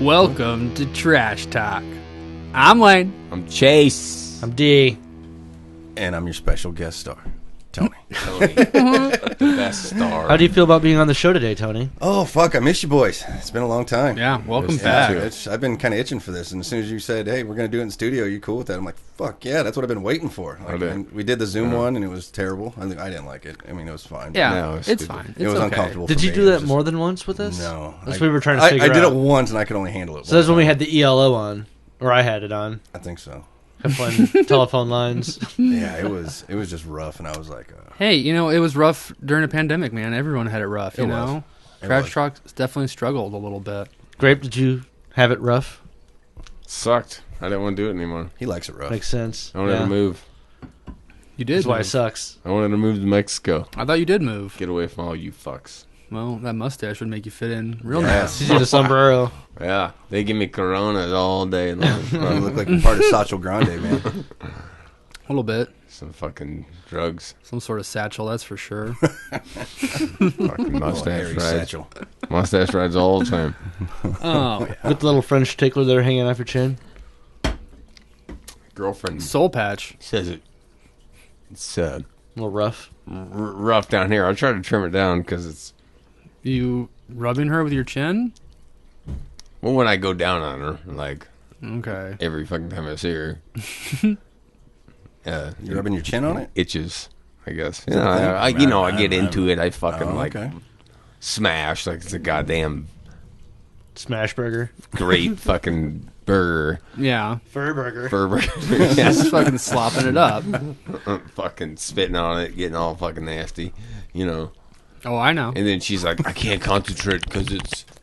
Welcome to Trash Talk. I'm Lane. I'm Chase. I'm D. And I'm your special guest star, Tony. The best star. How do you feel about being on the show today, Tony? Oh, fuck, I miss you boys. It's been a long time. Yeah, welcome Yeah, back. I've been kind of itching for this, and as soon as you said, hey, we're going to do it in studio, are you cool with that? I'm like, fuck yeah, that's what I've been waiting for. Like, and we did the Zoom one, and it was terrible. I didn't like it. I mean, it was fine. Yeah, No, it's fine. It was okay. uncomfortable Did for you me. do It that was just- more than once with us? No. That's what we were trying to figure out. I did it once, and I could only handle it So that's when we time. had the ELO on, or I had it on. I think so. Couple telephone lines. Yeah, it was just rough, and I was like... Hey, you know, it was rough during a pandemic, man. Everyone had it rough, you know? Trash Talk definitely struggled a little bit. Grape, did you have it rough? Sucked. I didn't want to do it anymore. He likes it rough. Makes sense. I wanted to move. You did That's why it move. sucks. I wanted to move to Mexico. I thought you did move. Get away from all you fucks. Well, that mustache would make you fit in real Yeah. nice. You did a sombrero. Yeah. They give me Coronas all day long. You look like you're part of Satchel Grande, man. A little bit. Some fucking drugs. Some sort of satchel, that's for sure. Fucking mustache Hairy rides. satchel. Mustache rides all the time. Oh, yeah. With the little French tickler there hanging off your chin. Girlfriend Soul patch. says it. It's A little rough. rough down here. I try to trim it down because it's... You rubbing her with your chin? Well, when I go down on her, like, Okay. every fucking time I see her... You rubbing your chin on it? itches, I guess. that a thing? I get into it. I fucking okay. smash like it's a goddamn Smash burger. great fucking burger. Yeah. Fur burger. Burger. Just fucking slopping it up. Fucking spitting on it, getting all fucking nasty, you know. Oh, I know. And then she's like, I can't concentrate because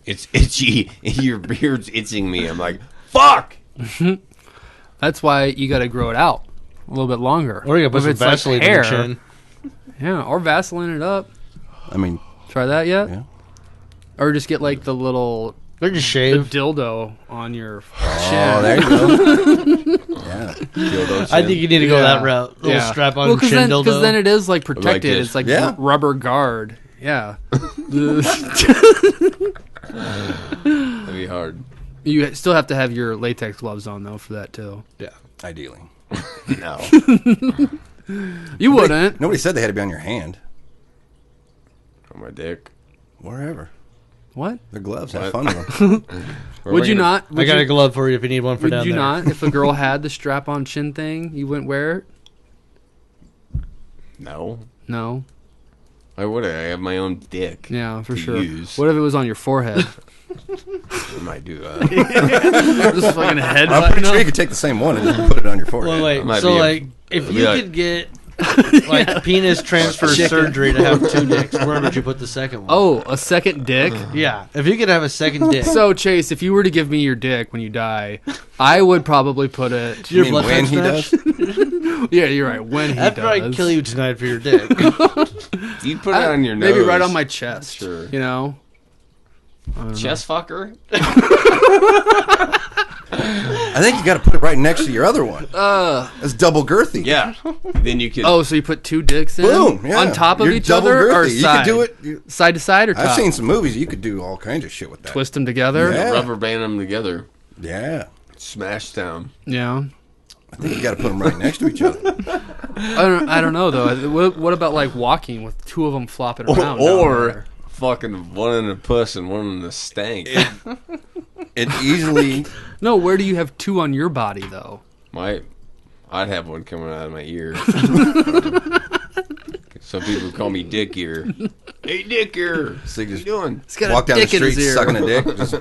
it's itchy. Your beard's itching me. I'm like, fuck. That's why you got to grow it out a little bit longer. Or you gotta put If some it's like Vaseline in your hair, chin. Yeah, or Vaseline it up. I mean, Try that yet? yeah. Or just get like the little Or just the shave. dildo on your Oh, chin. there you go. Yeah. Dildo I chin. think you need to go Yeah. that route. Little strap on well, chin dildo. Because then it is like protected. this. It's like Yeah. rubber guard. Yeah. That'd be hard. You still have to have your latex gloves on though for that too. yeah. Ideally. No. You wouldn't. Nobody said they had to be on your hand. On my dick. Wherever. What? They're gloves. Have What? fun with them. Would you not? I got a glove for you if you need one for Would down you there. not? If a girl had the strap-on chin thing, you wouldn't wear it? No. No. I would. I have my own dick. Yeah, for To sure. use. What if it was on your forehead? I might do that. Just fucking head. I'm pretty sure you could take the same one and just put it on your forehead. Well, wait. Might So, be a- like, if be you like- could get like penis transfer surgery to have two dicks, where would you put the second one? Oh, a second dick? Yeah. If you could have a second dick. So, Chase, if you were to give me your dick when you die, I would probably put it... your mean blood when he smash? does? Yeah, you're right. When he After does. I kill you tonight for your dick. You put it on your nose. Maybe right on my chest. Sure. You know? Chest fucker? I think you got to put it right next to your other one. It's double girthy. Yeah. Then you could. Oh, so you put two dicks in? Boom. Yeah. On top of You're each double other or girthy. side? You could do it. Side to side or top? I've seen some movies. You could do all kinds of shit with that. Twist them together? Yeah. rubber band them together. Yeah. Smash down. Yeah. I think you got to put them right next to each other. I don't know, though. What about, like, walking with two of them flopping around? down Or there? fucking one in the puss and one in the stank. It easily. No, where do you have two on your body, though? I'd have one coming out of my ear. Some people call me Dick Ear. Hey, Dick Ear. So you What just you doing? He's got walk a down the dick in street his ear. sucking a dick. Just,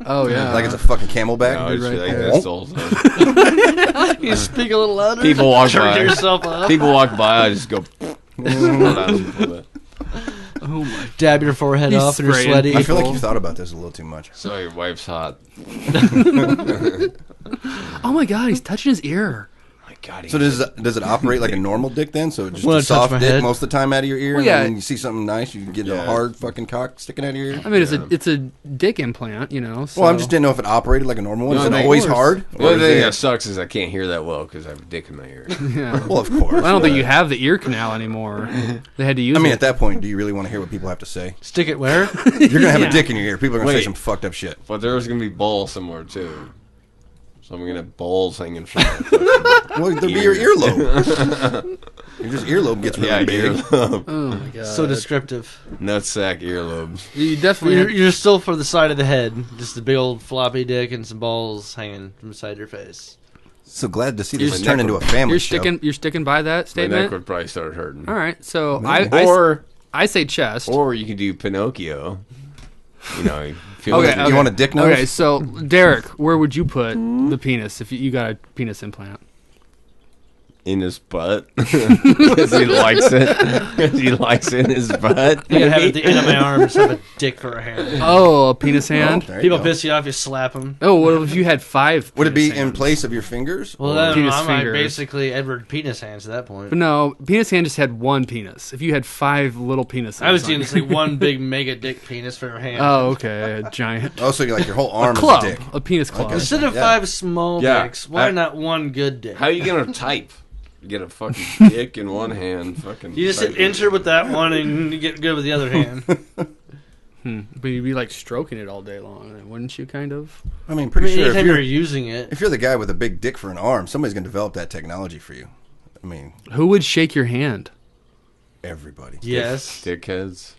Oh, yeah. like it's a fucking camelback. No, it's right like there. that's all the time. You speak a little louder. People walk Turn by. yourself up. People walk by, I just go. Oh, my. Dab your forehead He's off and you're spraying. sweaty. I feel like you thought about this a little too much. So your wife's hot. Oh, my God. He's touching his ear. My God. So does it operate like a normal dick then? So just Wanna a soft touch my dick head? most of the time out of your ear, Well, yeah. and then when you see something nice, you get a hard fucking cock sticking out of your ear. I mean, it's a dick implant, So. Well, I just didn't know if it operated like a normal one. No, Is it of always course. hard? The only Or is thing it- that sucks is I can't hear that well because I have a dick in my ear. Yeah. Well, of course. I don't think you have the ear canal anymore. They had to use I mean, it. at that point, do you really want to hear what people have to say? Stick it where? You're gonna have Yeah. a dick in your ear. People are gonna say Wait. some fucked up shit. But there's gonna be balls somewhere too. So I'm gonna have balls hanging from my Well, there'll be your earlobe. Your just earlobe gets really big. earlobe. Oh my god. So descriptive. Nutsack earlobes. You definitely. You're still for the side of the head. Just a big old floppy dick and some balls hanging from the side of your face. So glad to see You're this turn into a family you're show. sticking by that My neck statement. would probably start hurting. All right. So Or I say chest. or you can do Pinocchio. You know, you feel Okay, like You want a dick nose? Okay, so Derek, where would you put the penis if you got a penis implant? in his butt because he likes it. Because he likes it in his butt. You gotta have it at the end of my arm, just have a dick for a hand. Oh, a penis hand. There you People go. piss you off, you slap them. Oh, what if you had 5? Would it be penis in hands? place of your fingers? Well, Or- then Penis I'm like fingers. basically Edward penis hands at that point. But no, penis hand just had one penis. If you had 5 little penises, I was on doing you- this like one big mega dick penis for a hand. Oh, okay, a giant Oh, so like your whole arm club, is a dick. a penis club. Okay. Instead of Yeah. 5 small Yeah. dicks, why not one good dick? How are you gonna type? You get a fucking dick in one hand. Fucking. You just hit type enter with that one and you get good with the other hand. But you'd be like stroking it all day long, wouldn't you? Kind of. I mean, I pretty mean, sure if anytime you're, you're using it. if you're the guy with a big dick for an arm, somebody's gonna develop that technology for you. I mean, Who would shake your hand? everybody. Yes. Dickheads.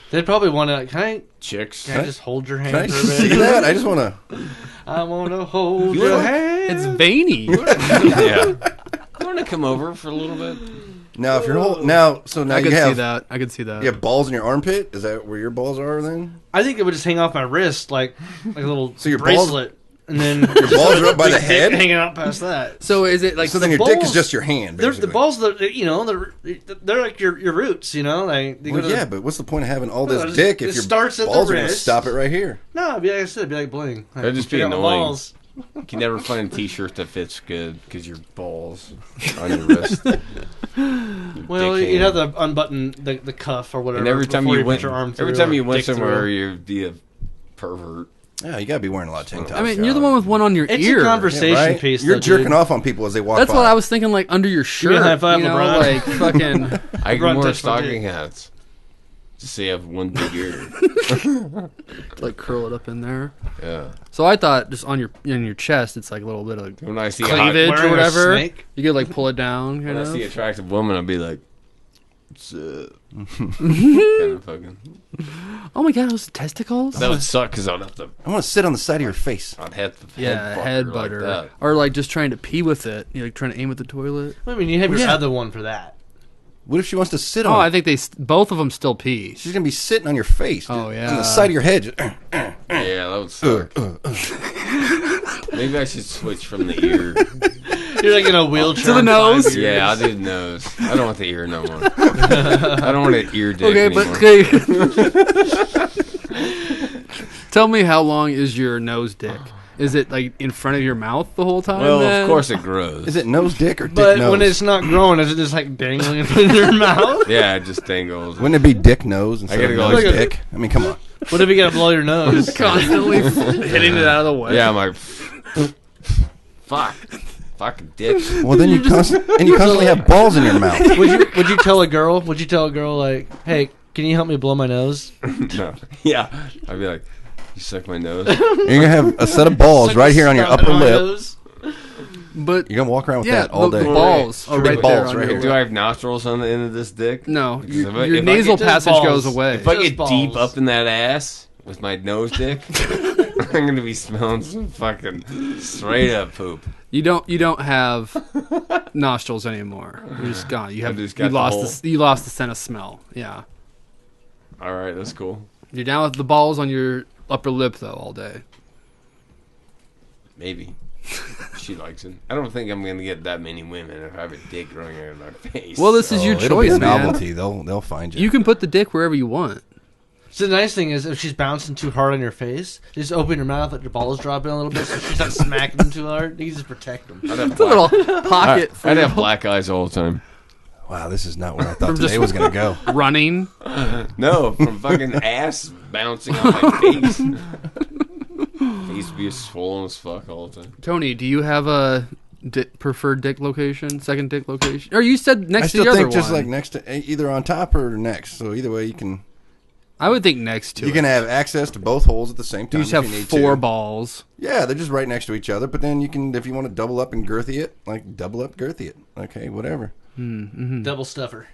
They'd probably want to, Chicks. can I just hold your Can I hand for a just see minute? that? I just want to. I want to hold your hand. It's veiny. Yeah. You want to come over for a little bit? Now, if you're whole now, so now I you could see have that. I could see that. you have balls in your armpit. Is that where your balls are then? I think it would just hang off my wrist like a little So your balls- bracelet. And then Your balls are up by the dick head. hanging out past that. So is it like So then the your dick is balls- just your hand. They're Basically. the balls that they're like your roots, like they go Well, to yeah, but what's the point of having all this Well, dick it if your starts at the balls are going to wrist. stop it right here? No, it'd be like I said, it'd be like bling. Like, That'd just be check out my annoying. balls. You can never find a T-shirt that fits good because your balls on your wrist. Well, Dick you'd have hand. to unbutton the cuff or whatever. And every time before you put went, your arm every through time or you went dick somewhere, through. you'd be a pervert. Yeah, you got to be wearing a lot of tank tops. I mean, you're the one with one on your It's ear. a conversation right? piece. You're though, jerking dude. off on people as they walk That's by. what I was thinking, like under your shirt. me a high five, you know, LeBron. like fucking. I LeBron can wear touched my stocking dick. hats to say I have one big ear. like curl it up in there. Yeah. So I thought just on your chest, it's like a little bit of When I see a cleavage hot, or Wearing a whatever. snake? You could like pull it down, when kind I of. see an attractive woman, I'll be like, "What's up?" kind of fucking. Oh my god, those testicles. That would suck because I'd have to. I want to sit on the side of your face. I'd have to. Yeah, head head like butter, that. or like just trying to pee with it. You know, like trying to aim at the toilet. I mean, you have your Yeah. other one for that. What if she wants to sit on? Oh, it? I think both of them still pee. She's gonna be sitting on your face. Oh, dude. yeah. on the side of your head. Just, Yeah, that would suck. Maybe I should switch from the ear. You're like in a wheelchair. To the in 5 nose? years. Yeah, I'll do the nose. I don't want the ear no more. I don't want an ear dick Okay, anymore. but okay. Tell me, how long is your nose dick? Is it like in front of your mouth the whole time? Well, then? of course it grows. is it nose dick or dick But nose? when it's not growing, is it just like dangling in your mouth? Yeah, it just dangles. Wouldn't it be dick nose instead gotta of go nose like- dick? I mean, come on. What if you gotta blow your nose? Constantly hitting it out of the way. Yeah, I'm like, fuck, fucking dick. Well, then you constantly have balls in your mouth. Would you tell a girl? Would you tell a girl like, hey, can you help me blow my nose? No, yeah, I'd be like, you suck my nose. You're gonna have a set of balls right here on your Stuff upper in my lip. nose? But You're gonna walk around with yeah, that all the day. balls. Oh, are big right balls there on right your here. Do I have nostrils on the end of this dick? No, If your I nasal get just passage balls. goes away. If I Just get balls. deep up in that ass with my nose dick, I'm gonna be smelling some fucking straight up poop. You don't have nostrils anymore. You're just gone. You have just you got the hole. lost the sense of smell. Yeah, All right, that's cool. you're down with the balls on your upper lip though all day. Maybe. She likes it. I don't think I'm gonna get that many women if I have a dick growing out of my face. Well, this is your Oh, it'll be choice, a man. novelty. They'll find you. You can put the dick wherever you want. So the nice thing is, if she's bouncing too hard on your face, just open your mouth, let your balls drop in a little bit, so she's not smacking them too hard. You can just protect them. I'd have It's a little pocket. I'd have black eyes all the time. Wow, this is not where I thought From today just- was going to go. running. No, from fucking ass bouncing on my face. I used to be swollen as fuck all the time. Tony, do you have a preferred dick location, second dick location? Or you said I next to still the other think just one. like next to either on top or next. So either way, you can I would think next to you it. can have access to both holes at the same time. You just have if you need 4 to. balls. Yeah, they're just right next to each other. But then you can, if you want to double up and girthy it, like double up, girthy it. Okay, whatever. Double stuffer.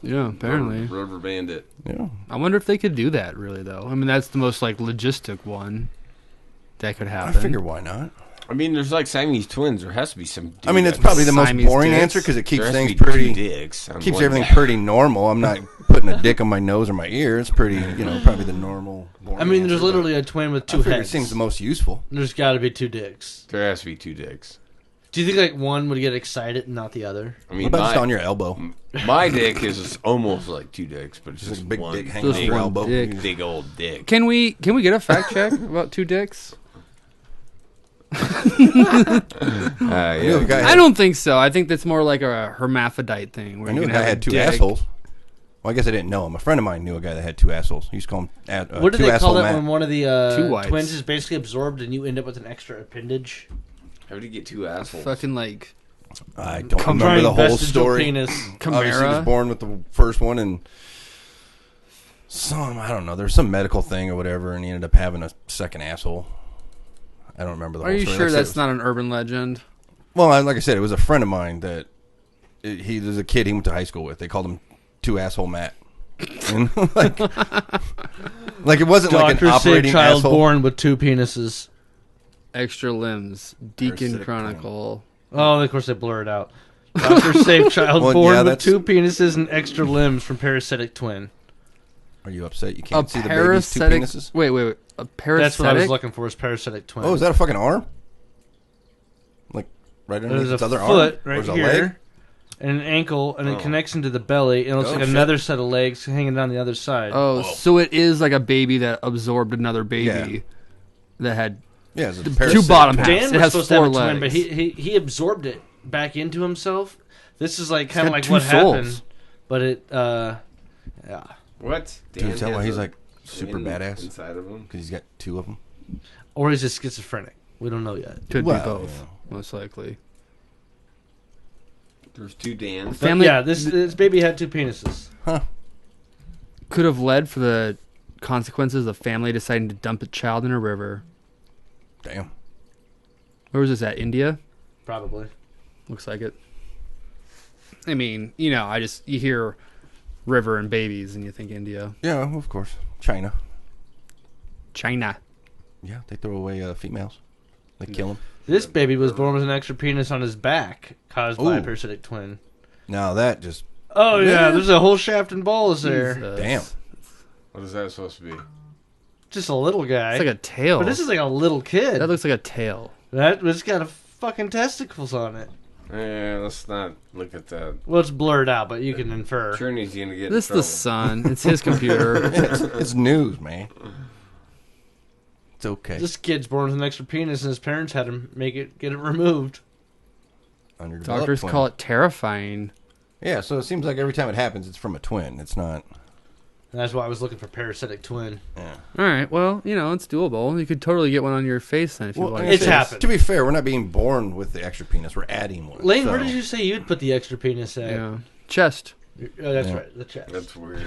Yeah, apparently. Rubber bandit. Yeah. I wonder if they could do that, really, though. I mean, that's the most, like, logistic one that could I happen. figure why not? I mean, there's like Siamese twins. There has to be some. I mean, it's probably the most Siamese boring dicks. answer because it keeps There has to things be two pretty. dicks on Keeps one everything guy. pretty normal. I'm not putting a dick on my nose or my ear. It's pretty, probably the normal. Boring I mean, there's answer, literally a twin with but two I figure heads. it seems the most useful. There's got to be 2 dicks. There has to be 2 dicks. Do you think like one would get excited and not the other? I What mean, about just on your elbow? my dick is almost like 2 dicks, but it's Just just a big one dick hanging Just on your one elbow. dick. big old dick. Can we get a fact check about 2 dicks? I knew a Yeah. guy I had, don't think so. I think that's more like a hermaphrodite thing. Where I you knew a can guy have had 2 dick. assholes. Well, I guess I didn't know him. A friend of mine knew a guy that had 2 assholes. He used to call him What do two they asshole call that Matt. when one of the Two whites. twins is basically absorbed and you end up with an extra appendage? How did you get 2 assholes? Fucking like I don't Come remember the whole vestigial story. Penis. Obviously, he was Chimera. born with the first one, and I don't know. There's some medical thing or whatever, and he ended up having a second asshole. I don't remember the Are whole you story. sure Like I said, that's not an urban legend? Well, like I said, it was a friend of mine that he was a kid he went to high school with. They called him 2 asshole Matt. And like it wasn't like an Doctors say operating child asshole. born with 2 penises. Extra limbs. Deacon Parasitic Chronicle. Oh, of course they blur it out. Doctors say child Well, born yeah, with that's- 2 penises and extra limbs from parasitic twin. Are you upset you A can't see the baby's 2 parasitic. penises? Wait. A parasitic. That's what I was looking for. Is parasitic twin. Oh, is that a fucking arm? Like right underneath There's a its other foot arm? right There's a here, leg? and an ankle, and Oh. it connects into the belly, and it looks Oh, like shit. another set of legs hanging down the other side. Oh, so it is like a baby that absorbed another baby Yeah. that had Yeah, it's a 2 parasitic bottom twin. halves. Dan It was has supposed 4 to have a twin, legs. but he absorbed it back into himself. This is like kind of got like 2 what souls. happened, but it yeah. What? Dude, is that has why he's a like super twin badass? inside of him? Because he's got 2 of them. Or he's just schizophrenic. We don't know yet. Could Well, be both, yeah. most likely. There's 2 Dans. But Family- yeah, this baby had 2 penises. Could have led for the consequences of family deciding to dump a child in a river. Damn. Where was this at? India? Probably. Looks like it. I mean, you hear river and babies and you think India. Yeah, of course. China. China. Yeah, they throw away females. They kill them. This baby was born with an extra penis on his back, caused by a Ooh. parasitic twin. Now that just Oh yeah, Yeah. there's a whole shaft and balls there. Jesus. damn. What is that supposed to be? Just a little guy. It's like a tail. but this is like a little kid. That looks like a tail. It's got a fucking testicles on it. Yeah, let's not look at that. Well, it's blurred out, but you can infer. Journey's gonna get This in the trouble. sun. It's his computer. It's news, man. It's okay. This kid's born with an extra penis, and his parents had him get it removed. Underdeveloped Doctors twin. call it terrifying. Yeah, so it seems like every time it happens, it's from a twin. It's not. And that's why I was looking for parasitic twin. Yeah. All right. Well, it's doable. You could totally get one on your face then if you Well, like. It's happened. To be fair, we're not being born with the extra penis. We're adding one. Lane, so- where did you say you'd put the extra penis at? Yeah. Chest. Oh, that's Yeah. right, the chest. That's weird.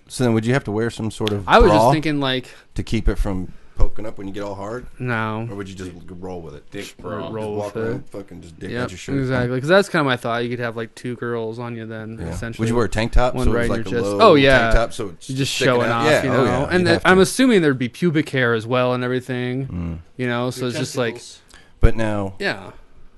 So then, would you have to wear some sort of I was bra just thinking like, to keep it from poking up when you get all hard, no. or would you just roll with it? Dick bra. Roll Just walk with it. around, fucking just dick Yeah, out your shirt. exactly. Because that's kind of my thought. You could have like 2 girls on you then, Yeah. essentially. Would you wear a tank top? One so it right was in like your a chest. low Oh, yeah. tank top, so it's You're just sticking showing out. off, Yeah, you know. oh, yeah. And You'd have I'm to. assuming there'd be pubic hair as well and everything. So Your it's just like, testicles. But now, yeah.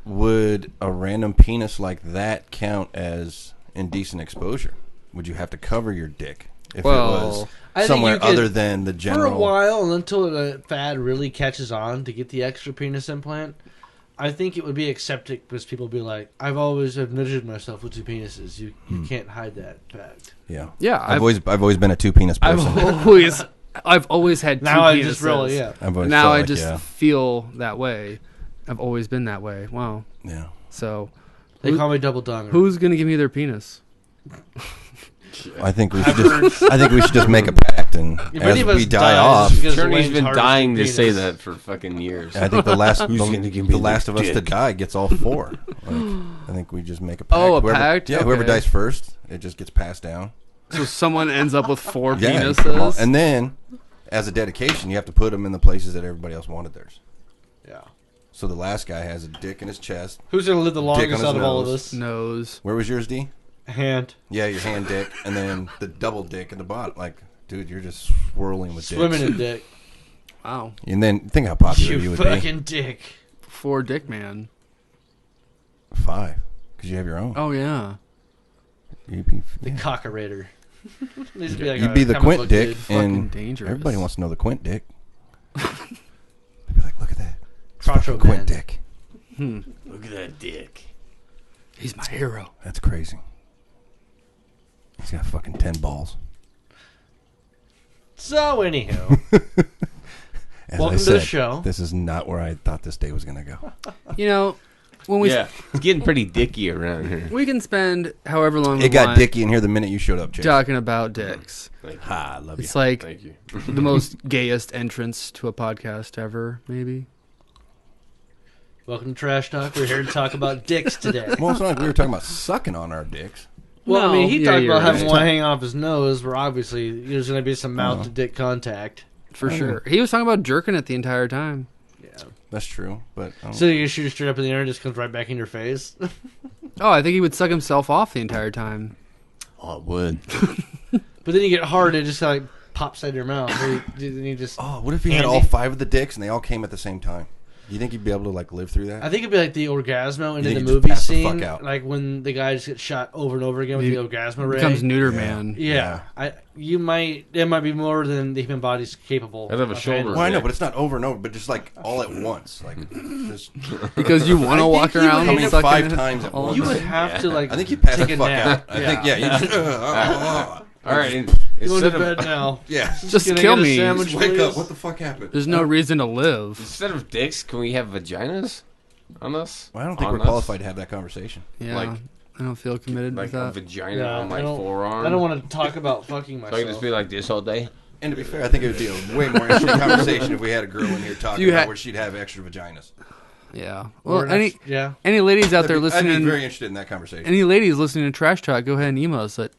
would a random penis like that count as indecent exposure? Would you have to cover your dick if Well, it was I think somewhere you could- other than the For general? a while, and until the fad really catches on to get the extra penis implant, I think it would be accepted because people would be like, I've always admitted myself with 2 penises. You can't hide that fact. Yeah. Yeah, I've always been a 2 penis person. I've always had 2 Now I penises. just really, yeah. Now I just feel that way. I've always been that way. Wow. Yeah. So They call me double donger. who's gonna give me their penis? I think we should just make a pact, and If as any of us we die dies off, because Journey's Wayne's been hard dying to as a say penis. that for fucking years. I think the last Who's gonna give me the last the of us to dick? die gets all 4. I think we just make a pact. Oh, a whoever, pact? Yeah, whoever Okay. dies first, it just gets passed down. So someone ends up with 4 Yeah, penises. and then as a dedication, you have to put them in the places that everybody else wanted theirs. Yeah. So the last guy has a dick in his chest. Who's going to live the Dick on longest his out of all of nose. us? Nose. Where was yours, D? Hand. Yeah, your hand dick, and then the double dick in the bottom. Like, dude, you're just swirling with Swimming dicks. in dick. Wow. And then think how popular you You would fucking dick. 4 dick man. be. 5, because you have your own. Oh yeah. You'd be, The yeah. cockerator. Needs to be like You'd a be the comic Quint book dick, dude. Fucking and dangerous. everybody wants to know the Quint dick. They'd be like, look at that. Crotcho Quint man. dick. Look at that dick. He's my hero. That's crazy. He's got fucking 10 balls. So, anyhow. As Welcome I to the said, show. This is not where I thought this day was going to go. You know, when we Yeah, it's getting pretty dicky around here. we can spend however long It we got want dicky in here the minute you showed up, Chase. talking about dicks. Ha, I love you. It's like Thank you. the most gayest entrance to a podcast ever, maybe. Welcome to Trash Talk. We're here to talk about dicks today. Well, it's not like we were talking about sucking on our dicks. Well, I mean, he No, talked you're about having right. one hanging off his nose, where obviously there's going to be some mouth to dick contact. For sure. He was talking about jerking it the entire time. Yeah. That's true, but So you shoot it straight up in the air and it just comes right back in your face. Oh, I think he would suck himself off the entire time. Oh, it would. But then you get hard and it just like pops out of your mouth. Then you just. oh, what if he had all 5 of the dicks and they all came at the same time? Do you think he'd be able to like live through that? I think it'd be like the Orgasmo into think the he'd just movie pass the scene, fuck out? like when the guy just gets shot over and over again with He the Orgasmo ray. Becomes neuter Yeah. man. Yeah, it might be more than the human body's capable. I'd have a of shoulder. handling. Well, I know, but it's not over and over, but just like all at once, like just. Because you want to walk think he around would I mean, sucking 5 it times at all once. You would have to like. I think you pass take the a fuck nap. out. I think you just. All right, Go instead to bed of now. Yeah. Just Gonna kill get a me. sandwich, Just wake please? up. What the fuck happened? There's no reason to live. instead of dicks, can we have vaginas on us? Well, I don't think On we're us? qualified to have that conversation. Yeah. Like- I don't feel committed Like with a that. vagina Yeah, on my I don't- forearm. I don't want to talk about fucking So I myself. can just be like this all day. And to be fair, I think it would be a way more interesting conversation if we had a girl in here talking You about had- where she'd have extra vaginas. Yeah. Or Well, yeah. any ladies out there I'd be listening, very interested in that conversation. any ladies listening to Trash Talk, go ahead and email us at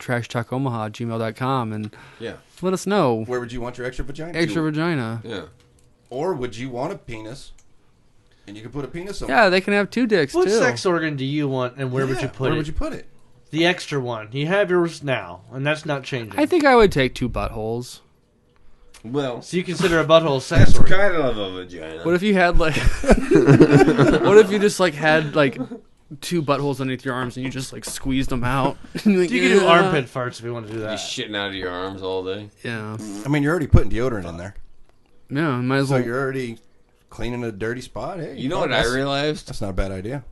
trashtalkomaha@gmail.com and Yeah. let us know. Where would you want your extra vagina? Extra vagina. Yeah. Or would you want a penis? And you could put a penis on. Yeah, they can have 2 dicks What too. sex organ do you want, and where would Yeah, you put where it? would you put it? The extra one. You have yours now, and that's not changing. I think I would take 2 buttholes. Well, So you consider a butthole sex that's organ? kind of a vagina. What if you had like what if you just like had like 2 buttholes underneath your arms and you just like squeezed them out? You can do armpit farts if you want to do You're that. shitting out of your arms all day? Yeah. I mean, you're already putting deodorant in there, Yeah, might as so well. you're already cleaning a dirty spot. Hey, You know fuck, what I that's- realized? That's not a bad idea.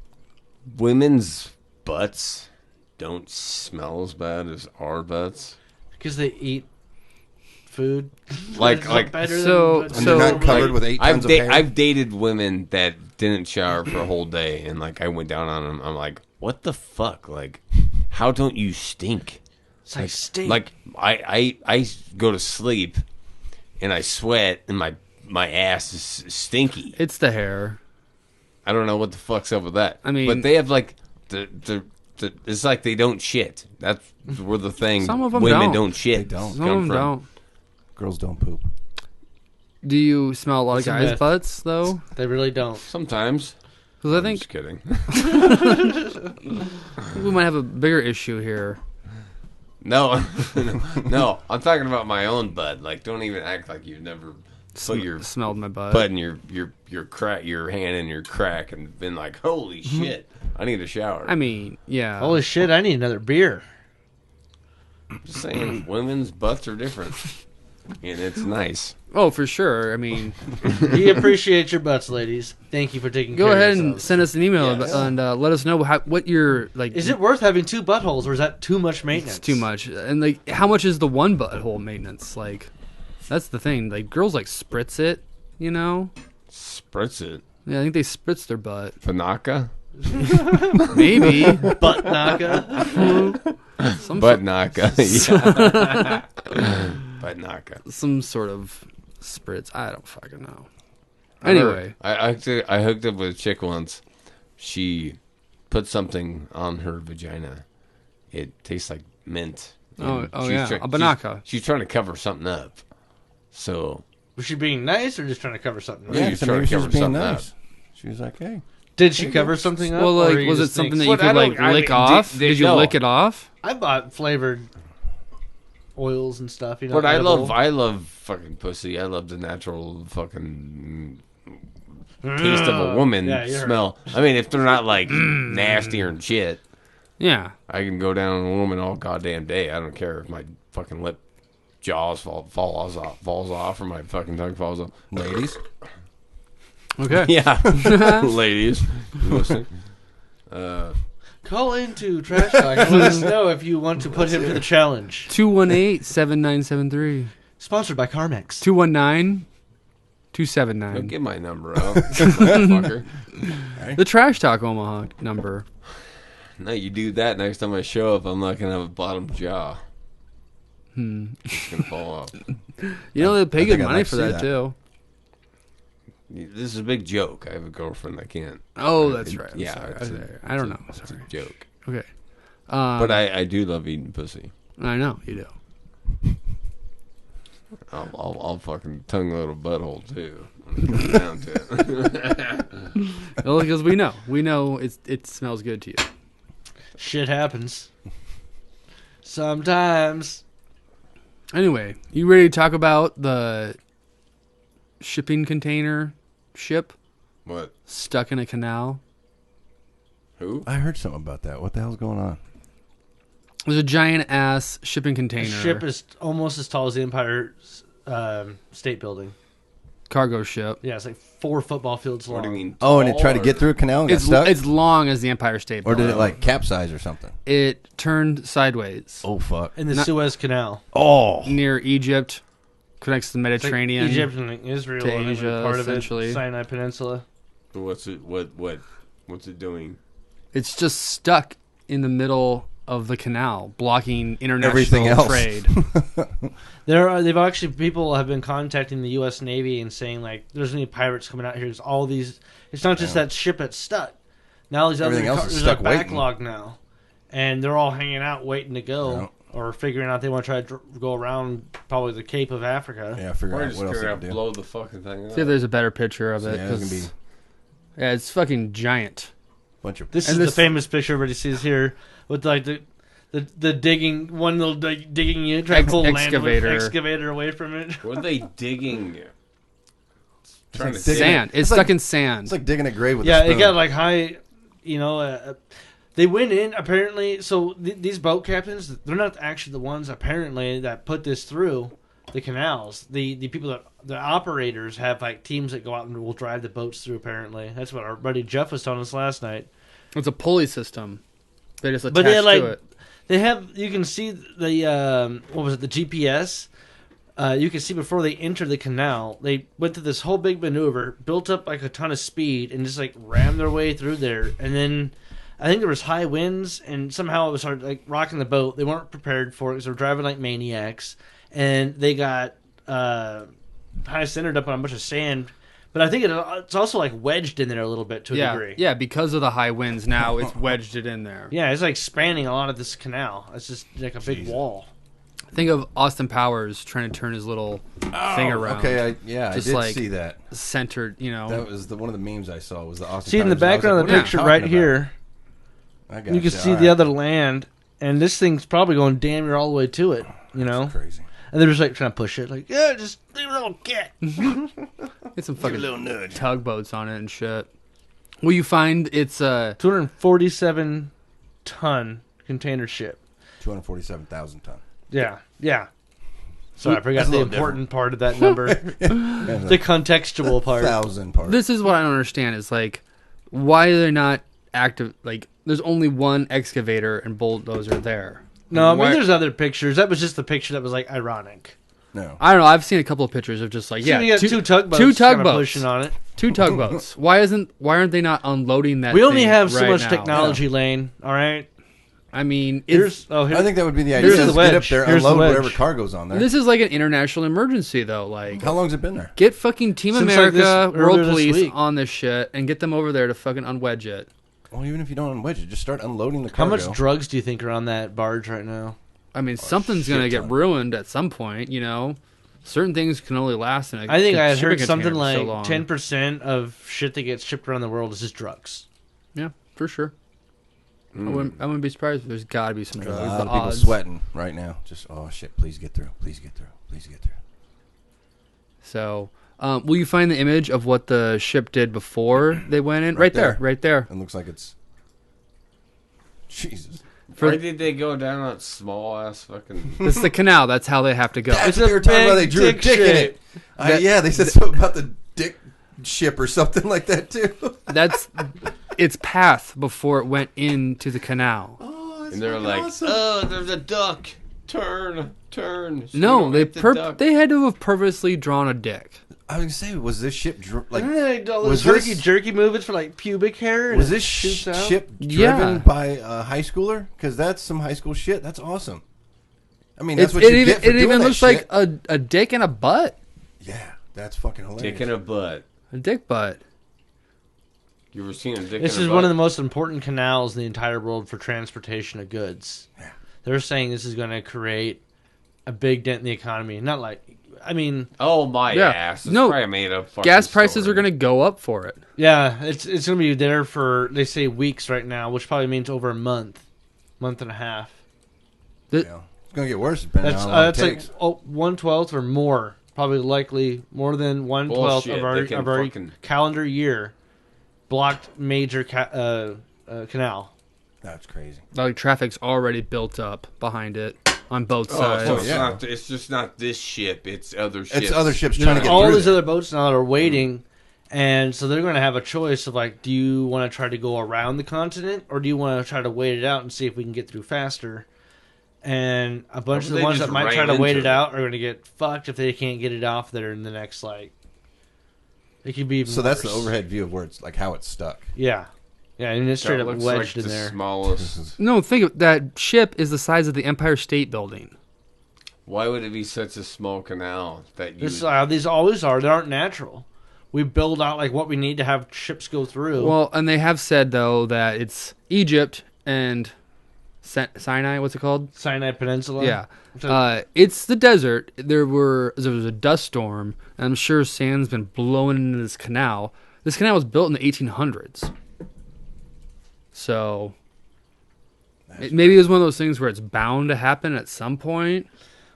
Women's butts don't smell as bad as our butts. Because they eat food. Like- It's like- better So- than, And So, they're not covered like, with 8 tons of hair. I've dated women that didn't shower for a whole day, and like I went down on them. I'm like, what the fuck? Like, how don't you stink? it's like steak. Like I go to sleep, and I sweat, and my ass is stinky. It's the hair. I don't know what the fuck's up with that. I mean- but they have like the it's like they don't shit. That's where the thing. Some of 'em women don't. shit. They don't. Some come of them from. don't. Girls don't poop. Do you smell a lot It's of a guys' myth. butts though? They really don't. Sometimes. Because I I'm think just kidding. we might have a bigger issue here. No, no. I'm talking about my own butt. Like, don't even act like you've never put your Smelled my butt. butt in your crack, your hand in your crack, and been like, "Holy shit, I need a shower." I mean, yeah. Holy shit, I need another beer. Just saying, women's butts are different. and it's nice. Oh, for sure. I mean, We appreciate your butts, ladies. Thank you for taking go care ahead of and yourselves. send us an email Yes. and let us know what your like. Is it worth having 2 buttholes, or is that too much maintenance? It's too much, and like, how much is the one butthole maintenance? Like, that's the thing. Like, girls like spritz it, you know. Spritz it. Yeah, I think they spritz their butt. Panaka? Maybe. Butt knocker. Some Butt naka. Yeah. Butt naka. some sort of spritz. I don't fucking know. Anyway, I hooked up with a chick once. She put something on her vagina. It tastes like mint. Oh, And yeah, she's a banaka. She's trying to cover something up. So Was she being nice or just trying to cover something? Yeah, Yeah, you so try maybe to she was cover being something nice. up. She was like, "Hey, Did she cover something up? well, or like, you was it just think- something that you Well, could I like don't- I lick mean, off? did- Did you no. lick it off? I bought flavored oils and stuff. You know, But I edible. love fucking pussy. I love the natural fucking taste of a woman Yeah, you're smell. I mean, if they're not like nasty or shit, Yeah. I can go down on a woman all goddamn day. I don't care if my fucking lip jaws falls off or my fucking tongue falls off. ladies." Okay. Yeah, ladies, you listening? Call into Trash Talk and let us know if you want to put him to the challenge. 218-7973. Sponsored by Carmex. 219-279. Don't get my number out, motherfucker. The Trash Talk Omaha number. No, you do that next time I show up. I'm not gonna have a bottom jaw. It's gonna fall off. You know, they pay I good think I'd money like for to see that, that. too. This is a big joke. I have a girlfriend. I can't. Oh, that's right. I'm Yeah, sorry. it's I don't know. It's a Sorry. joke. Okay. But I do love eating pussy. I know you do. I'll fucking tongue a little butthole too. When it comes down to it. Well, because we know it smells good to you. Shit happens. Sometimes. Anyway, you ready to talk about the shipping container ship What? stuck in a canal? Who? I heard something about that. What the hell's going on? There's a giant ass shipping container. The ship is almost as tall as the Empire State Building. Cargo ship. Yeah, it's like 4 football fields long. What do you mean? Oh, and it tried to tall get or- through a canal and got stuck? It's long as the Empire State Or Building. did it like capsize or something? It turned sideways Oh, fuck. In the Not- Suez Canal. Oh. near Egypt, connects to the It's like Mediterranean. Egypt and Israel to and Asia, part of essentially. it, Sinai Peninsula. What's it? What's it doing? It's just stuck in the middle of the canal, blocking international Everything else. trade. People have been contacting the U.S. Navy and saying like, "There's any pirates coming out here." There's all these. It's not just that ship that's stuck. Now these other Everything else is there's stuck a waiting. backlog now, and they're all hanging out waiting to go Yeah. or figuring out they want to try to go around probably the Cape of Africa. Yeah, figure Or out just what else figure they out can do. blow the fucking thing up. See if there's a better picture of So, it. yeah, it's 'cause- gonna be yeah, it's fucking giant. bunch of This And is this- the famous picture everybody sees here with like the digging one little digging unit trying to pull Excavator. excavator away from it. What are they digging? Trying to like digging- Sand. It's It's stuck like- in sand. It's like digging a grave with Yeah, a spoon. it got like high, they went in apparently. So these boat captains, they're not actually the ones apparently that put this through the canals. The people the operators have like teams that go out and will drive the boats through. Apparently, that's what our buddy Jeff was telling us last night. It's a pulley system. They just attach But they like to it. they have you can see the what was it, the GPS. You can see before they enter the canal, they went through this whole big maneuver, built up like a ton of speed, and just like rammed their way through there. And then I think there was high winds, and somehow it was hard, like rocking the boat. They weren't prepared for it because they were driving like maniacs, and they got high centered up on a bunch of sand. But I think it's also like wedged in there a little bit to a degree. Yeah, because of the high winds now, it's wedged it in there. Yeah, it's like spanning a lot of this canal. It's just like a big wall. Think of Austin Powers trying to turn his little thing around. Okay, I Just did like- see that. Centered, you know. That was one of the memes I saw was the Austin. See in the Powers. I was background like, of the what are you picture talking right about? here, I got you can see the other land, and this thing's probably going damn near all the way to it. You know, That's crazy. and they're just like trying to push it, like yeah, just leave a little cat. Get some fucking little nudge. tugboats on it and shit. Well, you find it's 247 ton container ship. 247,000 ton. Yeah, yeah. Sorry, I forgot the important part of that number. The contextual part. 1,000 part. This is what I don't understand is like, why are they not active? Like, there's only one excavator and bulldozer there. No, I mean, there's other pictures. That was just the picture that was like ironic. No. I don't know. I've seen a couple of pictures of just like, So you got two tugboats. Two kinda tugboats. pushing on it. Two tugboats. Why aren't they not unloading that? We only thing have so right much now? technology, Lane. All right. I mean, I think that would be the idea. Here's the Get up wedge. there, Here's the unload wedge. whatever cargo's on there. this is like an international emergency, though. Like, How long's it been there? get fucking Team Since, like, America, this- World earlier this Police week. on this shit and get them over there to fucking unwedge it. Well, even if you don't unwedge it, just start unloading the How cargo. much drugs do you think are on that barge right now? I mean, something's shit gonna get ton. ruined at some point. You know, certain things can only last in a I think I had shipping heard something container for so like long. 10% of shit that gets shipped around the world is just drugs. Yeah, for sure. I wouldn't be surprised if there's got to be some There's drugs. a lot The of people odds. sweating right now. Just, oh shit, please get through. Please get through. Please get through. So, will you find the image of what the ship did before they went in? Right there, right there. It looks like it's... Jesus. Why did they go down that small ass fucking? This is the canal. That's how they have to go. That's It's what a they were talking about. They big drew a dick dick in shape. it. Yeah, they said something about the dick ship or something like that, too. That's its path before it went into the canal. Oh, that's And they're fucking like, awesome. oh, there's a duck. Turn. So No, we they don't hit the duck. they had to have purposely drawn a dick. I was going to say, was this ship... like, All was those this- jerky movements for like pubic hair. was and this it shoots out? ship Yeah. driven by a high schooler? Because that's some high school shit. That's awesome. I mean, that's It what you even, get for it doing even that looks shit. like a dick and a butt. Yeah, that's fucking hilarious. Dick in a butt. A dick butt. You ever seen a dick This in a is butt? one of the most important canals in the entire world for transportation of goods. Yeah. They're saying this is going to create a big dent in the economy. Not like, I mean, Oh my Yeah. ass! It's No. probably made up. Gas prices are going to go up for it. yeah, it's going to be there for, they say, weeks right now, which probably means over a month and a half. Yeah. It's going to get worse depending That's on how long it that's like takes. 1/12 or more, probably likely more than 1/12 Bullshit. of our, They can of our fucking- calendar year blocked major canal. That's crazy. Like traffic's already built up behind it on both Oh, sides. so it's, yeah. not, it's just not this ship. It's other ships. It's other ships trying to get All through these there. other boats now are waiting, and so they're going to have a choice of like, do you want to try to go around the continent, or do you want to try to wait it out and see if we can get through faster? And a bunch of They the ones just that might try ran to wait into it it. out are going to get fucked if they can't get it off there in the next like. It could be even So that's the worse. overhead view of where it's like how it's stuck. Yeah, and it's That straight up looks wedged like in the there. smallest. No, think of that ship is the size of the Empire State Building. Why would it be such a small canal that you? This is how these always are. They aren't natural. We build out like what we need to have ships go through. Well, and they have said though that it's Egypt and Sinai. What's it called? Sinai Peninsula. Yeah, So- it's the desert. There was a dust storm, and I'm sure sand's been blowing into this canal. This canal was built in the 1800s, so maybe it was one of those things where it's bound to happen at some point.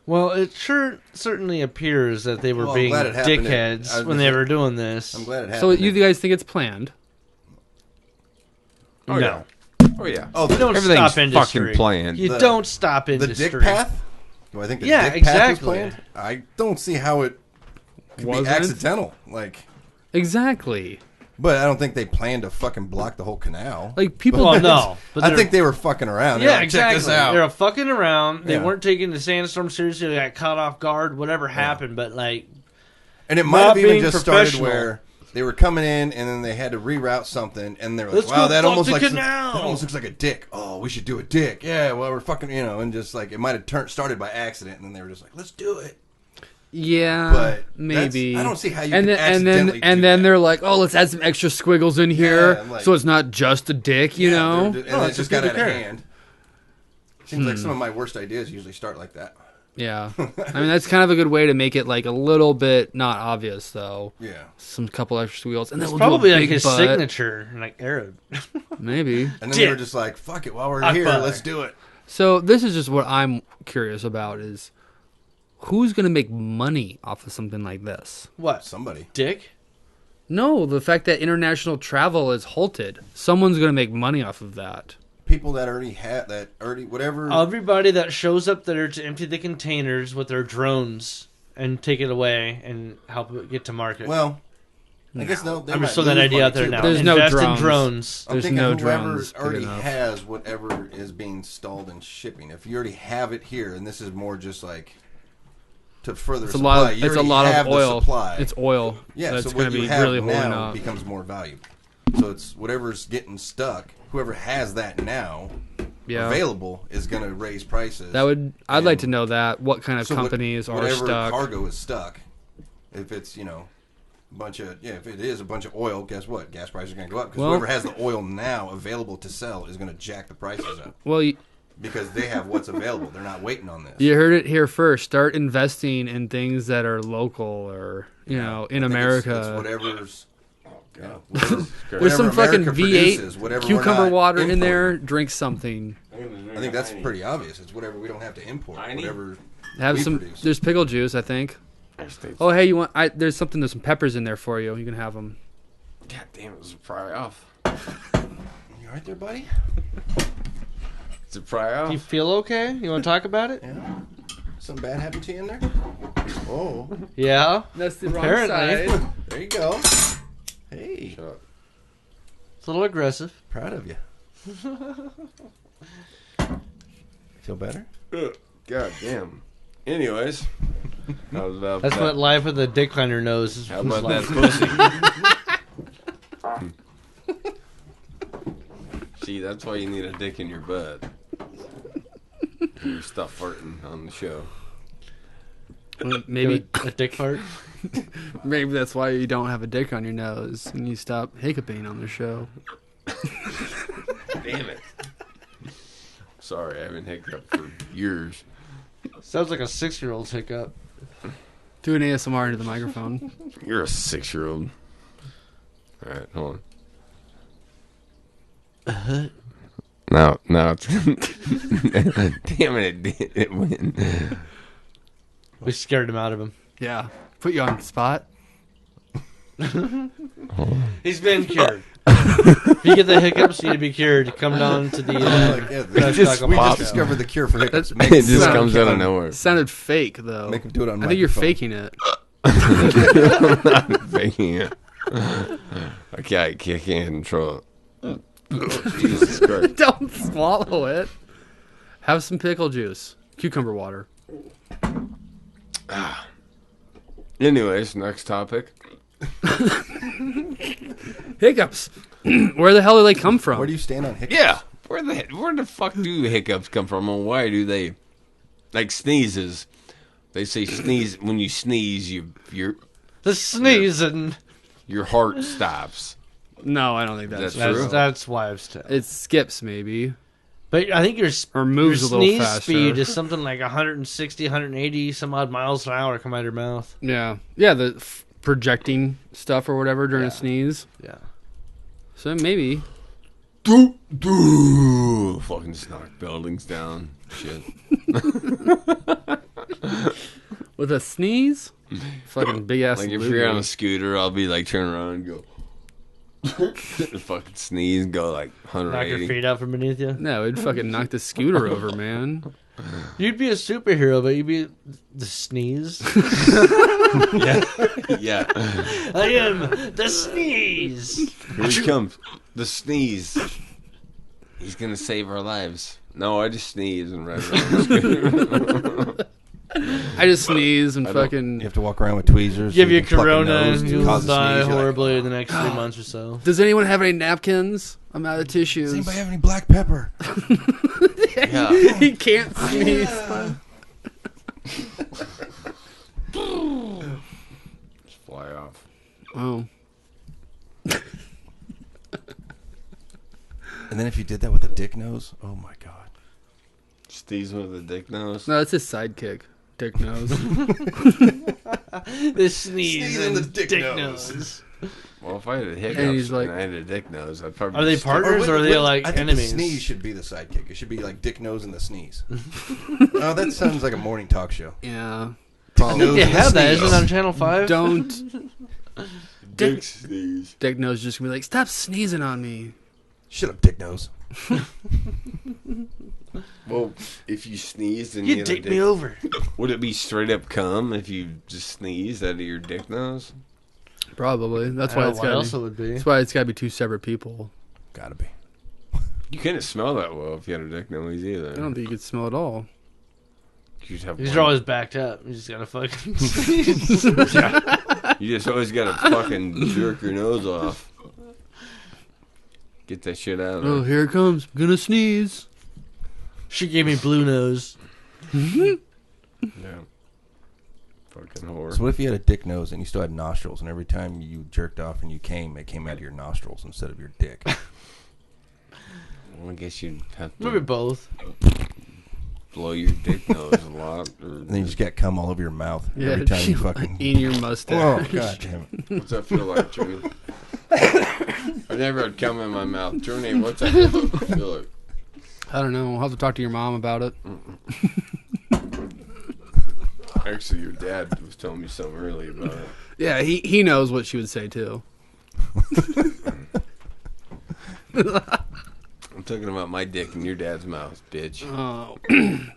Well, it certainly appears that they were Well, I'm being glad it happened. I dickheads was when gonna they say- were doing this. I'm glad it happened. So you guys think it's planned? Oh, No. yeah. Oh yeah. Oh, You don't Everything's stop industry. fucking planned. You The- don't stop the industry. dick path? Do I think the Yeah, dick path exactly. is planned? I don't see how it could Wasn't be it? accidental. Like, Exactly. but I don't think they planned to fucking block the whole canal. Like people. Well, no. But I they're- think they were fucking around. They're Yeah, like, exactly. Check this out. They're fucking around. They Yeah. weren't taking the sandstorm seriously. They got caught off guard. Whatever happened, but like, And it might Not have even being just started professional. where they were coming in and then they had to reroute something and they were like, Let's wow, go that fuck almost the like canal. that almost looks like a dick. Oh, we should do a dick. Yeah, well, we're fucking, and just like it might have started by accident and then they were just like, let's do it. Yeah, But maybe. I don't see how you and can then accidentally and do then that. they're like, oh, let's add some extra squiggles in here, and like- so it's not just a dick, you know. and Oh, it it's just a got out pubic of hair. hand. Seems like some of my worst ideas usually start like that. Yeah, I mean that's kind of a good way to make it like a little bit not obvious though. Yeah. Some couple extra squiggles, and then it's we'll probably do a like big his butt. signature, like Arab. Maybe. And then they were Dick. just like, fuck it, while we're Akbar. here, let's do it. So this is just what I'm curious about: is who's going to make money off of something like this? What? Somebody. Dick? No, the fact that international travel is halted. Someone's going to make money off of that. people that already have whatever. Everybody that shows up there to empty the containers with their drones and take it away and help it get to market. Well, I guess no. I'm just throwing that idea out there now. There's Invest no in drones. I'm There's thinking no whoever drones big already enough. has whatever is being stalled and shipping. If you already have it here, and this is more just like to further It's a supply, lot. you It's a already lot have of the oil. supply. It's oil. Yeah, that's so going what to you be have really holding now up. becomes more valuable. So it's whatever's getting stuck. Whoever has that now available is going to raise prices. I'd like to know that. What kind of companies are whatever stuck? Cargo is stuck. If it's if it is a bunch of oil, guess what? Gas prices are going to go up because whoever has the oil now available to sell is going to jack the prices up. Well, because they have what's available. They're not waiting on this. you heard it here first. Start investing in things that are local or in America. It's whatever's. There's some fucking V8 produces, cucumber water in importing. there. Drink something. I think that's pretty obvious. It's whatever we don't have to import. Whatever Have we some. produce. There's pickle juice, I think. Oh, hey, you want? There's some peppers in there for you. You can have them. God damn, it was a pry off. You all right there, buddy? It's a pry off. Do you feel okay? You want to talk about it? Yeah. Something bad happened to you in there? Oh. Yeah. That's the wrong Apparently. side. There you go. Hey. Shut up. It's a little aggressive. Proud of you. Feel better? God damn. Anyways, how's about That's that? what life with a dick on your nose is. How about like. that pussy? See, that's why you need a dick in your butt. You stop farting on the show. Maybe A dick fart? maybe that's why you don't have a dick on your nose and you stop hiccuping on the show. Damn it. Sorry, I haven't hiccuped for years. Sounds like a 6-year-old's hiccup. Do an ASMR into the microphone. You're a 6-year-old. Alright, hold on. Now it's... Damn it, it went. We scared him out of him. Yeah. Put you on the spot. He's been cured. If you get the hiccups, you need to be cured. Come down to the... we just discovered the cure for hiccups. It It just comes out of nowhere. Sounded fake, though. Make him do it on I think you're microphone. faking it. I'm not faking it. I can't control it. Jesus Christ. Don't swallow it. Have some pickle juice. Cucumber water. Anyways, next topic. Hiccups. Where the hell do they come from? Where do you stand on hiccups? Yeah. Where the fuck do hiccups come from, and why do they, like sneezes? They say sneeze when you sneeze, The sneezing. your heart stops. No, I don't think that's That's true. true. That's wives' tale. It skips, maybe. But I think Or moves your a little sneeze faster. speed is something like 160, 180 some odd miles an hour come out of your mouth. Yeah. Yeah, the projecting stuff or whatever during a sneeze. Yeah. So maybe. Fucking knock buildings down. Shit. With a sneeze? Fucking big ass Like if you're on a scooter, I'll be like turn around and go. Fucking sneeze and go like Knock your 180. feet out from beneath you. No, it'd fucking knock the scooter over, man. You'd be a superhero, but you'd be the sneeze. Yeah. I am the sneeze. Here he comes. The sneeze. He's gonna save our lives. No, I just sneeze and ride around the scooter. I just sneeze and You fucking... have to walk around with tweezers. Give so you can pluck a corona nose and to you'll cause a die sneeze. You're like, horribly in the next 3 months or so. Does anyone have any napkins? I'm out of tissues. Does anybody have any black pepper? Yeah. He can't sneeze. Just fly off. Oh. And then if you did that with a dick nose, oh my god. Sneeze with a dick nose. No, it's his sidekick. Dick nose. The sneeze Sneeze in and the dick nose. Well, if I had a And hiccups he's like- and I had a dick nose, I'd probably Are they just- partners or are they like I think enemies? the sneeze should be the sidekick. It should be like dick nose and the sneeze. Oh, that sounds like a morning talk show. Yeah. Nose You and the have that, sneeze. isn't it on Channel 5? Don't. dick sneeze. Dick nose just gonna be like, stop sneezing on me. Shut up, dick nose. Well, if you sneezed and You had a take dick, me over. would it be straight up cum if you just sneezed out of your dick nose? Probably. That's I why don't it's know what got. else it would be. That's why it's got to be two separate people. Gotta be. You couldn't smell that well if you had a dick nose either. I don't think you could smell it all. You just have These one. are always backed up. You just gotta fucking. You just always gotta fucking jerk your nose off. Get that shit out of there. Oh, here it comes. I'm gonna sneeze. She gave me blue nose. Yeah. Fucking whore. So what if you had a dick nose and you still had nostrils, and every time you jerked off and you came, it came out of your nostrils instead of your dick? Well, I guess you'd have to Maybe both. blow your dick nose a lot. Or And then you just got cum all over your mouth Yeah, every time you fucking. in your Oh mustache. god damn it! what's that feel like, Jimmy? I've never had cum in my mouth. Journey, what's that feel like? I don't know. We'll have to talk to your mom about it. Actually, your dad was telling me something early about it. Yeah, he knows what she would say too. I'm talking about my dick in your dad's mouth, bitch. Oh,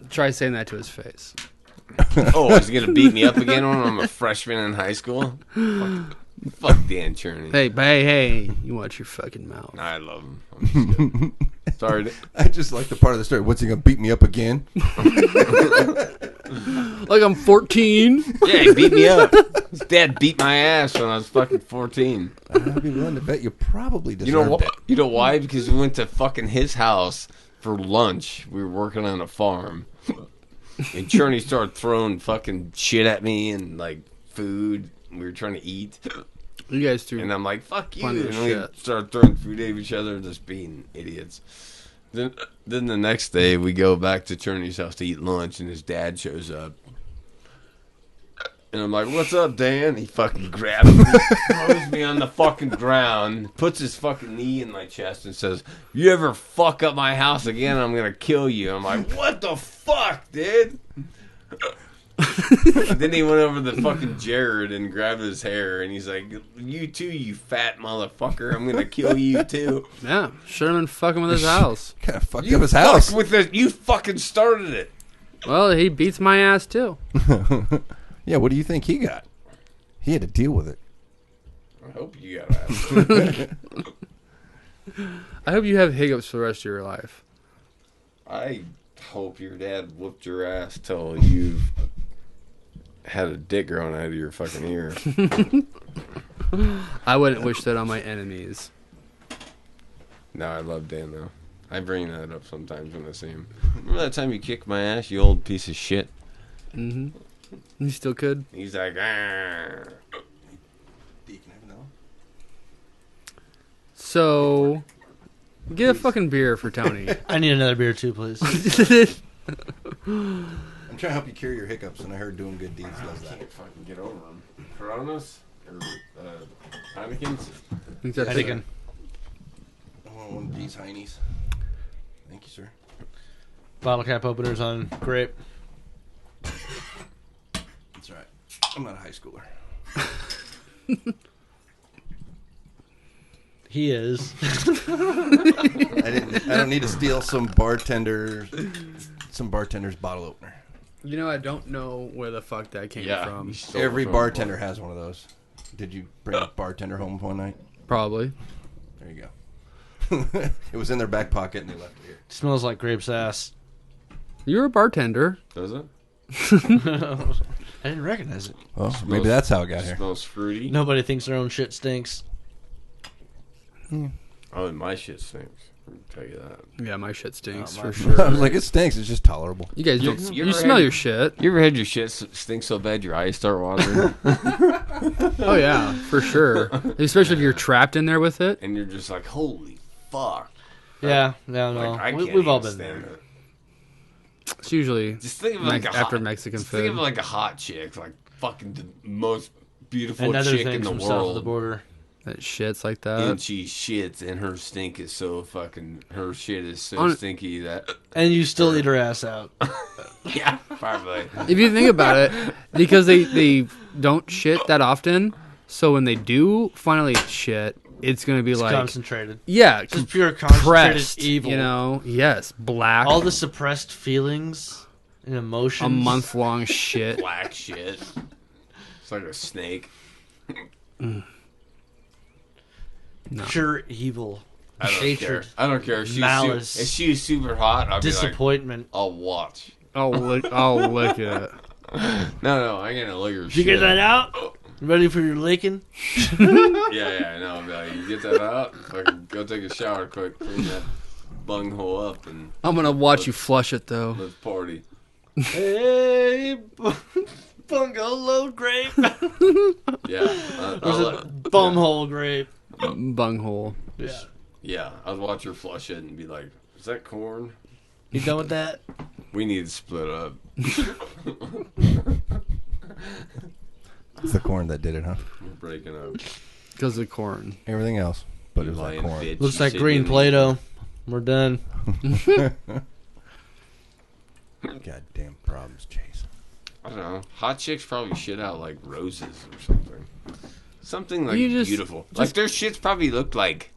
try saying that to his face. Oh, is he gonna beat me up again when I'm a freshman in high school? Fuck Dan Cherney. Hey, you watch your fucking mouth. Nah, I love him. I'm just kidding. Sorry. I just like the part of the story. What's he gonna beat me up again? Like I'm 14. Yeah, he beat me up. His dad beat my ass when I was fucking 14. I'd be willing to bet you probably You deserved know it. You know why? Because we went to fucking his house for lunch. We were working on a farm. And Cherney started throwing fucking shit at me and like food. We were trying to eat. You guys threw. And I'm like, fuck you. Plenty of And we shit. started throwing food at each other, just being idiots. Then the next day, we go back to Cherney's house to eat lunch, and his dad shows up. And I'm like, what's up, Dan? He fucking grabs me, throws me on the fucking ground, puts his fucking knee in my chest, and says, you ever fuck up my house again, I'm going to kill you. I'm like, what the fuck, dude? Then he went over to fucking Jared and grabbed his hair, and he's like, you too, you fat motherfucker. I'm going to kill you too. Yeah, should have been fucking with his house. Kind of fucked You up his house. fucked with it. You fucking started it. Well, he beats my ass too. Yeah, what do you think he got? He had to deal with it. I hope you got that. I hope you have hiccups for the rest of your life. I hope your dad whooped your ass till you had a dick growing out of your fucking ear. I wouldn't wish that on my enemies. No, I love Dan though. I bring that up sometimes when I see him. Remember that time you kicked my ass, you old piece of shit? Mm-hmm. You still could. He's like, ah. So, get a fucking beer for Tony. I need another beer too, please. I'm trying to help you cure your hiccups, and I heard doing good deeds does I that. can't fucking get over them. Coronas? Or Heineken's? I think that's Heineken. I want one of these heinies. Thank you, sir. Bottle cap openers on grape. That's right. I'm not a high schooler. He is. I don't need to steal some bartender's bottle opener. You know, I don't know where the fuck that came from. Every bartender has one of those. Did you bring a bartender home one night? Probably. There you go. It was in their back pocket, and they left it here. Smells like grape's ass. You're a bartender. Does it? I didn't recognize it. Well, maybe that's how it got here. Smells fruity. Nobody thinks their own shit stinks. Oh, and my shit stinks. I'll tell you that. Yeah, my shit stinks Oh, for my- sure. I was like, it stinks. It's just tolerable. You guys You- don't. you You ever smell had- your shit. You ever had your shit stink so bad your eyes start watering? Oh yeah, for sure. Especially if you're trapped in there with it. And you're just like, holy fuck. Yeah, no. Like, I can't We've all even been there. stand it. It's usually Just think of it like a after hot, Mexican just think of food. it like a hot chick, like fucking the most beautiful And other chick in things the from south of the world. border. That shit's like And that. she shits, and her stink is so fucking. Her shit is so On- stinky that. And you still eat her ass out. Yeah, probably. If you think about it, because they don't shit that often, so when they do finally shit, it's going to be It's like concentrated. yeah, Just pure concentrated compressed, evil. you know. Yes, black. All the suppressed feelings and emotions. a month-long shit. Black shit. It's like a snake. No. Pure evil. I don't Hatred. care. I don't care. Malice. If she's super hot, I'll be like, Disappointment. I'll watch. I'll look at it. No, I ain't gonna lick her Did shit. you get that out? Ready for your licking? Yeah, I know. I'll be like, you get that out? Fucking go take a shower quick, clean that bunghole up, and I'm gonna watch you flush it though. let's party. Hey, bungo load grape. Yeah. Was it bumhole grape? Bunghole. Yeah. I'll watch her flush it and be like, is that corn? You done with that? We need to split up. It's the corn that did it, huh? We're breaking up. Because of corn. Everything else, but it You was like lying corn. bitch. Looks You like sitting green in the- Play-Doh. We're done. Goddamn problems, Chase. I don't know. Hot chicks probably shit out like roses or something. Something like You just- beautiful. Like their shits probably looked like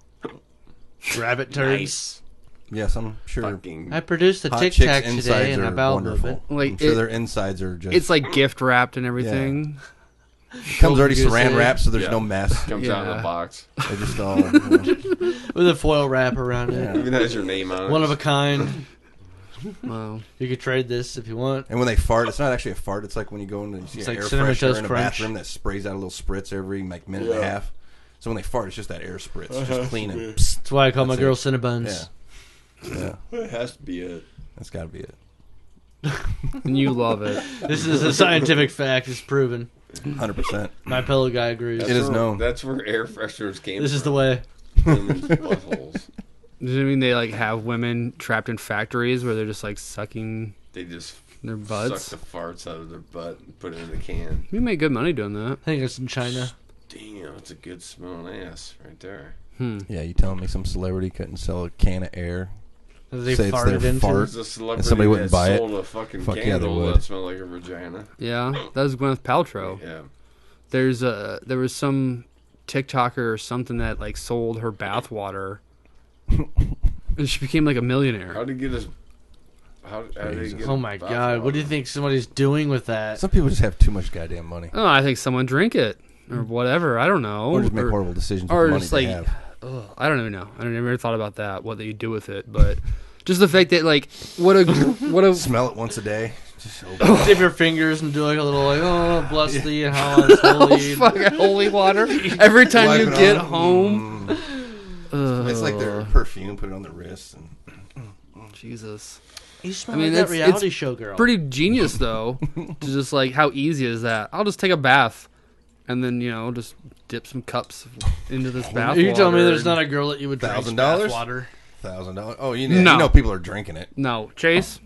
Rabbit turds. nice. Yes, I'm sure. Fucking. I produced a Hot Tic chicks' Tac today insides and a are bowel wonderful. movement. Like, I'm sure it- their insides are just. It's like gift wrapped and everything. it comes already Goose saran egg. wrapped, so there's Yeah. no mess. Comes out of Yeah. the box. They just all. You know. With a foil wrap around it. Even has your name on it. One of a kind. Wow. You could trade this if you want. And when they fart, it's not actually a fart. It's like when you go in and you see It's an like air Cinnamon freshener Toast in a Crunch. bathroom that sprays out a little spritz every minute and a half. So when they fart, it's just that air spritz, just clean and. Psst. That's why I call my That's girl it. Cinnabuns. Yeah, It has to be it. that's got to be it. And you love it. This is a scientific fact. It's proven. 100%. My pillow guy agrees. It is known. That's where air fresheners came This from. is the way. Women's buttholes. Does it mean they like have women trapped in factories where they're just like sucking They just their butts? suck the farts out of their butt and put it in the can. You make good money doing that. I think it's in China. Damn, that's a good smelling ass right there. Yeah, you telling me some celebrity couldn't sell a can of air? That they Say it's their farted into. fart. There's a celebrity somebody wouldn't that buy it? sold a fucking Fuck yeah, they candle would. that smelled like a vagina. Yeah, that was Gwyneth Paltrow. Yeah. There was some TikToker or something that like sold her bath water, and she became like a millionaire. How did he get his... How did he get Oh my god! What do you think somebody's doing with that? Some people just have too much goddamn money. Oh, I think someone drink it or whatever. I don't know. Or just make horrible decisions or with the money just they like, have. ugh, I don't even know. I never thought about that. What you do with it, but just the fact that like what a Smell it once a day. Just Dip your fingers and do like a little like, oh, bless thee and how it's holy. fucking holy water every time wipe you it get on. home. It's like their perfume, put it on their wrists. And Jesus. You smell I mean, like that it's reality show girl. Pretty genius though. To just like how easy is that? I'll just take a bath and then just dip some cups into this bath. You telling me water there's and- not a girl that you would drink $1,000? water? $1,000. Oh, you No. know people are drinking it. No, Chase.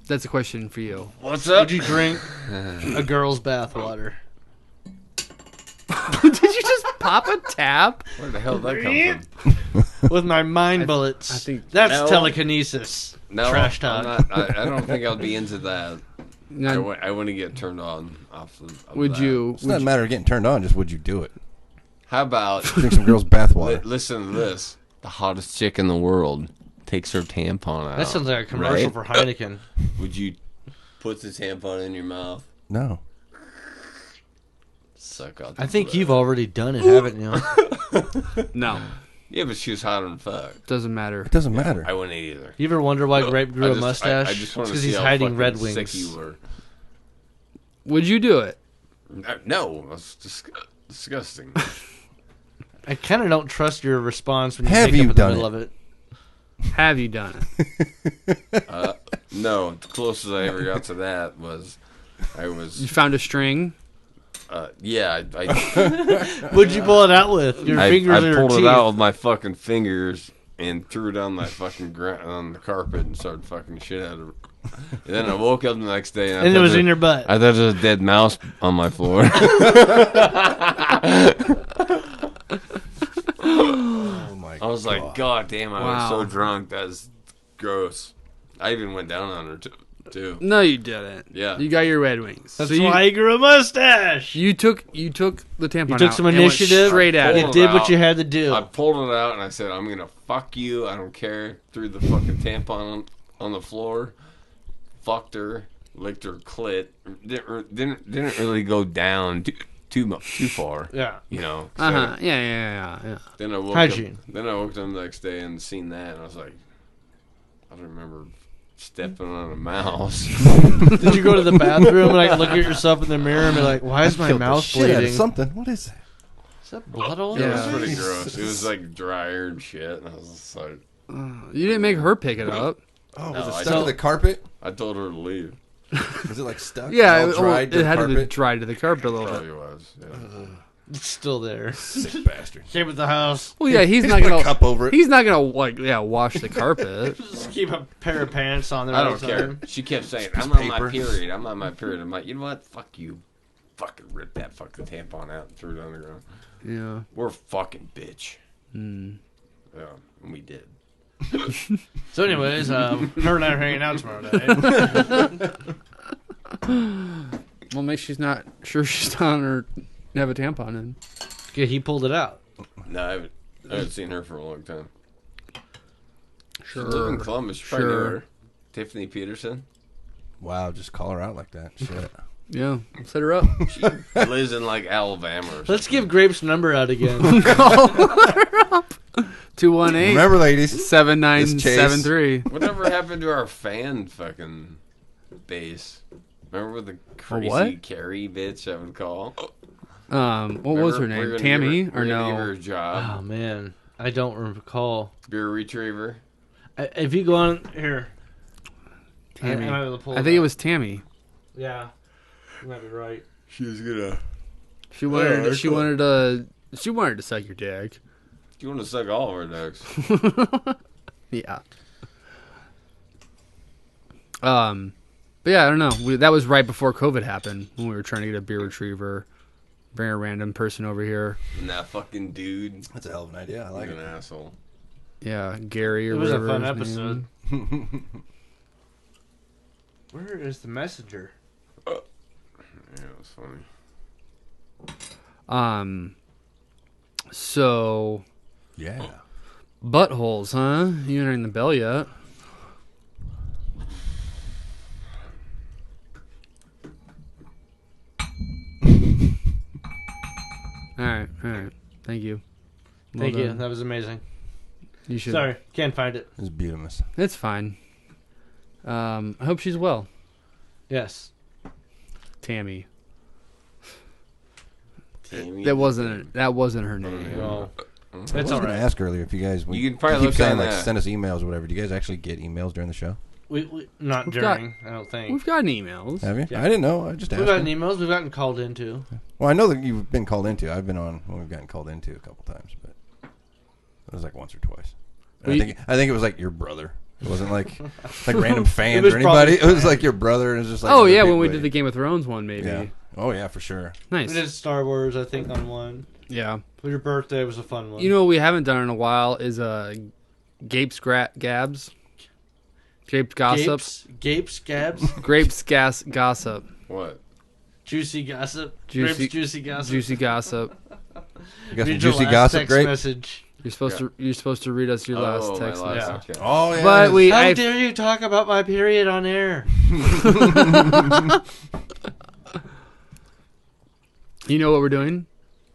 That's a question for you. What's up? Would you drink a girl's bath water? Did you just pop a tap? Where the hell did that come from? With my mind bullets. I think- that's No. telekinesis. No, Trash I'm talk. not, I don't think I'll be into that. Now, I want to get turned on off of would that. you? It's not a matter of getting turned on, just would you do it? How about... Drink some girl's bath water. listen to this. The hottest chick in the world takes her tampon out. That sounds like a commercial Right? for Heineken. Would you put the tampon in your mouth? No. Suck out the I think blood. you've already done it, haven't you? No, Yeah, but she was hotter than fuck. doesn't matter. It doesn't matter. I wouldn't either. You ever wonder why Grape grew a mustache? I just want to because see he's how hiding fucking Red sick Wings. you were. Would you do it? No, that's disgusting. I kind of don't trust your response when you Have wake you up in the done middle it? of it. Have you done it? No, the closest I ever got to that was I You was found a string. yeah I What'd you pull it out with? Your fingers I or your pulled teeth? it out with my fucking fingers and threw it on that fucking ground on the carpet and started fucking shit out of it. And then I woke up the next day and, And it was in your butt. I thought there was a dead mouse on my floor. Oh my I was like, God damn, I was Wow. so drunk. That's gross. I even went down on her too. too. No, you didn't. Yeah. You got your Red Wings. That's So why you grew a mustache. you took the tampon. You took out some and went initiative. straight at Pulled it. You it did what out. you had to do. I pulled it out and I said, I'm going to fuck you. I don't care. Threw the fucking tampon on the floor. Fucked her. Licked her clit. Didn't really go down too far. Yeah. You know. So Yeah. Then I woke Hygiene. up. Then I woke up the next day and seen that, and I was like, I don't remember stepping on a mouse. Did you go to the bathroom and like look at yourself in the mirror and be like, "Why is my Killed the mouth shit out of bleeding? something. What is that? Is that blood all It over was Yeah. me?" pretty gross. It was like drier and shit, and I was just like, You didn't make her pick it up. Oh, No, was it I stuck don't- to the carpet? I told her to leave. Was it like stuck? Yeah, All dried to it the had to be carpet? dried to the carpet a little bit. Probably was. Yeah. It's still there. Sick bastard. Came at the house. Well, yeah, he's Just not put a gonna cup over it. He's not gonna wash the carpet. Just keep a pair of pants on there. I all don't the care. time. She kept saying, Piece I'm of on my paper. period. I'm on my period. I'm like, you know what? Fuck you. Fucking ripped that fucking tampon out and threw it on the ground. Yeah. We're a fucking bitch. Mm. Yeah, and we did. So, anyways, her and I are hanging out tomorrow night. Well, maybe she's not sure she's on her have a tampon in. Yeah, he pulled it out. No, I haven't seen her for a long time. She Sure. lived in Columbus. You probably know Sure. her. Tiffany Peterson. Wow, just call her out like that. Shit. Yeah, set her up. She lives in like Alabama or something. Let's give Grape's number out again. 218 Remember, ladies, 7973. Whatever happened to our fan fucking base? Remember with the crazy what? Carrie bitch I would call? What was her We're name? gonna Tammy give her, or we're gonna give her no? a job. Oh, man. I don't recall. Beer retriever. If you go on here. Tammy. I might be able to pull I think it up. was Tammy. Yeah. You might be right. She's gonna. She wanted. She wanted to. She wanted to suck your dick. You want to suck all of our dicks? Yeah. But yeah, I don't know. That was right before COVID happened when we were trying to get a beer retriever, bring a random person over here. And that fucking dude. that's a hell of an idea. I like He's it. an asshole. Yeah, Gary or It was a whatever fun his episode. name. Where is the messenger? Yeah, it was funny. So Yeah. buttholes, huh? You ain't ring the bell yet. All right. Thank you. Well Thank you. done. That was amazing. You should. Sorry, can't find it. It's beautiful. It's fine. I hope she's well, Yes. Tammy. Tammy. That wasn't her name. Well, I it's was all going to right. ask earlier if you guys. You can probably keep look saying on like that. send us emails or whatever. Do you guys actually get emails during the show? We not We've got- during. I don't think. We've gotten emails. Have you? Yeah. I didn't know. I just asked. We've gotten emails. We've gotten called into. Well, I know that you've been called into. I've been on when we've gotten called into a couple times, but it was like once or twice. And We- I think it was like your brother. It wasn't like random fans was or anybody. probably It was like your brother. And it was just like Oh another yeah, big when we lady. did the Game of Thrones one, maybe. Yeah. Oh yeah, for sure. Nice. We did Star Wars, I think, on one. Yeah. For your birthday was a fun one. You know what we haven't done in a while is Gapes Gabs. Gapes Gossips. Gapes, Gabs, Grapes Gossip. What? Juicy Gossip, Juicy- Grapes, Juicy Gossip. Juicy Gossip. You got some Read your juicy last gossip, text great. message. You're supposed to read us your last Oh, text my message. last, okay. Oh yeah. But we How I dare you talk about my period on air? you know what we're doing?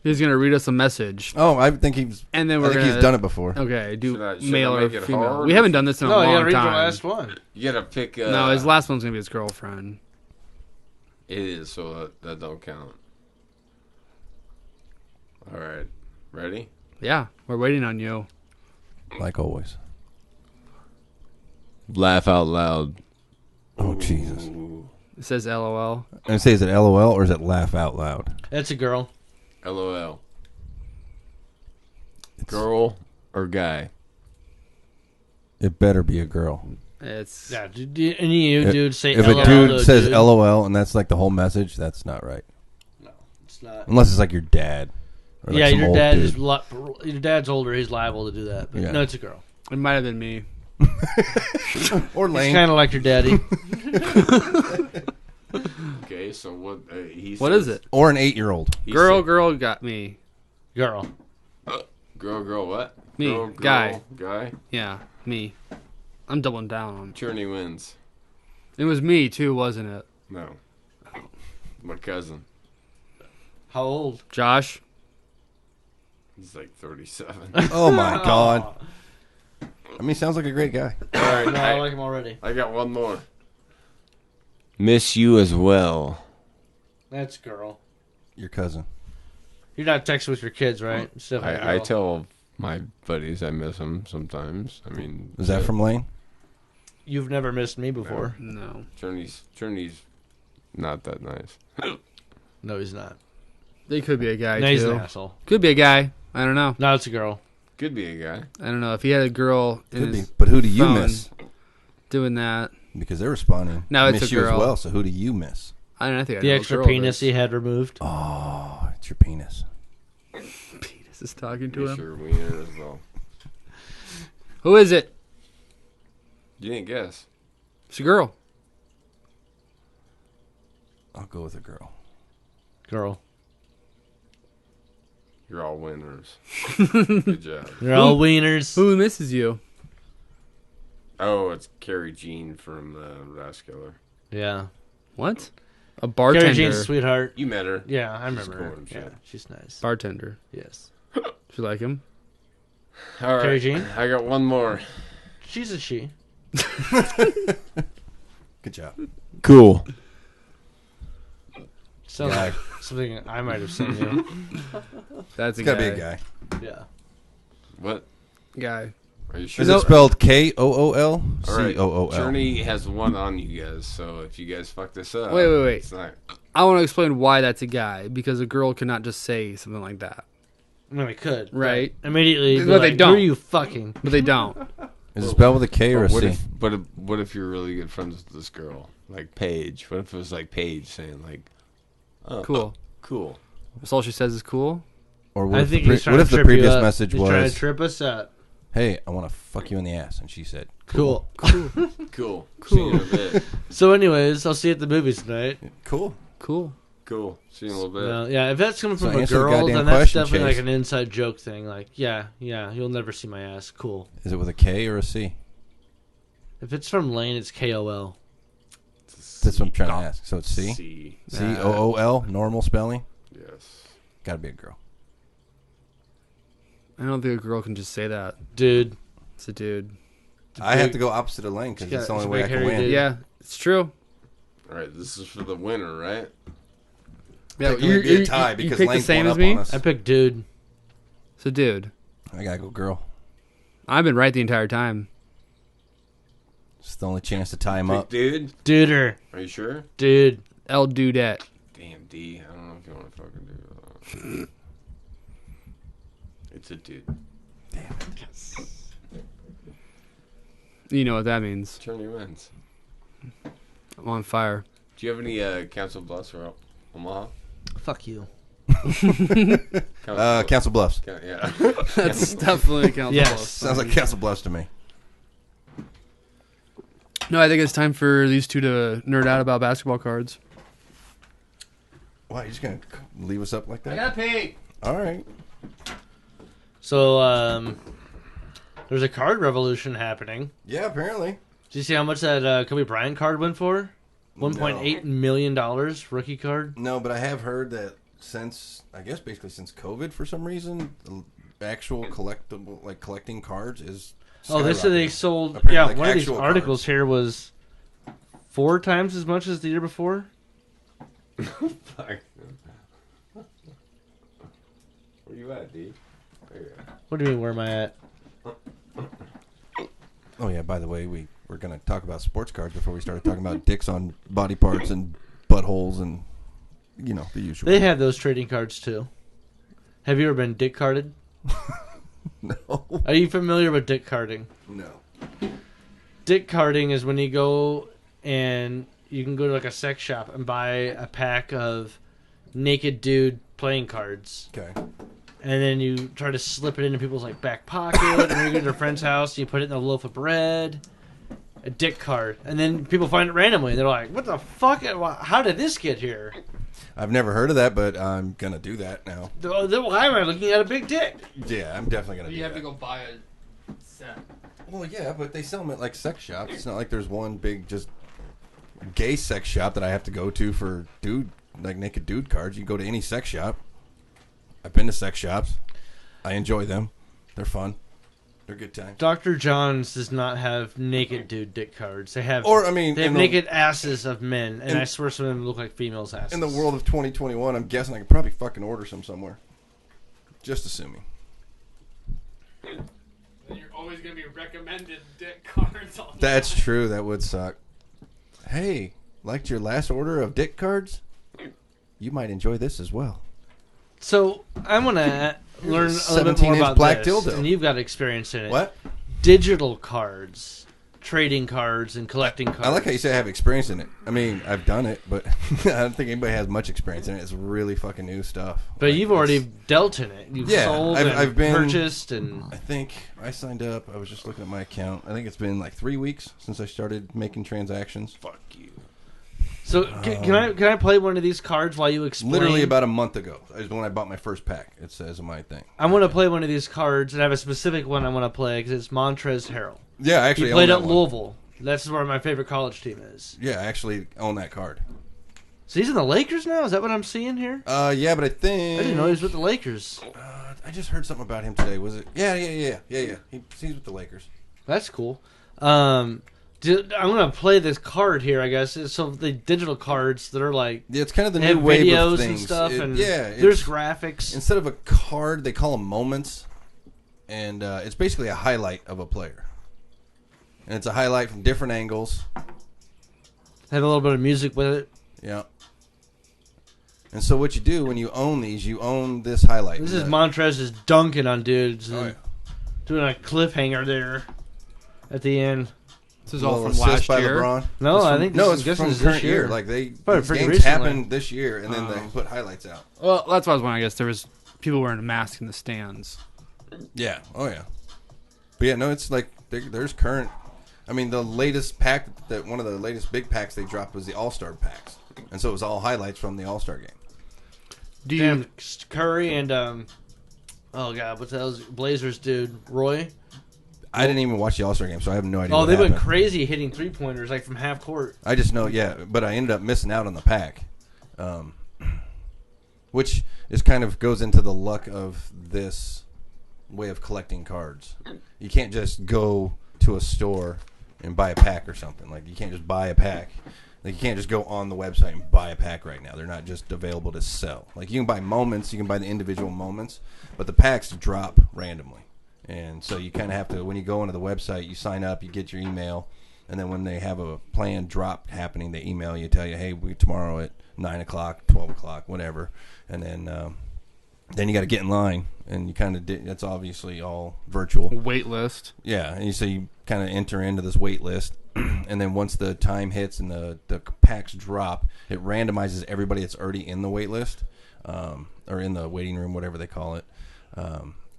He's gonna read us a message, Oh, I think he's. and then I we're think gonna he's done it before. Okay, do Should I male or make it female. hard? We haven't done this in a No, you gotta long read time. your last one. You gotta pick. No, his last one's gonna be his girlfriend. It is, so that don't count. All right, ready? Yeah, we're waiting on you. Like always. Laugh out loud. Oh Jesus. It says LOL. And say, is it LOL or is it laugh out loud? That's a girl. LOL. Girl or guy? It better be a girl. It's Yeah, and you, dude, say If LOL a to dude a says dude. LOL and that's like the whole message, that's not right. No, it's not. Unless it's like your dad. Or like Yeah, some your old dad dude. is your dad's older. He's liable to do that. But Yeah. no, it's a girl. it might have been me. Or He's Lane. kind of like your daddy. Okay, so what? What is it? Or an 8-year-old. Girl got me. Girl. Girl, what? Me, Girl, guy. Guy. Yeah, me. I'm doubling down on. Journey wins. It was me too, wasn't it? No. My cousin. How old? Josh. He's like 37. Oh my god. I mean, sounds like a great guy. All right, No, I like him already. I got one more. Miss you as well. That's girl. Your cousin. You're not texting with your kids, right? It's definitely I girl. tell my buddies I miss them sometimes. I mean, Is that from Lane? You've never missed me before. No. Journey's not that nice. No, he's not. They could be a guy No, he's an too. asshole. Could be a guy. I don't know. No, it's a girl. Could be a guy. I don't know if he had a girl in Could be. his But who do you phone miss? doing that. Because they're responding. No, it's miss a you girl. as well. So who do you miss? I don't know. I think I The know a extra girl penis that- he had removed. Oh, it's your penis. Penis is talking to Miss him. your wiener as well. Who is it? You didn't guess. It's a girl. I'll go with a girl. Girl. You're all winners. Good job. They're all wieners. Who misses you? Oh, it's Carrie Jean from Rascaler. Yeah. What? A Carrie bartender. Jane's sweetheart. You met her. Yeah, I She's remember cool her. and Yeah, shit. she's nice. Bartender. Yes. Do you like him? All right. Carrie Jean? I got one more. She's a she. Good job. Cool. Sounds Guy. like something I might have sent you. That's a It's got guy. to be a guy. Yeah. What? Guy. Are you sure? Is it spelled Kool? All right. Cool? Journey has one on you guys, so if you guys fuck this up, Wait. It's not. I want to explain why that's a guy because a girl cannot just say something like that, I mean, we could. right? But immediately. But be they like, don't. Who are you fucking? But they don't. Is it spelled with a K or a What C? if you're really good friends with this girl, like Paige? What if it was like Paige saying like, oh, Cool. cool. That's all she says is cool. Or what I if think the, he's trying what to if the trip you previous up. message He's trying was, to trip us up. hey, I want to fuck you in the ass? And she said, Cool. Cool. See you in a bit. So, anyways, I'll see you at the movies tonight. cool. Cool. Cool. See you in a little bit. No, yeah, if that's coming So from a answer the girl, goddamn then that's question, definitely Chase. like an inside joke thing. Like, yeah, you'll never see my ass. Cool. Is it with a K or a C? If it's from Lane, it's KOL. That's what I'm trying to ask. So it's C? C. COOL, normal spelling? Yes. Got to be a girl. I don't think a girl can just say that. Dude. It's a dude. I have to go opposite of Lane because Yeah, it's the only it's a way I big can hairy win. dude. Yeah, it's true. All right. This is for the winner, right? Yeah, It's gonna be a tie because picked the Lane's same one as up me. on us. I picked dude. It's a dude. I got to go girl. I've been right the entire time. It's the only chance to tie him Pick up. dude. Duder. Are you sure? Dude. El Dudette. Damn, D. I don't know if you want to fucking do that. It's a dude. You know what that means. Journey wins. I'm on fire. Do you have any Council Bluffs or Omaha? Fuck you. Council Bluffs. Yeah. That's definitely a council. Yes. Bluffs. Sounds like Council Bluffs to me. No, I think it's time for these two to nerd out about basketball cards. Wow, you're just going to leave us up like that? gotta pee. All right. So, there's a card revolution happening. Yeah, apparently. Did you see how much that Kobe Bryant card went for? $1.8 million rookie card. No, but I have heard that since, I guess basically since COVID for some reason, the actual collectible, like collecting cards is Oh, they said they skyrocketing. sold. Apparently, Yeah, like one of these actual articles cards. here was 4 times as much as the year before. Fuck. Where you at, D? There you are. What do you mean? Where am I at? Oh yeah, by the way, we're going to talk about sports cards before we started talking about dicks on body parts and buttholes and, you know, the usual. They have those trading cards too. Have you ever been dick carded? No. Are you familiar with dick carding? No. Dick carding is when you go and you can go to like a sex shop and buy a pack of naked dude playing cards. Okay. and then you try to slip it into people's like back pocket, and then you go to a friend's house, you put it in a loaf of bread, a dick card, and then people find it randomly. They're like, "What the fuck? How did this get here?" I've never heard of that, but I'm gonna do that now. Why am I looking at a big dick? Yeah, I'm definitely gonna. You have to go buy a set. Well, yeah, but they sell them at like sex shops. It's not like there's one big just gay sex shop that I have to go to for naked dude cards. You go to any sex shop. I've been to sex shops. I enjoy them. They're fun. They're a good time. Dr. John's does not have naked dude dick cards. They have, they have naked asses of men, and I swear some of them look like females' asses. In the world of 2021, I'm guessing I could probably fucking order some somewhere. Just assuming. Then you're always going to be recommended dick cards. That's true. That would suck. Hey, liked your last order of dick cards? You might enjoy this as well. So I want to learn a little bit more about black this, dildo. and you've got experience in it. What? Digital cards, trading cards, and collecting cards. I like how you say I have experience in it. I mean, I've done it, but I don't think anybody has much experience in it. It's really fucking new stuff. But like, you've already dealt in it. You've sold I've been purchased, and I think I signed up. I was just looking at my account. I think it's been like 3 weeks since I started making transactions. Fuck you. So can I play one of these cards while you explain? Literally about a month ago is when I bought my first pack. It says on my thing. I want to play one of these cards, and I have a specific one I want to play because it's Montrezl Harrell. Yeah, I actually he played own at that Louisville. That's where my favorite college team is. Yeah, I actually own that card. So he's in the Lakers now? Is that what I'm seeing here? Yeah, but I think I didn't know he was with the Lakers. I just heard something about him today. Was it? Yeah. He's with the Lakers. That's cool. I'm going to play this card here, I guess. So the digital cards that are like... Yeah, it's kind of the they new have wave videos of things. and stuff, and yeah, there's graphics. Instead of a card, they call them moments. And it's basically a highlight of a player. And it's a highlight from different angles. Have a little bit of music with it. Yeah. And so what you do when you own these, you own this highlight. This is Montrez is dunking on dudes. Oh, yeah. Doing a cliffhanger there at the end. This is all from last year. LeBron. No, I think it's this from is current this year. year. Like these pretty games recently. happened this year, and then they put highlights out. Well, that's what I was wondering. I guess there was people wearing a mask in the stands. Yeah. Oh yeah. But yeah, no, it's like there's current. I mean, the latest pack one of the latest big packs they dropped was the All-Star packs, and so it was all highlights from the All-Star game. Do you Curry and oh god, what's that Blazers dude Roy? I didn't even watch the All-Star game, so I have no idea. Oh, what they happened. went crazy hitting 3-pointers like from half court. I just know, yeah, but I ended up missing out on the pack, which is kind of goes into the luck of this way of collecting cards. You can't just go to a store and buy a pack or something. Like, you can't just buy a pack. Like, you can't just go on the website and buy a pack right now. They're not just available to sell. Like, you can buy moments, you can buy the individual moments, but the packs drop randomly. And so you kind of have to, when you go onto the website, you sign up, you get your email, and then when they have a planned drop happening, they email you, tell you, hey, tomorrow at 9 o'clock, 12 o'clock, whatever. And then you got to get in line, and you kind of that's obviously all virtual. wait list? Yeah, and so you kind of enter into this wait list, and then once the time hits and the packs drop, it randomizes everybody that's already in the wait list, or in the waiting room, whatever they call it.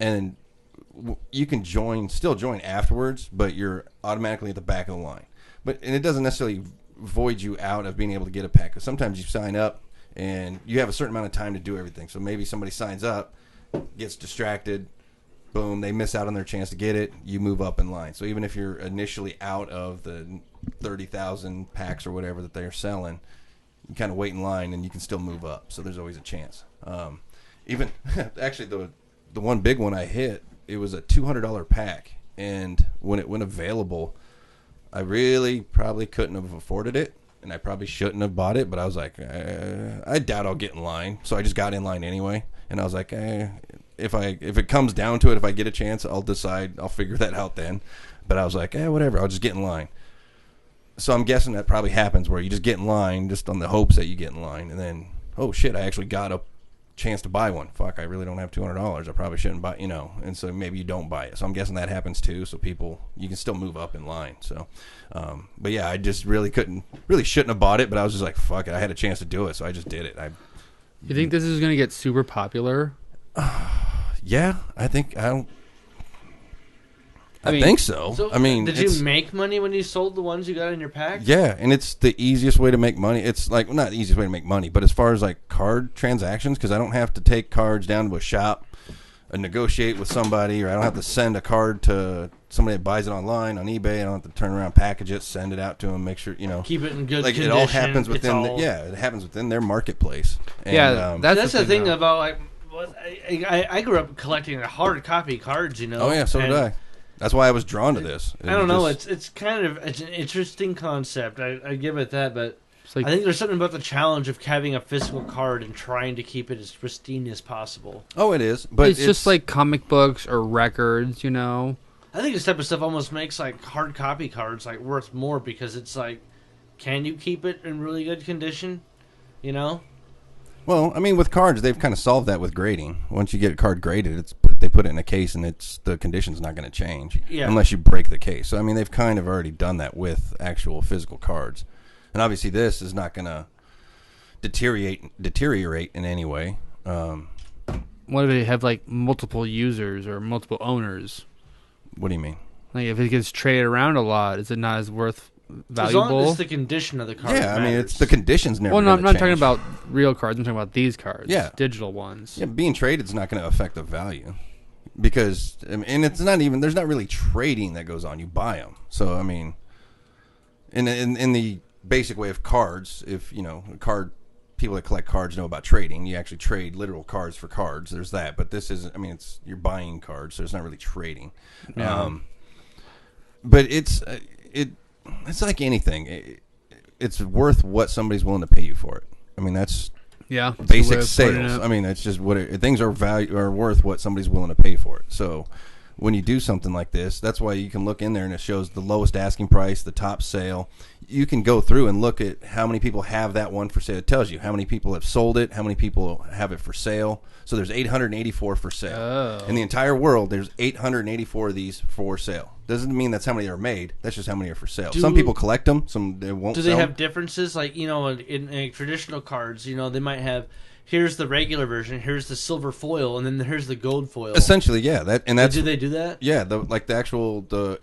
And you can still join afterwards, but you're automatically at the back of the line. And it doesn't necessarily void you out of being able to get a pack, because sometimes you sign up and you have a certain amount of time to do everything. So maybe somebody signs up, gets distracted, boom, they miss out on their chance to get it, you move up in line. So even if you're initially out of the 30,000 packs or whatever that they're selling, you kind of wait in line and you can still move up. So there's always a chance. Even actually the one big one I hit, it was a $200 pack, and when it went available, I really probably couldn't have afforded it, and I probably shouldn't have bought it, but I was like, I doubt I'll get in line, so I just got in line anyway, and I was like, if it comes down to it, if I get a chance, I'll figure that out then, but I was like, whatever, I'll just get in line. So I'm guessing that probably happens where you just get in line just on the hopes that you get in line, and then, oh shit, I actually got a chance to buy one. Fuck, I really don't have $200. I probably shouldn't buy, and so maybe you don't buy it. So I'm guessing that happens too. So you can still move up in line. So, but yeah, I just really shouldn't have bought it, but I was just like, fuck it. I had a chance to do it. So I just did it. You think this is going to get super popular? Yeah, I think I don't. I mean, think so. So, I mean, did you make money when you sold the ones you got in your pack? Yeah, and it's the easiest way to make money. It's like, well, not the easiest way to make money, but as far as like card transactions, because I don't have to take cards down to a shop and negotiate with somebody, or I don't have to send a card to somebody that buys it online on eBay. I don't have to turn around, package it, send it out to them, make sure, Keep it in good like condition. it all happens within. All... it happens within their marketplace. And, Yeah, that's the thing though. about like. I grew up collecting hard copy cards, you know. Oh yeah, so did I. That's why I was drawn to this. I don't know. It's it's an interesting concept. I give it that, but like, I think there's something about the challenge of having a physical card and trying to keep it as pristine as possible. Oh, it is, but it's just like comic books or records, you know. I think this type of stuff almost makes like hard copy cards like worth more because it's like, can you keep it in really good condition? You know. Well, I mean, with cards, they've kind of solved that with grading. Once you get a card graded, they put it in a case, and the condition's not going to change unless you break the case. So, I mean, they've kind of already done that with actual physical cards. And obviously, this is not going to deteriorate in any way. What if they have like multiple users or multiple owners? What do you mean? Like if it gets traded around a lot, is it not as worth valuable? As long as the condition of the card. Yeah, I mean, it's the conditions never. Well, no, I'm not change. talking about real cards. I'm talking about these cards. Yeah, digital ones. Yeah, being traded is not going to affect the value because, and it's not even. There's not really trading that goes on. You buy them. So I mean, in the basic way of cards, if you know people that collect cards know about trading. You actually trade literal cards for cards. There's that, but this isn't. I mean, you're buying cards, so it's not really trading. Yeah. But it's like anything. It's worth what somebody's willing to pay you for it. I mean, that's basic sales. I mean, that's just what things are worth what somebody's willing to pay for it. So when you do something like this, that's why you can look in there and it shows the lowest asking price, the top sale. You can go through and look at how many people have that one for sale. It tells you how many people have sold it, how many people have it for sale. So there's 884 for sale. Oh. In the entire world, there's 884 of these for sale. Doesn't mean that's how many are made. That's just how many are for sale. Some people collect them. Some they won't. Do sell they have them. differences? Like, you know, in traditional cards, you know, they might have, here's the regular version, here's the silver foil, and then here's the gold foil. Essentially, yeah. That's do they do that? Yeah,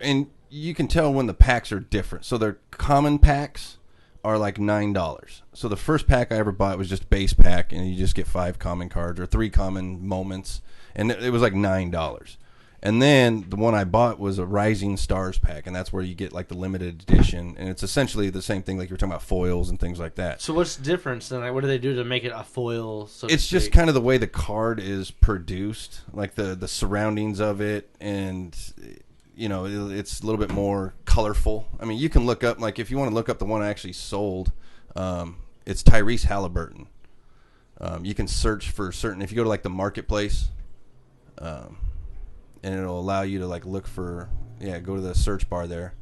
and you can tell when the packs are different. So their common packs are like $9. So the first pack I ever bought was just base pack, and you just get 5 common cards or 3 common moments, and it was like $9. And then the one I bought was a Rising Stars pack, and that's where you get like the limited edition, and it's essentially the same thing like you were talking about foils and things like that. So what's the difference then? Like, what do they do to make it a foil? It's just kind of the way the card is produced, like the surroundings of it, and you know, it's a little bit more colorful. I mean, you can look up, like if you want to look up the one I actually sold, it's Tyrese Halliburton. You can search for certain, if you go to like the marketplace, and it'll allow you to like look for, go to the search bar there.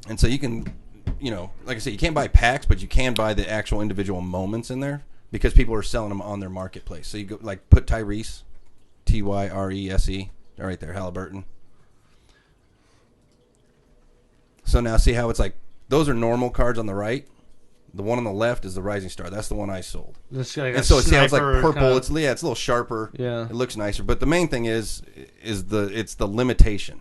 And so you can, you know, like I said, you can't buy packs, but you can buy the actual individual moments in there because people are selling them on their marketplace. So you go like put Tyrese, Tyrese, right there, Halliburton. So now see how it's like, those are normal cards on the right. The one on the left is the Rising Star. That's the one I sold. Like and so see how it's like purple. Kind of... It's a little sharper. Yeah, it looks nicer. But the main thing is the limitation.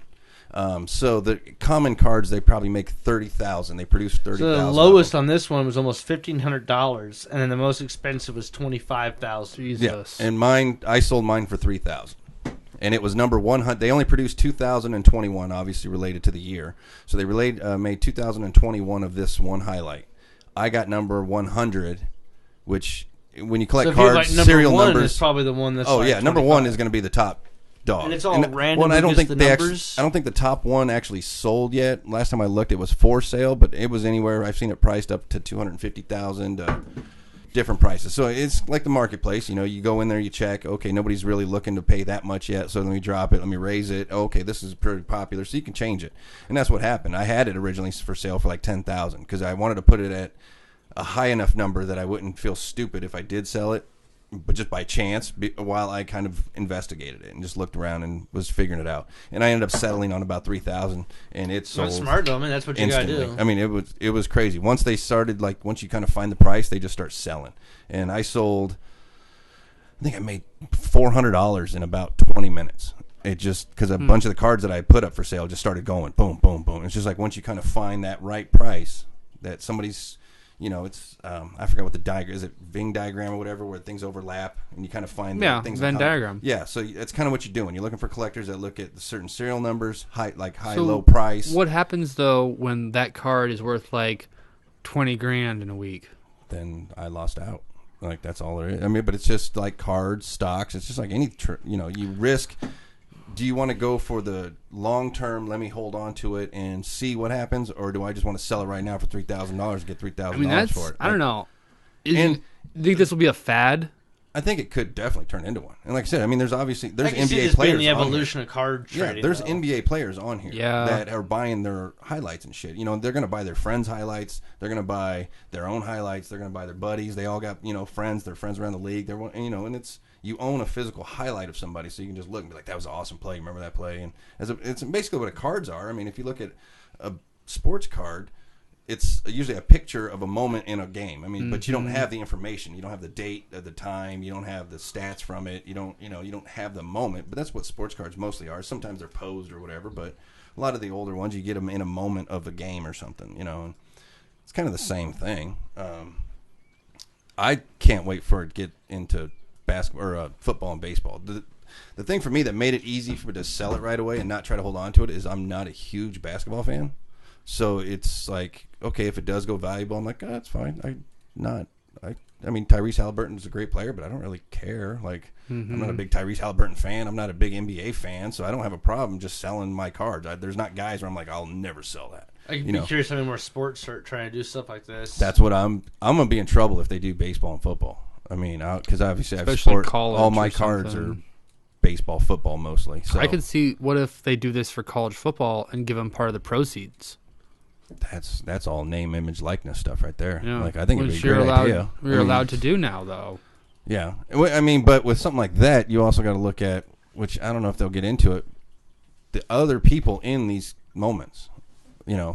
So the common cards, they probably make 30,000. They produce 30,000. So the lowest on this one was almost $1,500, and then the most expensive was $25,000. Jesus. Yeah, and I sold mine for 3,000. And it was number 100. They only produced 2021, obviously related to the year. So they made 2021 of this one highlight. I got number 100, which when you collect cards, like serial numbers is probably the one that's. Oh like yeah, 25. number 1 is going to be the top dog. And it's all random. Well, I don't think the numbers. I don't think the top one actually sold yet. Last time I looked, it was for sale, but it was anywhere. I've seen it priced up to 250,000. Different prices. So it's like the marketplace. You know, you go in there, you check. Okay, nobody's really looking to pay that much yet, so let me drop it. Let me raise it. Okay, this is pretty popular, so you can change it. And that's what happened. I had it originally for sale for like 10,000 because I wanted to put it at a high enough number that I wouldn't feel stupid if I did sell it, but just by chance, while I kind of investigated it and just looked around and was figuring it out. And I ended up settling on about 3,000, and it sold. That's smart though, man. That's what you gotta do. I mean, it was crazy. Once they started, like once you kind of find the price, they just start selling. And I sold I think I made $400 in about 20 minutes. It just because a bunch of the cards that I put up for sale just started going boom, boom, boom. It's just like once you kind of find that right price that somebody's, it's I forgot what the diagram is. It Venn diagram or whatever where things overlap and you kind of find things. Venn diagram. Yeah, so that's kind of what you're doing. You're looking for collectors that look at certain serial numbers, high, So low price. What happens though when that card is worth like $20,000 in a week? Then I lost out. Like that's all there is. I mean, but it's just like cards, stocks. It's just like any, you risk. Do you want to go for the long term? Let me hold on to it and see what happens, or do I just want to sell it right now for $3,000 and get $3,000 for it? I don't know. You think this will be a fad? I think it could definitely turn into one. And like I said, I mean, there's NBA this players. Being the evolution of card trading. Yeah, there's though. NBA players on here Yeah. that are buying their highlights and shit. They're going to buy their friends' highlights. They're going to buy their own highlights. They're going to buy their buddies. They all got friends. They're friends around the league. They're and it's you own a physical highlight of somebody, so you can just look and be like, that was an awesome play. Remember that play? And it's basically what cards are. I mean, if you look at a sports card, it's usually a picture of a moment in a game. I mean, but you don't have the information. You don't have the date of the time. You don't have the stats from it. You don't have the moment. But that's what sports cards mostly are. Sometimes they're posed or whatever. But a lot of the older ones, you get them in a moment of a game or something. And it's kind of the same thing. I can't wait for it to get into basketball or football and baseball. The thing for me that made it easy for me to sell it right away and not try to hold on to it is I'm not a huge basketball fan. So it's like, okay, if it does go valuable, I'm like, that's fine. I mean, Tyrese Halliburton's a great player, but I don't really care. Like, I'm not a big Tyrese Halliburton fan. I'm not a big NBA fan, so I don't have a problem just selling my cards. There's not guys where I'm like, I'll never sell that. I'd be curious how many more sports start trying to do stuff like this. That's what I'm gonna be in trouble if they do baseball and football. I mean, because obviously Especially college all my or cards something. are baseball, football mostly. So I could see what if they do this for college football and give them part of the proceeds. That's all name, image, likeness stuff right there. Yeah. Like I think it'd be a Which you're great allowed, idea. We're allowed to do now, though. Yeah, I mean, but with something like that, you also got to look at, which I don't know if they'll get into it, the other people in these moments.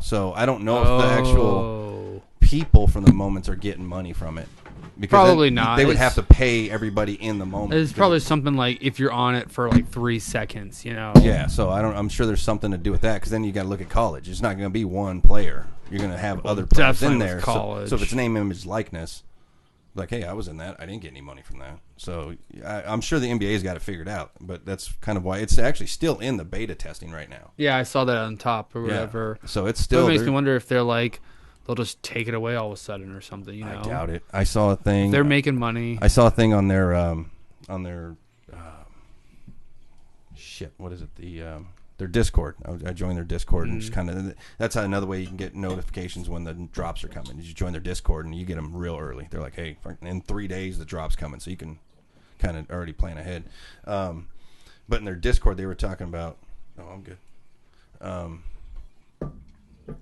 So I don't know if the actual people from the moments are getting money from it. Because Probably not. They would have to pay everybody in the moment. It's probably something like if you're on it for like 3 seconds, Yeah, so I'm sure there's something to do with that because then you got to look at college. It's not going to be one player. You're going to have other players in definitely there. with college. So if it's name, image, likeness, like, hey, I was in that. I didn't get any money from that. So I'm sure the NBA's got it figured out. But that's kind of why it's actually still in the beta testing right now. Yeah, I saw that on top or whatever. So it's So still. it makes me wonder if they're like they'll just take it away all of a sudden or something. I doubt it. I saw a thing. They're making money. I saw a thing on their shit. What is it? Their Discord. I joined their Discord and just kind of that's another way you can get notifications when the drops are coming. You just join their Discord and you get them real early. They're like, hey, in 3 days the drop's coming, so you can kind of already plan ahead. But in their Discord they were talking about. Oh, I'm good.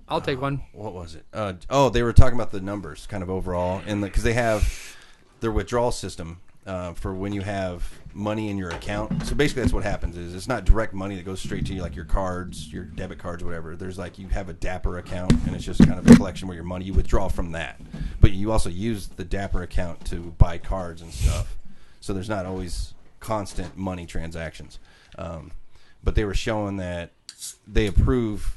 I'll take one. What was it? They were talking about the numbers kind of overall, and because they have their withdrawal system for when you have money in your account. So basically, that's what happens is it's not direct money that goes straight to you, like your cards, your debit cards, whatever. There's like you have a Dapper account, and it's just kind of a collection where your money you withdraw from that, but you also use the Dapper account to buy cards and stuff. So there's not always constant money transactions. But they were showing that they approve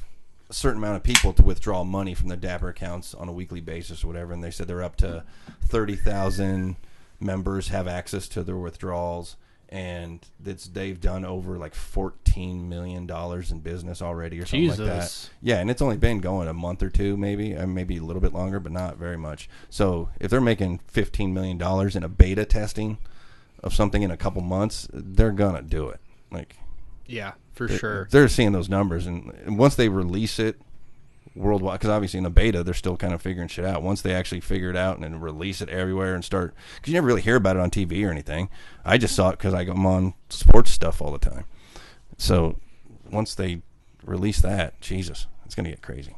a certain amount of people to withdraw money from their Dapper accounts on a weekly basis or whatever, and they said they're up to 30,000 members have access to their withdrawals, and they've done over like $14 million in business already or something like that. Jesus. Yeah, and it's only been going a month or two maybe a little bit longer, but not very much. So if they're making $15 million in a beta testing of something in a couple months, they're gonna do it. Like, Yeah, for sure. they're seeing those numbers, and once they release it worldwide, because obviously in the beta they're still kind of figuring shit out. Once they actually figure it out and then release it everywhere and start, because you never really hear about it on TV or anything. I just saw it because I'm on sports stuff all the time. So once they release that, Jesus, it's gonna get crazy.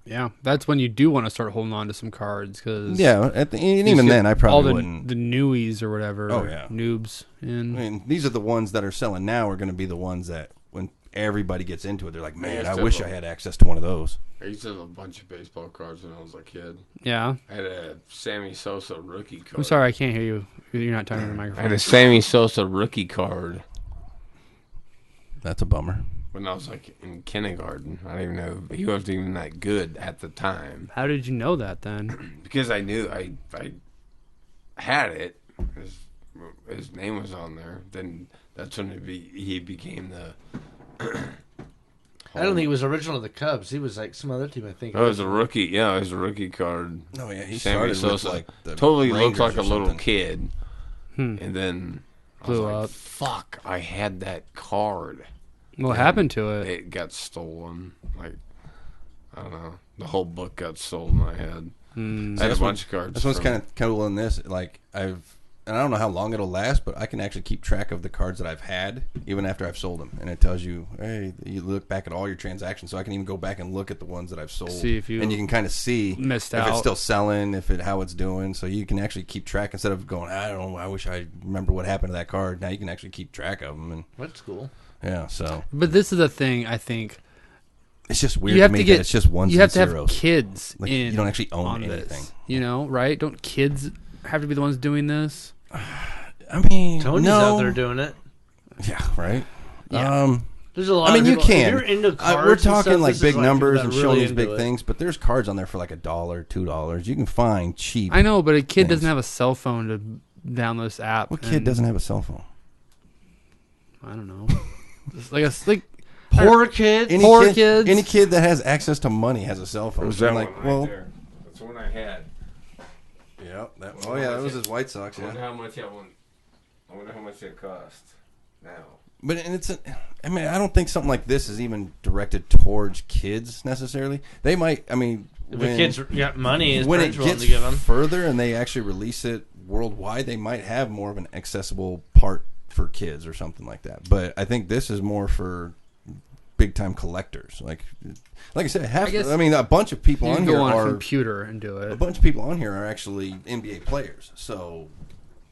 Yeah, that's when you do want to start holding on to some cards because And even then I probably wouldn't. The newies or whatever. Oh, yeah. Noobs. I mean, these are the ones that are selling now are going to be the ones that when everybody gets into it. They're like, man, used I to wish have I had access to one of those. I used to have a bunch of baseball cards when I was a kid. Yeah. I had a Sammy Sosa rookie card. I'm sorry, I can't hear you. You're not talking to the I had microphone. a Sammy Sosa rookie card That's a bummer. when I was like in kindergarten. I don't even know. He wasn't even that good at the time. How did you know that then? Because I knew I had it. His name was on there. Then that's when he became the. I don't think he was original to the Cubs. He was like some other team, I think. Oh, it was a rookie. Yeah, it was a rookie card. Oh yeah, he Sammy started with Sosa. like the Totally Rangers looked like a or little something. kid. Hmm. And then I Blew was like, up. fuck, I had that card. What happened to it? It got stolen. Like, I don't know. The whole book got stolen. I had. Hmm. I had a That's bunch of cards. That's what's from- kind of cool in this. Like and I don't know how long it'll last, but I can actually keep track of the cards that I've had even after I've sold them, and it tells you, hey, you look back at all your transactions, so I can even go back and look at the ones that I've sold, See if you and you can kind of see missed if out. it's still selling, how it's doing, so you can actually keep track instead of going, I don't know, I wish I remember what happened to that card. Now you can actually keep track of them, and That's cool. yeah, so But this is the thing, I think. it's just weird You have to me to get. that it's just ones you have and to have zeros. kids Like, in. you don't actually own on anything. this. You know, right? Don't kids have to be the ones doing this? I mean, Tony's no. out there doing it. Yeah, right. Yeah. There's a lot. I mean, of you people, can. If you're into cards We're and talking stuff, like this big is, numbers people and that are showing really these big into it. things, but there's cards on there for like $1, $2. You can find cheap. I know, but a kid Things. doesn't have a cell phone to download this app. What kid and- doesn't have a cell phone? I don't know. Just like Poor kids. Poor kids. Any kid that has access to money has a cell phone. It was So that I'm like, one well, right there. That's the one I had. yeah. Oh yeah, that was his White Sox. I wonder Yeah. how much that one. I wonder how much it cost now. But I mean, I don't think something like this is even directed towards kids necessarily. They might. I mean, If the kids got money, his when it parents willing gets to give them. further and they actually release it worldwide, they might have more of an accessible part for kids or something like that. But I think this is more for big time collectors. Like I said, a bunch of people you on can here go on a are computer and do a it. bunch of people on here are actually NBA players. So,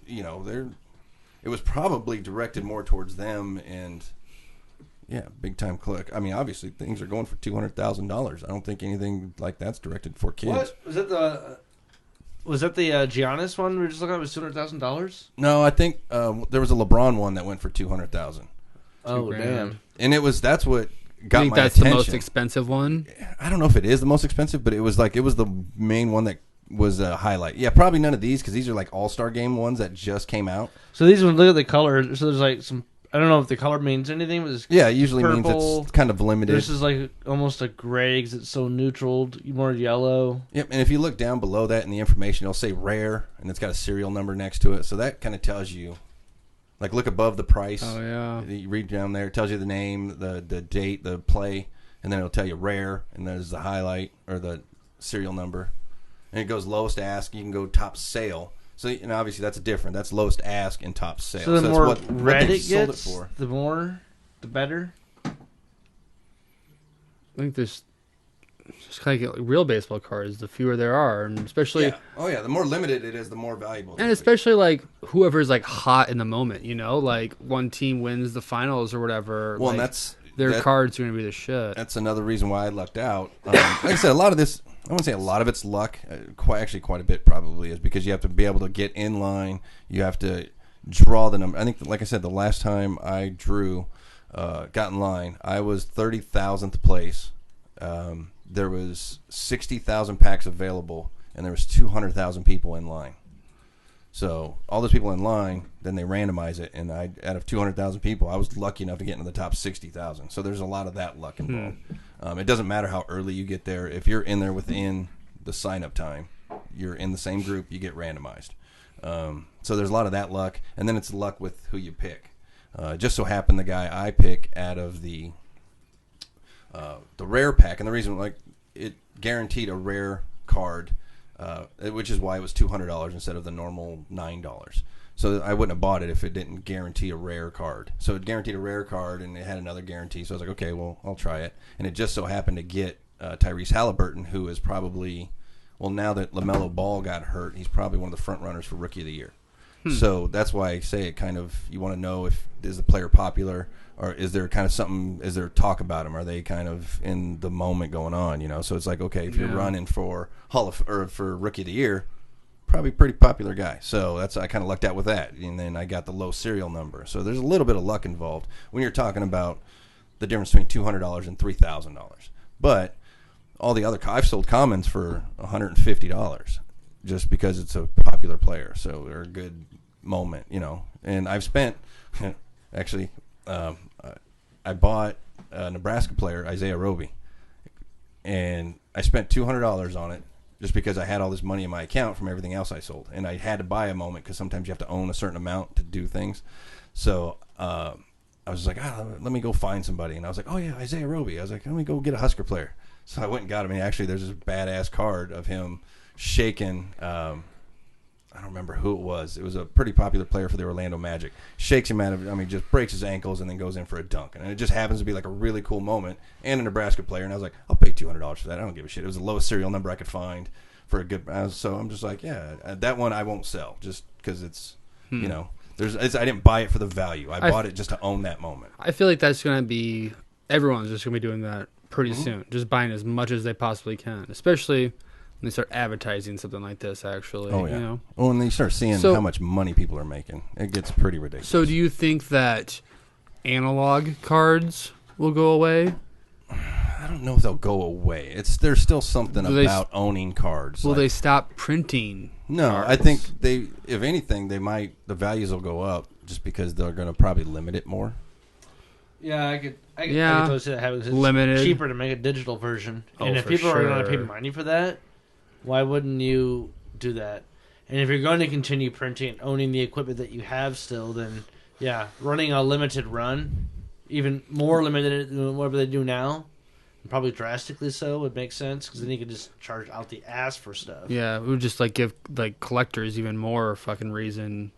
it was probably directed more towards them and. Yeah, big time collect. I mean, obviously things are going for $200,000. I don't think anything like that's directed for kids. What was that? The Giannis one we were just looking at? Was $200,000? No, I think there was a LeBron one that went for $200,000, Oh $2,000. damn! and that's what I got think my that's attention. the most expensive one. I don't know if it is the most expensive, but it was the main one that was a highlight. Yeah, probably none of these because these are like All-Star Game ones that just came out. So these ones, look at the color. So there's like some. I don't know if the color means anything, but it's, Yeah, it usually Purple. means it's kind of limited. this is like almost a gray because it's so neutral, more yellow. Yep, and if you look down below that in the information, it'll say rare, and it's got a serial number next to it. So that kind of tells you, like, look above the price. Oh yeah. You read down there, it tells you the name, the date, the play, and then it'll tell you rare, and there's the highlight or the serial number. And it goes lowest ask, you can go top sale. So, obviously that's different. That's lowest ask and top sale. So the that's more what red they it sold gets, it for. the better. I think there's just kind of like real baseball cards. The fewer there are, and especially Yeah. Oh yeah, the more limited it is, the more valuable. and especially like whoever's like hot in the moment. Like one team wins the finals or whatever. well, and like, their cards are gonna be the shit. That's another reason why I lucked out. Like I said, a lot of this, I wouldn't say a lot of it's luck. Quite a bit probably is because you have to be able to get in line. You have to draw the number. I think, like I said, the last time I drew, got in line, I was 30,000th place. There was 60,000 packs available, and there was 200,000 people in line. So all those people in line, then they randomize it, and out of 200,000 people, I was lucky enough to get into the top 60,000. So there's a lot of that luck involved. It doesn't matter how early you get there. If you're in there within the sign-up time, you're in the same group, you get randomized. So there's a lot of that luck, and then it's luck with who you pick. Just so happened the guy I pick out of the rare pack, and the reason it guaranteed a rare card. Which is why it was $200 instead of the normal $9. So I wouldn't have bought it if it didn't guarantee a rare card. So it guaranteed a rare card, and it had another guarantee. So I was like, okay, well, I'll try it. And it just so happened to get Tyrese Halliburton, who is probably, well, now that LaMelo Ball got hurt, he's probably one of the front runners for Rookie of the Year. So that's why I say it kind of, you want to know if is the player popular, or is there kind of something, is there talk about them? Are they kind of in the moment going on, you know? So it's like, okay, if you're running for for Rookie of the Year, probably pretty popular guy. So that's, I kind of lucked out with that. And then I got the low serial number. So there's a little bit of luck involved when you're talking about the difference between $200 and $3,000. But all the other, I've sold commons for $150 just because it's a popular player. So they're a good moment, you know. And I've spent, actually, I bought a Nebraska player, Isaiah Roby, and I spent $200 on it just because I had all this money in my account from everything else I sold. And I had to buy a moment because sometimes you have to own a certain amount to do things. So I was like, let me go find somebody. And I was like, oh, yeah, Isaiah Roby. I was like, let me go get a Husker player. So I went and got him. And actually, there's this badass card of him shaking. I don't remember who it was. It was a pretty popular player for the Orlando Magic. Shakes him out of, just breaks his ankles and then goes in for a dunk. And it just happens to be like a really cool moment. And a Nebraska player. And I was like, I'll pay $200 for that. I don't give a shit. It was the lowest serial number I could find for a good. So I'm just like, yeah, that one I won't sell just because it's, you know, I didn't buy it for the value. I bought it just to own that moment. I feel like that's going to be, everyone's just going to be doing that pretty soon. Just buying as much as they possibly can, especially when they start advertising something like this, actually. Oh, yeah. You know? Well, and then you start seeing how much money people are making. It gets pretty ridiculous. So do you think that analog cards will go away? I don't know if they'll go away. There's still something about owning cards. Will they stop printing cards? I think if anything, the values will go up just because they're going to probably limit it more. Yeah, I could totally see that happening. It's limited. Cheaper to make a digital version. And if for people are going to sure. pay money for that, why wouldn't you do that? And if you're going to continue printing and owning the equipment that you have still, then, yeah, running a limited run, even more limited than whatever they do now, and probably drastically so, would make sense, because then you could just charge out the ass for stuff. Yeah, it would just give collectors even more fucking reason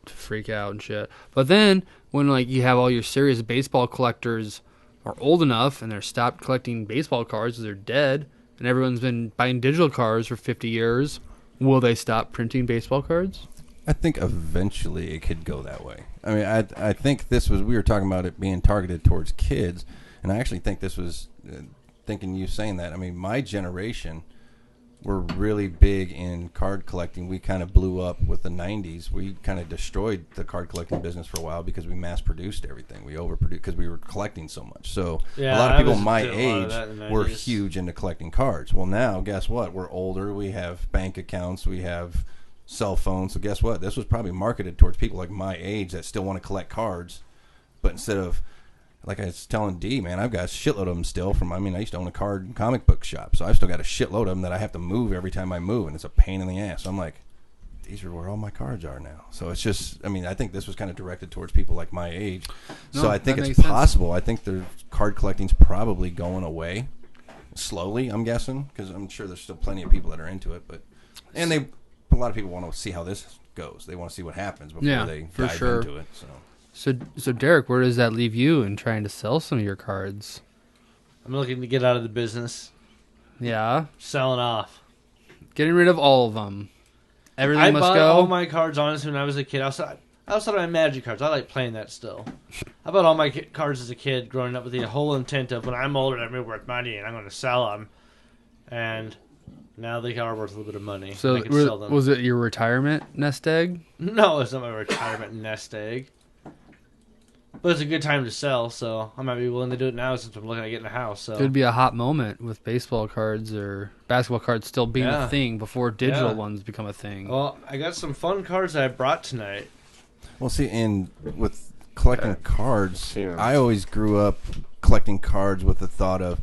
to freak out and shit. But then when you have all your serious baseball collectors are old enough and they're stopped collecting baseball cards because they're dead, and everyone's been buying digital cards for 50 years, will they stop printing baseball cards? I think eventually it could go that way. I think we were talking about it being targeted towards kids, and I actually think this was, thinking you saying that, my generation were really big in card collecting. We kind of blew up with the 90s. We kind of destroyed the card collecting business for a while because we mass produced everything. We overproduced because we were collecting so much. So a lot of people my age were huge into collecting cards. Well, now, guess what? We're older. We have bank accounts. We have cell phones. So guess what? This was probably marketed towards people like my age that still want to collect cards. But instead of, like I was telling D, man, I've got a shitload of them still from, I used to own a comic book shop, so I've still got a shitload of them that I have to move every time I move, and it's a pain in the ass. So I'm like, these are where all my cards are now. So it's just, I think this was kind of directed towards people like my age. So I think it's possible. I think the card collecting's probably going away slowly, I'm guessing, because I'm sure there's still plenty of people that are into it. And a lot of people want to see how this goes. They want to see what happens before they dive into it. So Derek, where does that leave you in trying to sell some of your cards? I'm looking to get out of the business. Yeah. Selling off. Getting rid of all of them. Everything must go. I bought all my cards, honestly, when I was a kid. Outside of my Magic cards, I like playing that still. I bought all my cards as a kid growing up with the whole intent of when I'm older, I'm going to worth money and I'm going to sell them. And now they are worth a little bit of money. So I can sell them. Was it your retirement nest egg? No, it's not my retirement nest egg. But it's a good time to sell, so I might be willing to do it now since I'm looking at getting a house. So it would be a hot moment with baseball cards or basketball cards still being a thing before digital ones become a thing. Well, I got some fun cards that I brought tonight. Well, see, and with collecting cards, I always grew up collecting cards with the thought of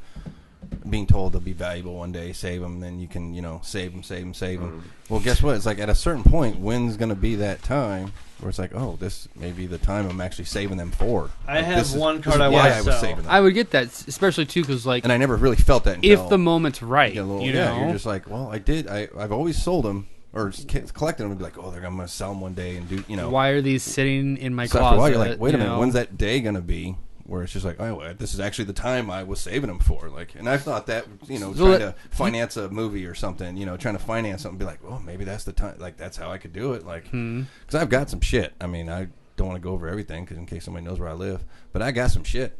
being told they'll be valuable one day, save them, then you can, save them. Well, guess what? It's like at a certain point, when's going to be that time where it's like, oh, this may be the time I'm actually saving them for. I have one card I want to sell. I would get that, especially too, because and I never really felt that until if the moment's right. You're just like, well, I've always sold them or collected them and be like, oh, I'm going to sell them one day and do, Why are these sitting in my so closet? after a while, you're like, wait a minute, when's that day going to be where it's just like, oh, this is actually the time I was saving them for. Like, and I thought that, So trying to finance a movie or something, trying to finance something, be like, oh, maybe that's the time. Like, that's how I could do it. Like, because I've got some shit. I mean, I don't want to go over everything because in case somebody knows where I live, but I got some shit.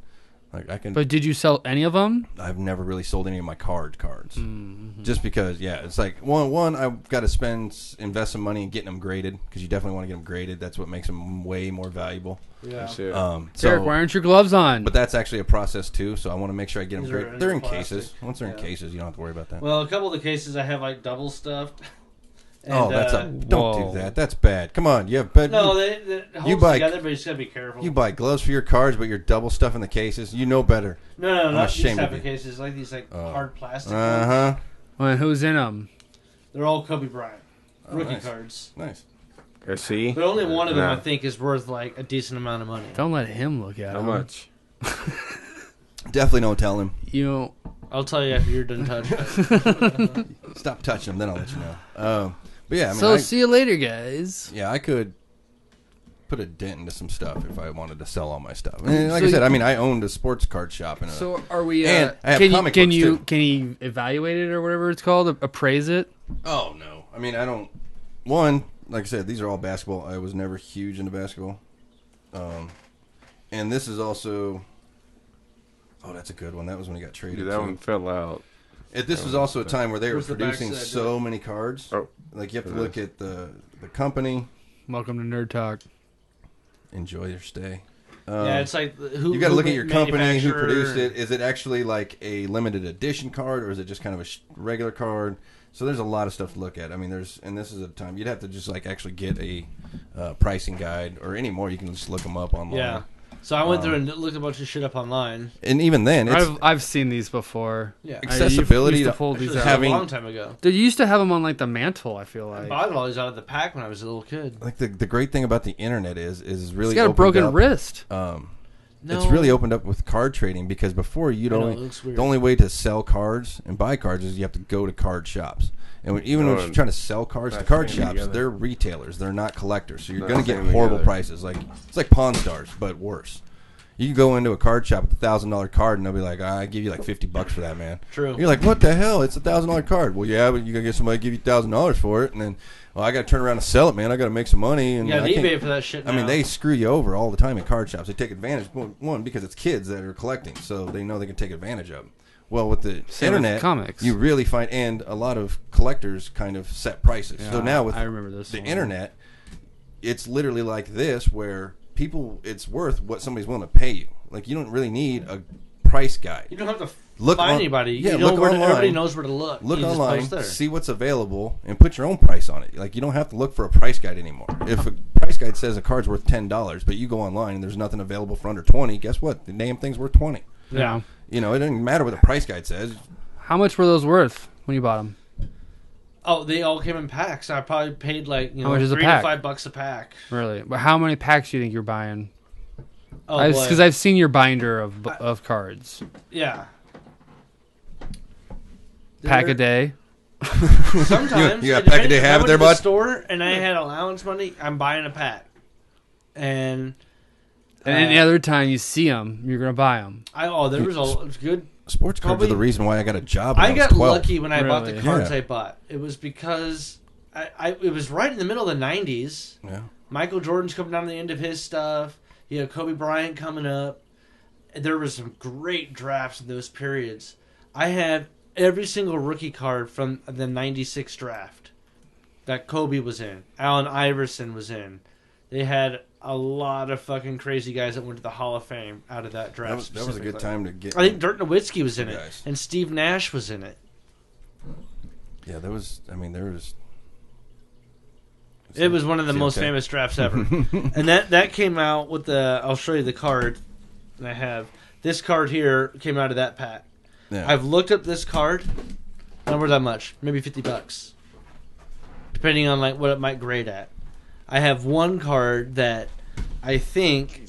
Like, I can. But did you sell any of them? I've never really sold any of my cards. Just because, it's like one I've got to invest some money in getting them graded, because you definitely want to get them graded. That's what makes them way more valuable. Yeah. Derek, why aren't your gloves on? But that's actually a process too, so I want to make sure I get them These graded. are They're in plastic. cases. Once they're in cases, you don't have to worry about that. Well, a couple of the cases I have like double stuffed. And, don't do that. That's bad. Come on, you have bed. No, they hold You buy- together, but you just gotta be careful. You buy gloves for your cards, but you're double stuffing the cases. You know better. No, not these ashamed type of of you. cases. Like these hard plastic ones. Uh-huh. Well, who's in them? They're all Kobe Bryant rookie nice. cards. Nice. I see. But only one of them, No. I think, is worth like a decent amount of money. Don't let him look at How them. much? Definitely don't tell him. I'll tell you after you're done touching. Stop touching them, then I'll let you know. But yeah, I mean, So see you later, guys. yeah, I could put a dent into some stuff if I wanted to sell all my stuff. And like So I said, you- I mean, I owned a sports card shop. So are we? And I have can comic can books, you too. can you evaluate it or whatever it's called? Appraise it? Oh no, I mean, I don't. One, like I said, these are all basketball. I was never huge into basketball. And this is also. Oh, that's a good one. That was when he got traded. Dude, that too. one fell out. This was also a time where they were Where's the producing backside so many cards. Oh, Like, you have to it look at the company. Welcome to Nerd Talk. Enjoy your stay. Yeah, it's like who You got to look at your company, who manufacturer- produced it. Is it actually like a limited edition card, or is it just kind of a regular card? So there's a lot of stuff to look at. I mean, and this is a time you'd have to just like actually get a pricing guide, or any more. You can just look them up online. Yeah. So I went through and looked a bunch of shit up online. And even then, it's I've seen these before. Yeah. accessibility used to to fold these Actually, out. this was having- a long time ago. They used to have them on like the mantle. I feel I like bought all these out of the pack when I was a little kid. like the great thing about the internet is really he's got a opened broken up, wrist. It's really opened up with card trading, because before I know, it looks weird. the only way to sell cards and buy cards is you have to go to card shops. And even when you're trying to sell cards to Not card staying shops, together. they're retailers. They're not collectors. So you're Not going to get staying horrible together. prices. Like, it's like Pawn Stars, but worse. You can go into a card shop with $1,000 card, and they'll be like, I give you like $50 for that, man. True. You're like, what the hell? It's $1,000 card. Well, yeah, but you got to get somebody to give you $1,000 for it. And then, well, I got to turn around and sell it, man. I got to make some money. And You got I can't- eBay for that shit now. I mean, they screw you over all the time in card shops. They take advantage. One, because it's kids that are collecting, so they know they can take advantage of them. Well, with the Same with internet, comics. you really find, and a lot of collectors kind of set prices. So Yeah, now with I remember this the one. internet, it's literally like this, where people, it's worth what somebody's willing to pay you. Like, you don't really need a price guide. You don't have to Look find on- anybody. yeah, You know look where online. everybody knows where to look. Look You just online, post there. see what's available, and put your own price on it. Like, you don't have to look for a price guide anymore. If a price guide says a card's worth $10, but you go online and there's nothing available for under 20, guess what? The damn thing's worth 20. Yeah. You know, it doesn't matter what the price guide says. How much were those worth when you bought them? Oh, they all came in packs. I probably paid like How much is a $3 pack? to $5 a pack. Really? But how many packs do you think you're buying? Oh, Because boy. I've seen your binder of cards. Yeah. Pack a They're- day. Sometimes You got it a pack a depends. day If I habit went there, to the bud? store and I had allowance money, I'm buying a pack. And And any other time you see them, you're gonna buy them. there was a good. Sports cards Probably- are the reason why I got a job when I I was got 12. lucky when I bought the Really? cards Yeah. I bought. It was because it was right in the middle of the '90s. Yeah. Michael Jordan's coming down to the end of his stuff. You have Kobe Bryant coming up. There was some great drafts in those periods. I have every single rookie card from the '96 draft that Kobe was in. Allen Iverson was in. They had a lot of fucking crazy guys that went to the Hall of Fame out of that draft. That was a good specifically. time to get. I think Dirk Nowitzki was in it, Guys. and Steve Nash was in it. Yeah, there was. I mean, there was. It was one of the See, most okay. famous drafts ever. And that came out with the. I'll show you the card. And I have this card here came out of that pack. Yeah. I've looked up this card. Not worth that much. Maybe $50, depending on like what it might grade at. I have one card that I think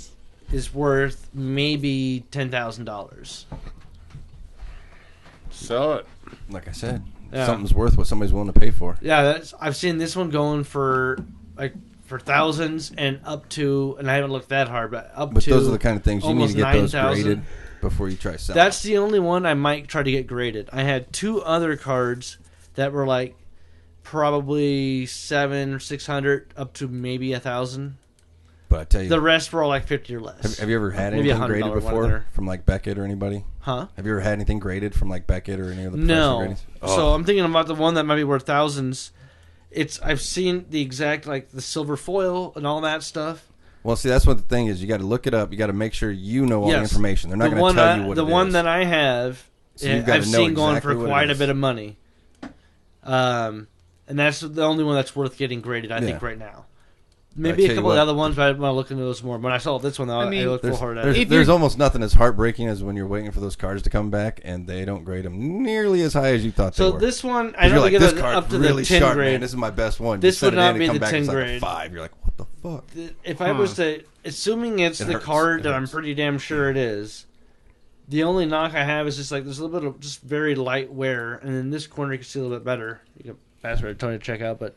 is worth maybe $10,000. Sell it. Like I said, Yeah. something's worth what somebody's willing to pay for. Yeah, I've seen this one going for like for thousands and up to, and I haven't looked that hard, but up But to those are the kind of things you need to get those 9,000. graded before you try selling. That's the only one I might try to get graded. I had 2 other cards that were like probably 700 or 600 up to maybe 1,000. But I tell you, The rest were all like 50 or less. have you ever had Maybe anything $100 graded one before there. from like Beckett or anybody? Huh? Have you ever had anything graded from like Beckett or any of the professional No. gradings? So I'm thinking about the one that might be worth thousands. I've seen the exact, like the silver foil and all that stuff. Well, see, that's what the thing is. You got to look it up. You got to make sure you know all the Yes. information. They're not The going one to tell you what the it one is. that I have, So you've gotta I've know seen going exactly for what it quite a is. bit of money. And that's the only one that's worth getting graded, I think, Yeah. right now. I Maybe tell a you couple of what. the other ones, but I want to look into those more. When I saw this one, though, I mean, I looked real hard at There's, it. there's almost nothing as heartbreaking as when you're waiting for those cards to come back and they don't grade them nearly as high as you thought they So were. this one, I 'Cause know you're like, they this get card's up to really the 10 sharp, grade. man. This is my best one. This you set would it in not and be come the back, 10 it's like a grade. 5. You're like, what the fuck? If I was to, assuming it's It the hurts. card It that I'm hurts. pretty damn sure it is, the only knock I have is just like there's a little bit of just very light wear, and in this corner you can see a little bit better. You can pass it to Tony to check out, but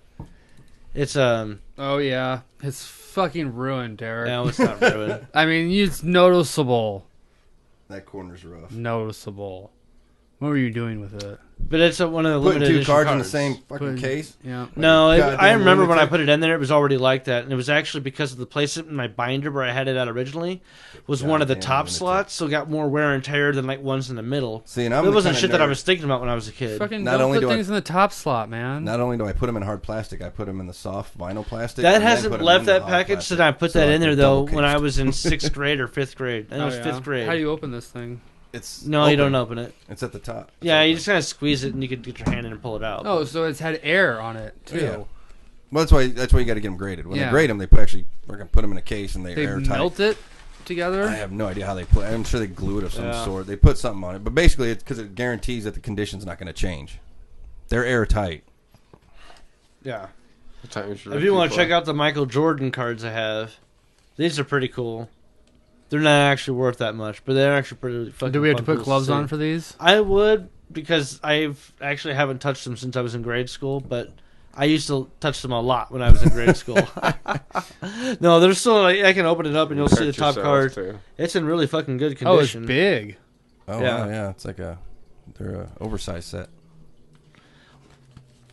it's Oh yeah, it's fucking ruined, Derek. no, it's not ruined. I mean, it's noticeable. That corner's rough. Noticeable. What were you doing with it? But it's one of the Putting limited 2 edition cards in the same fucking Put- case? Yeah. No, Goddamn I remember when I lunatic. put it in there, it was already like that, and it was actually because of the placement in my binder where I had it out originally was one of the Goddamn top lunatic. slots, so it got more wear and tear than like ones in the middle. See, and I'm It the wasn't kinda shit that I nerd- was thinking about when I was a kid. Fucking Not don't only put do I- things in the top slot, man. Not only do I put them in hard plastic, I put them in the soft vinyl plastic. That and then hasn't put 'em left in the that hard package, plastic. so I put So that I in there can though double when I case. was in 6th grade or 5th grade. I think it was yeah. 5th grade. How do you open this thing? It's No, you don't open it. It's at the top. It's Yeah, you open. just kind of squeeze it and you could get your hand in and pull it out. Oh, so it's had air on it too. Yeah. Well, that's why you got to get them graded. When Yeah. they grade them, they we're gonna put them in a case and They they're airtight. melt it together. I have no idea how they put. I'm sure they glue it of some Yeah. sort. They put something on it, but basically, it's because it guarantees that the condition's not going to change. They're airtight. Yeah. What time is your If you want to play? check out the Michael Jordan cards I have, these are pretty cool. They're not actually worth that much, but they're actually pretty fucking Do we have to fun put to gloves see. on for these? I would, because I've actually haven't touched them since I was in grade school, but I used to touch them a lot when I was in grade school. No, they're still, like, I can open it up and you'll see the Hurt top yourself, card. too. It's in really fucking good Oh, it's condition. big. Oh Yeah. wow, yeah, it's like they're a oversized set.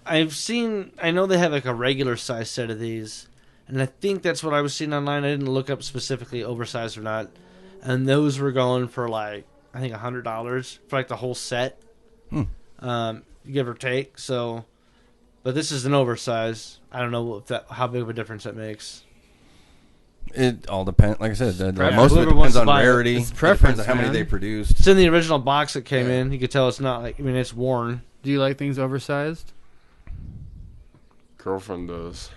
I know they have like a regular size set of these, and I think that's what I was seeing online. I didn't look up specifically oversized or not, and those were going for like I think $100 for like the whole set, give or take. So, but this is an oversized. I don't know how big of a difference that makes. It all depends. Like I said, preference. most of it Whoever wants depends to on buy it. rarity. It's It preference, depends on how many man. they produced. It's in the original box that came Yeah. in. You could tell it's not like it's worn. Do you like things oversized? Girlfriend does.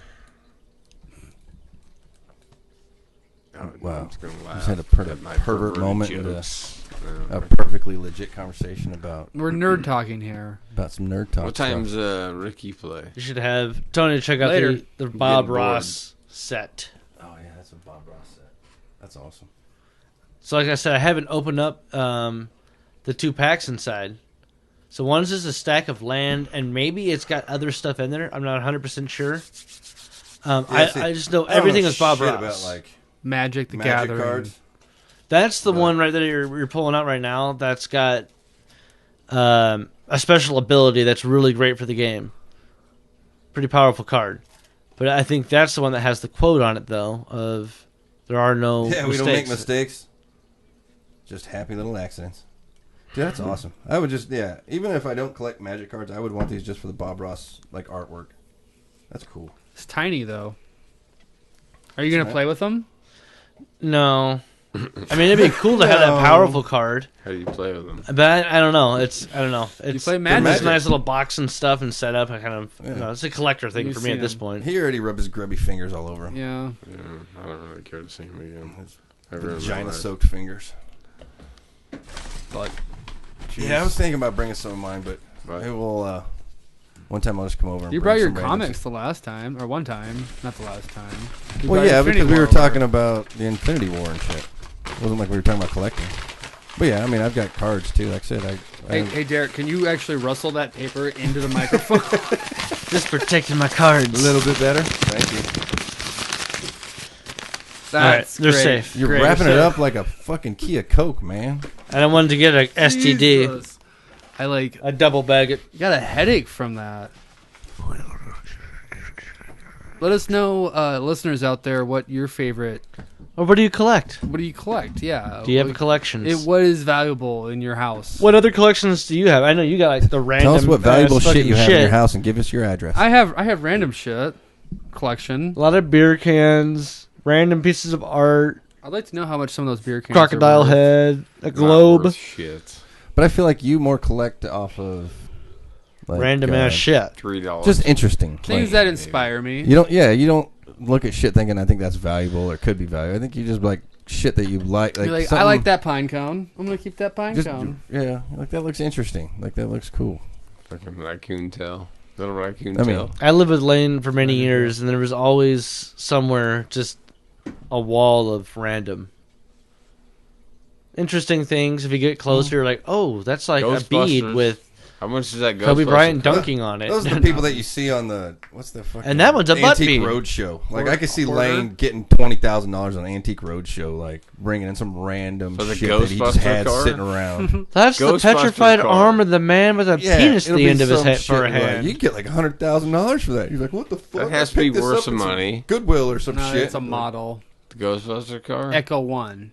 Oh, Wow. I'm just gonna laugh Just had a at my pervert perverted moment with jokes. a perfectly legit conversation about We're nerd talking here. some nerd talk. What stuff. time's Ricky play? You should have Tony check out Later. the Bob getting bored. Ross set. Oh yeah, that's a Bob Ross set. That's awesome. So, like I said, I haven't opened up the 2 packs inside. So, one's just a stack of land, and maybe it's got other stuff in there. I'm not 100% sure. I just know I don't everything know is Bob shit Ross. about like Magic the Magic Gathering. cards. That's the one right there you're pulling out right now. That's got a special ability that's really great for the game. Pretty powerful card. But I think that's the one that has the quote on it, though, of there are no Yeah, mistakes. we don't make mistakes. Just happy little accidents. Dude, that's awesome. I would just, even if I don't collect Magic cards, I would want these just for the Bob Ross like artwork. That's cool. It's tiny though. Are you gonna Right. play with them? No. I mean, it'd be cool to have that No. powerful card. How do you play with them? But I don't know. It's play Magic. It's a nice little box and stuff and set up. I kind of Yeah. it's a collector thing You've for me at seen this him. point. He already rubbed his grubby fingers all over him. Yeah. Yeah, I don't really care to see him again. Ever in my Vagina life. soaked fingers. But Yeah, I was thinking about bringing some of mine, but Right. maybe we'll. One time I'll just come over. And you bring brought your some randoms. comics the last time, or one time, not the last time. You Well, brought yeah, Infinity because we War were over. talking about the Infinity War and shit. It wasn't like we were talking about collecting. But yeah, I mean, I've got cards too. Like I said, Hey, Derek, can you actually rustle that paper into the microphone? Just protecting my cards. a little bit better. Thank you. That's they're great. safe. You're Great. wrapping it up like a fucking Kia Coke, man. I don't want to get a STD. Jesus. I I double bag it. got a headache from that. Let us know, listeners out there, what your favorite. Or what do you collect? What do you collect? Yeah. Do you have collections? What is valuable in your house? What other collections do you have? I know you got like the random. Tell us what valuable shit you have in your shit. house and give us your address. I have random shit collection. A lot of beer cans, random pieces of art, I'd like to know how much some of those beer cans. crocodile are worth. head, a Not globe, worth shit. But I feel like you more collect off of like, random ass shit. $3. Just interesting. Things Like, that inspire me. you don't look at shit thinking I think that's valuable or could be valuable. I think you just like shit that you like. You're like, I something- like that pine cone. I'm gonna keep that pine Just, cone. yeah, like that looks interesting. Like that looks cool. Fucking raccoon tail. Little raccoon I mean, tail. I lived with Lane for many years, and there was always somewhere just a wall of random interesting things. If you get closer, you're like, oh, that's like a bead Ghostbusters. with How much is that Kobe Ghostbusters? Bryant dunking on it. Those are the people that you see on the what's the fucking And that one's a butt Antique bead. Roadshow. Like I could see Quarter? Lane getting $20,000 on Antique Roadshow, like bringing in some random For the shit that he just Ghostbuster had car? sitting around. That's the Ghostbusters petrified car. arm of the man with a penis at it'll the be end of his some head shit for a like, hand. you get like $100,000 for that. You're like, what the fuck? That has I to be picked this worth up some at money. Goodwill or some No, shit. it's a model. The Ghostbuster car? Echo One.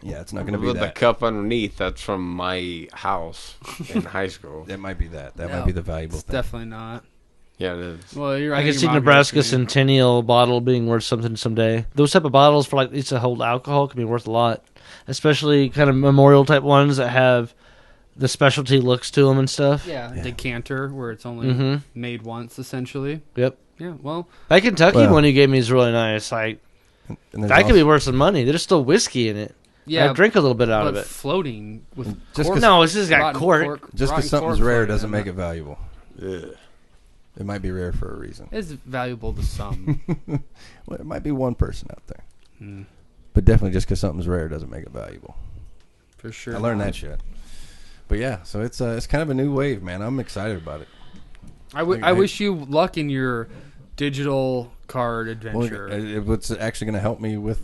Yeah, it's not going to be With the that. cup underneath, that's from my house in high school. That might be that. That No, might be the valuable It's thing. definitely not. Yeah, it is. Well, you're right. I can your see mom Nebraska gives it to me. Centennial bottle being worth something someday. Those type of bottles for like these to hold alcohol can be worth a lot, especially kind of memorial type ones that have the specialty looks to them and stuff. Yeah, Yeah. decanter where it's only Mhm. made once, essentially. Yep. Yeah. Well, That Kentucky Well- one you gave me is really nice. Like And there's that could also- be worth some money. There's still whiskey in it. yeah. I drink a little bit out but of it. floating with Just cork- 'cause- No, it's just got rotten cork. Just rotten because something's cork rare floating doesn't in make it. it valuable. Ugh. It might be rare for a reason. It's valuable to some. Well, it might be one person out there. Hmm, But definitely just because something's rare doesn't make it valuable. for sure. I learned that shit. But yeah, so it's kind of a new wave, man. I'm excited about it. I wish you luck in your digital card adventure. It's actually going to help me with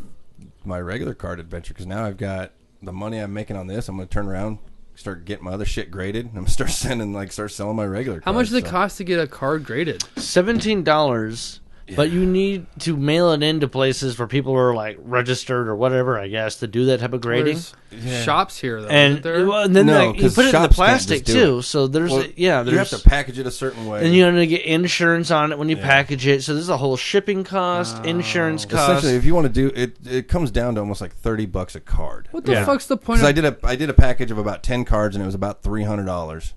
my regular card adventure because now I've got the money I'm making on this. I'm going to turn around, start getting my other shit graded, and I'm going to start selling my regular cards. How much does it so- cost to get a card graded? $17, but you need to mail it into places where people are like registered or whatever, I guess, to do that type of grading. There's shops here, though. And, isn't there? well, and then No, like, you 'cause put it in the shops can't plastic just do too. So there's Well, you have you have to package it a certain way. and you're gonna get insurance on it when you Yeah. package it. So there's a whole shipping cost, insurance cost. Essentially, if you want to do it, it comes down to almost like $30 a card. What the Yeah. fuck's the point? Because Of, I did a package of about 10 cards and it was about $300,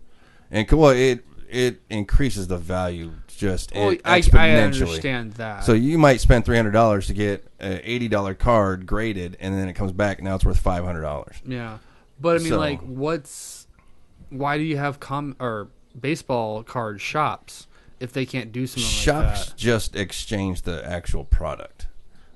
and well, it increases the value just well, exponentially. I understand that. So you might spend $300 to get an $80 card graded, and then it comes back. Now it's worth $500. yeah, but I mean, So- like, why do you have or baseball card shops if they can't do something Shops like that? just exchange the actual product.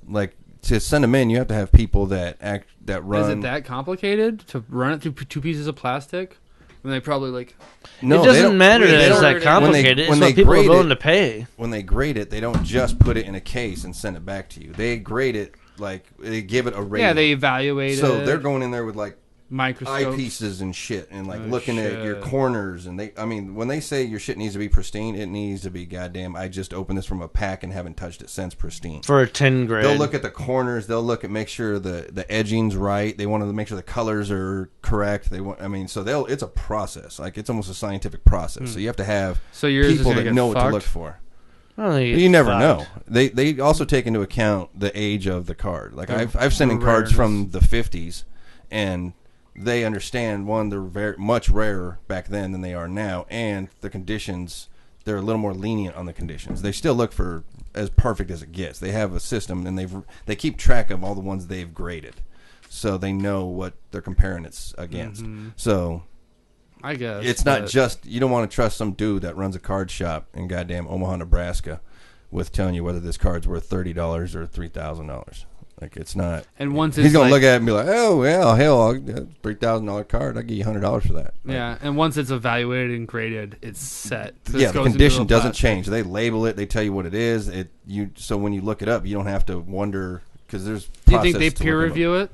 Like to send them in, you have to have people that run. Is it that complicated to run it through two pieces of plastic? And they probably like No, it they doesn't don't- matter they that it's don't- that when they- complicated. when It's they what people are grade willing it- to pay. When they grade it, they don't just put it in a case and send it back to you. They grade it like they give it a rating. yeah, they evaluate So it. they're going in there with like microscope. eyepieces and shit, and like Oh, looking at your shit. corners. And when they say your shit needs to be pristine, it needs to be goddamn. I just opened this from a pack and haven't touched it since pristine. For a 10 grade. They'll look at the corners. They'll look at make sure the edging's right. They want to make sure the colors are correct. It's a process. Like it's almost a scientific process. So you have to have So yours is people gonna that get know what to fucked? look for. I don't think You it's never fucked. know. They also take into account the age of the card. Like I've sent in the cards rareness. from the 50s, and they understand they're very much rarer back then than they are now, and the conditions they're a little more lenient on the conditions. They still look for as perfect as it gets. They have a system, and they keep track of all the ones they've graded, so they know what they're comparing it against. So I guess it's not but- just you don't want to trust some dude that runs a card shop in goddamn Omaha, Nebraska, with telling you whether this card's worth $30 or $3,000. Like it's not. And once He's it's gonna like, look at it and be like, "Oh well, hell, $3,000 card. I'll give you $100 for that." Like, yeah, and once it's evaluated and graded, it's set. This yeah. The goes into condition the doesn't plastic. change. They label it. They tell you what it is. So when you look it up, you don't have to wonder because there's. Do you think they peer review it?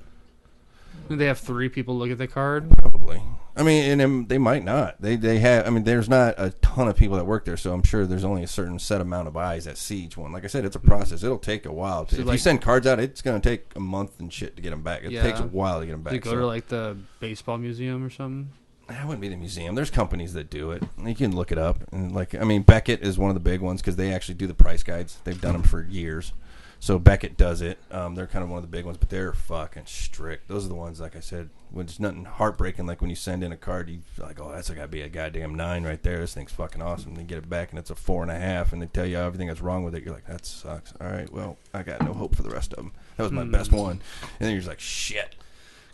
Do they have 3 people look at the card? Probably. I mean, and they might not. They have. I mean, there's not a ton of people that work there, so I'm sure there's only a certain set amount of eyes that see each one. Like I said, it's a process. It'll take a while. If you send cards out, it's going to take a month and shit to get them back. It takes a while to get them back. Do you go to like the baseball museum or something? That wouldn't be the museum. There's companies that do it. You can look it up. And Beckett is one of the big ones because they actually do the price guides. They've done them for years. So Beckett does it. They're kind of one of the big ones, but they're fucking strict. Those are the ones, like I said, when it's nothing heartbreaking. Like when you send in a card, you like, oh, that's got to be a goddamn 9 right there. This thing's fucking awesome. And then get it back, and it's a 4.5, and they tell you everything that's wrong with it. You're like, that sucks. All right, well, I got no hope for the rest of them. That was my best one. And then you're just like, shit,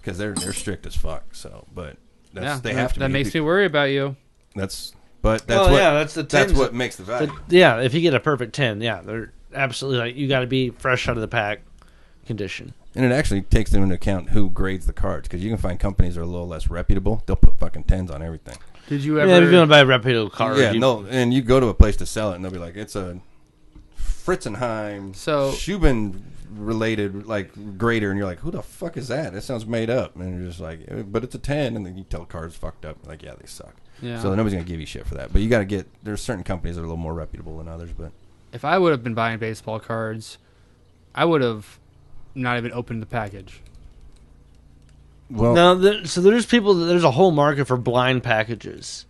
because they're strict as fuck. So, but they have to. That makes me worry about you. That's the 10s. That's what makes the value. If you get a perfect 10, they're absolutely like you got to be fresh out of the pack condition. And it actually takes them into account who grades the cards, because you can find companies that are a little less reputable. They'll put fucking 10s on everything. Did you ever? Yeah, if you're gonna buy a reputable card, and you go to a place to sell it, and they'll be like, it's a Fritzenheim, Schubin related like grader, and you're like, who the fuck is that? That sounds made up. And you're just like, but it's a 10, and then you tell the card's fucked up. Like, yeah, they suck. Yeah. So nobody's gonna give you shit for that. But you got to there's certain companies that are a little more reputable than others, but. If I would have been buying baseball cards, I would have not even opened the package. Well, now, there's a whole market for blind packages.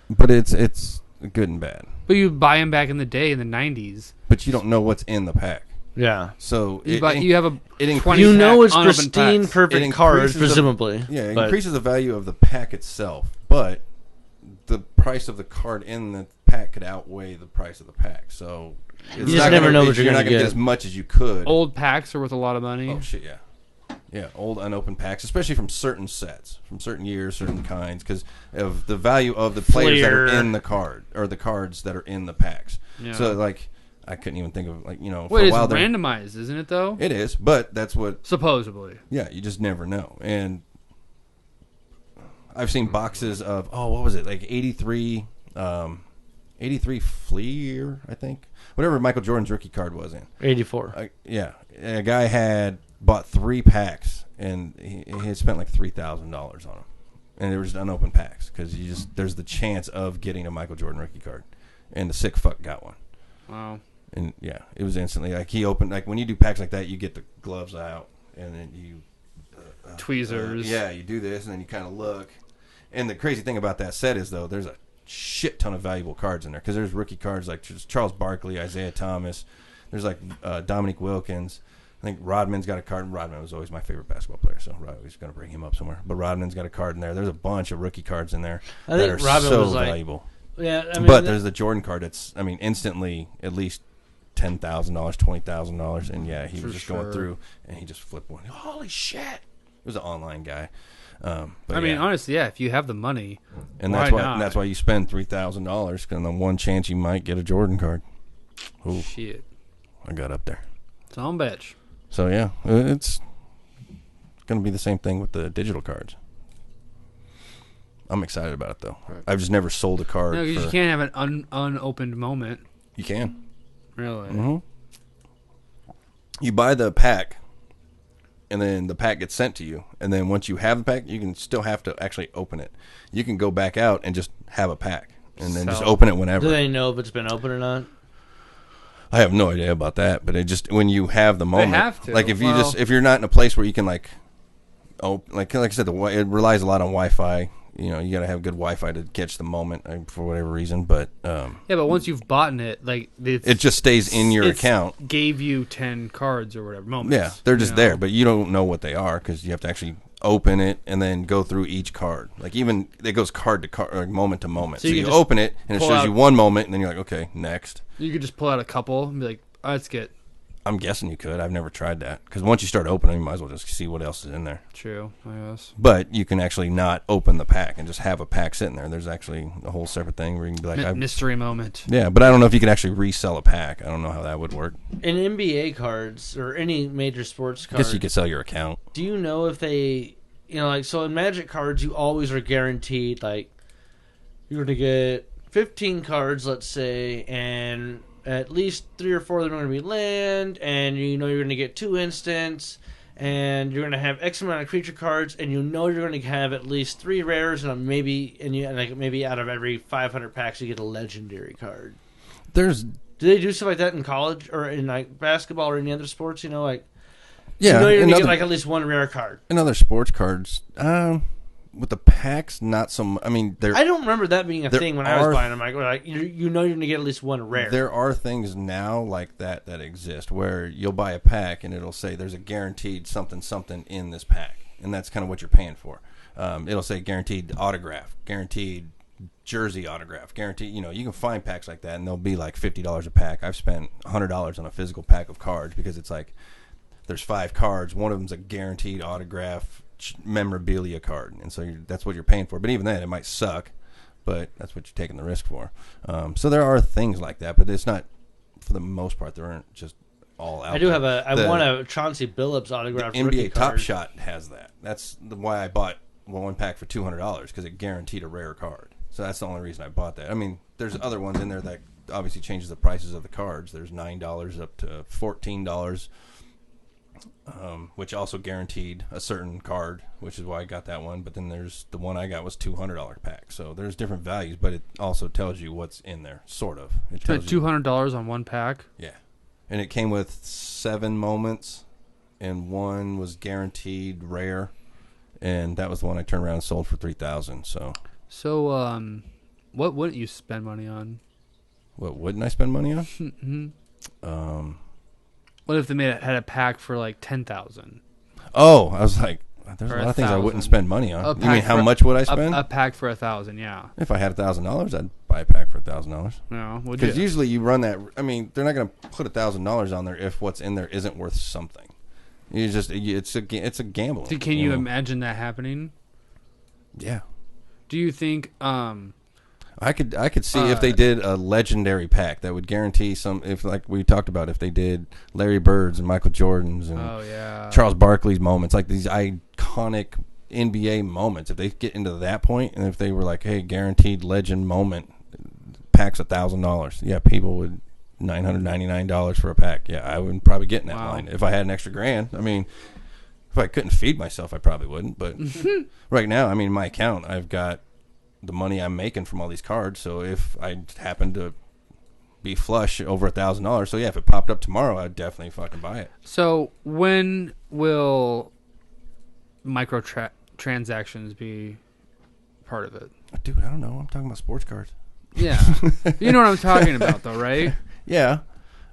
But it's good and bad. But you buy them back in the day in the 90s. But you don't know what's in the pack. Yeah. So you have a 20 you know it's unopened pristine, packs. perfect cards, presumably. It increases the value of the pack itself, but the price of the card in the pack could outweigh the price of the pack. So you just never know what you're going to get as much as you could. Old packs are worth a lot of money. Oh shit, yeah, old unopened packs, especially from certain sets, from certain years, certain kinds, because of the value of the players that are in the card or the cards that are in the packs. Yeah. So like, I couldn't even think of for a while. It's randomized, isn't it though? It is, but that's what supposedly. Yeah, you just never know. And I've seen boxes of what was it, like 83 Fleer, I think, whatever Michael Jordan's rookie card was in 84. A guy had bought 3 packs and he had spent like $3,000 on them, and there was unopened packs because there's the chance of getting a Michael Jordan rookie card, and the sick fuck got one. Wow. And it was instantly like he opened, like when you do packs like that, you get the gloves out and then you tweezers. You do this and then you kind of look. And the crazy thing about that set is, though, there's a shit ton of valuable cards in there, because there's rookie cards like Charles Barkley, Isaiah Thomas. There's like Dominique Wilkins. I think Rodman's got a card. And Rodman was always my favorite basketball player, so I was going to bring him up somewhere. But Rodman's got a card in there. There's a bunch of rookie cards in there that are Rodman so valuable. But there's the Jordan card that's, instantly at least $10,000, $20,000. And he was just going through, and he just flipped one. Holy shit! It was an online guy. Honestly, if you have the money, and that's why you spend $3,000, because on the one chance you might get a Jordan card. Ooh, shit! I got up there. It's on bitch. So it's going to be the same thing with the digital cards. I'm excited about it though. Right. I've just never sold a card. No, because you can't have an unopened moment. You can. Really? Mm-hmm. You buy the pack, and then the pack gets sent to you, and then once you have the pack, you can still have to actually open it. You can go back out and just have a pack, and then just open it whenever. Do they know if it's been opened or not? I have no idea about that, but it just, when you have the moment, they have to. Like if you're not in a place where you can like I said, it relies a lot on Wi-Fi. You got to have good Wi-Fi to catch the moment for whatever reason. But but once you've bought it, like it just stays in your account. Gave you 10 cards or whatever moments. Yeah, they're just there, but you don't know what they are because you have to actually open it and then go through each card. Like even it goes card to card, or moment to moment. So you open it and it shows you one moment, and then you're like, okay, next. You could just pull out a couple and be like, let's get. I'm guessing you could. I've never tried that, because once you start opening, you might as well just see what else is in there. True, I guess. But you can actually not open the pack and just have a pack sitting there. There's actually a whole separate thing where you can be like, mystery moment. Yeah, but I don't know if you can actually resell a pack. I don't know how that would work. In NBA cards or any major sports cards, I guess you could sell your account. Do you know if they, so in Magic cards, you always are guaranteed, like, you're going to get 15 cards, let's say, and at least 3 or 4 of them are going to be land, and you know you're going to get 2 instants, and you're going to have X amount of creature cards, and you know you're going to have at least 3 rares, and maybe out of every 500 packs you get a legendary card. Do they do stuff like that in college or in like basketball or any other sports? You know, like Yeah, you know you're going to get like at least 1 rare card. In other sports cards, with the packs, not so much. I mean, I don't remember that being a thing when I was buying them. Like you know you're going to get at least 1 rare. There are things now like that exist where you'll buy a pack and it'll say there's a guaranteed something in this pack, and that's kind of what you're paying for. It'll say guaranteed autograph, guaranteed jersey autograph, guaranteed. You know, you can find packs like that, and they'll be like $50 a pack. I've spent $100 on a physical pack of cards because it's like there's 5 cards. One of them's a guaranteed autograph memorabilia card, and so that's what you're paying for. But even then, it might suck, but that's what you're taking the risk for. So there are things like that, but it's not, for the most part, there aren't just all out. I want a Chauncey Billups autograph. NBA Top Shot has that. That's why I bought one pack for $200 because it guaranteed a rare card. So that's the only reason I bought that. I mean, there's other ones in there that obviously changes the prices of the cards. There's $9 up to $14. Which also guaranteed a certain card, which is why I got that one. But then there's the one I got was $200 pack. So there's different values, but it also tells you what's in there, sort of. It tells $200 on one pack? Yeah. And it came with 7 moments, and one was guaranteed rare, and that was the one I turned around and sold for $3,000. So what wouldn't you spend money on? What wouldn't I spend money on? What if they had a pack for like 10,000? Oh, I was like, there's or a lot of things I 1,000. wouldn't spend money on. You mean how much would I spend? A pack for 1,000, yeah. If I had $1,000, I'd buy a pack for $1,000. No, would you? Because usually you run that. I mean, they're not going to put $1,000 on there if what's in there isn't worth something. It's a gamble. Can you imagine that happening? Yeah. Do you think? I could see if they did a legendary pack that would guarantee some. If, like we talked about, if they did Larry Bird's and Michael Jordan's and Charles Barkley's moments, like these iconic NBA moments, if they get into that point, and if they were like, hey, guaranteed legend moment, packs $1,000, yeah, people would $999 for a pack. Yeah, I would probably get in that line if I had an extra grand. I mean, if I couldn't feed myself, I probably wouldn't. But right now, I mean, my account, I've got the money I'm making from all these cards. So if I happen to be flush over $1,000, so yeah, if it popped up tomorrow, I'd definitely fucking buy it. So when will microtransactions be part of it? Dude, I don't know. I'm talking about sports cards. Yeah. You know what I'm talking about, though, right? Yeah.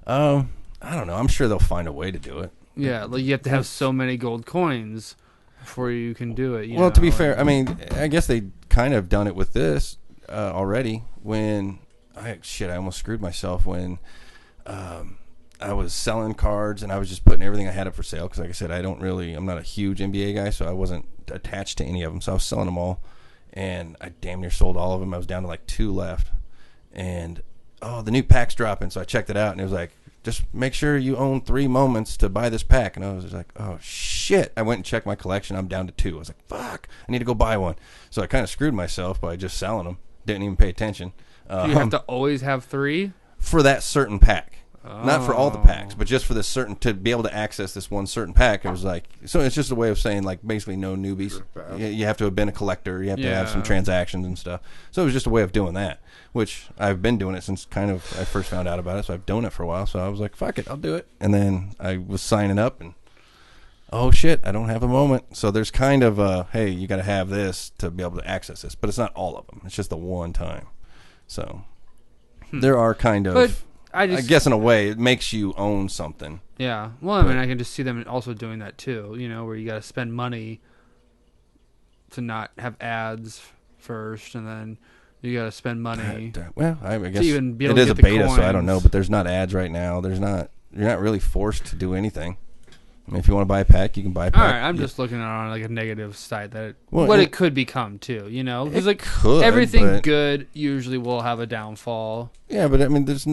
I don't know. I'm sure they'll find a way to do it. Yeah, like you have to have so many gold coins before you can do it. To be fair, I mean, I guess they kind of done it with this already. When I almost screwed myself when I was selling cards and I was just putting everything I had up for sale because, like I said, I'm not a huge NBA guy, so I wasn't attached to any of them. So I was selling them all, and I damn near sold all of them. I was down to like 2 left, and the new pack's dropping, so I checked it out, and it was like, just make sure you own 3 moments to buy this pack. And I was just like, oh, shit. I went and checked my collection. I'm down to 2. I was like, fuck, I need to go buy one. So I kind of screwed myself by just selling them. Didn't even pay attention. Do you have to always have 3? For that certain pack. Not for all the packs, but just for this certain, to be able to access this one certain pack. It was like, so it's just a way of saying, like, basically no newbies. You have to have been a collector. You have to have some transactions and stuff. So it was just a way of doing that, which I've been doing it since kind of I first found out about it. So I've done it for a while. So I was like, fuck it, I'll do it. And then I was signing up and, oh shit, I don't have a moment. So there's kind of a, hey, you got to have this to be able to access this. But it's not all of them. It's just the one time. So there are kind of... But I guess in a way it makes you own something. Yeah. Well, I mean, I can just see them also doing that too, where you got to spend money to not have ads first, and then you got to spend money. Well, I guess to even be able it to is get a beta, coins. so I don't know, but there's not ads right now. You're not really forced to do anything. I mean, if you want to buy a pack, you can buy a pack. All right, I'm just looking at it on like a negative side it could become too, because like everything good usually will have a downfall. Yeah, but I mean, there's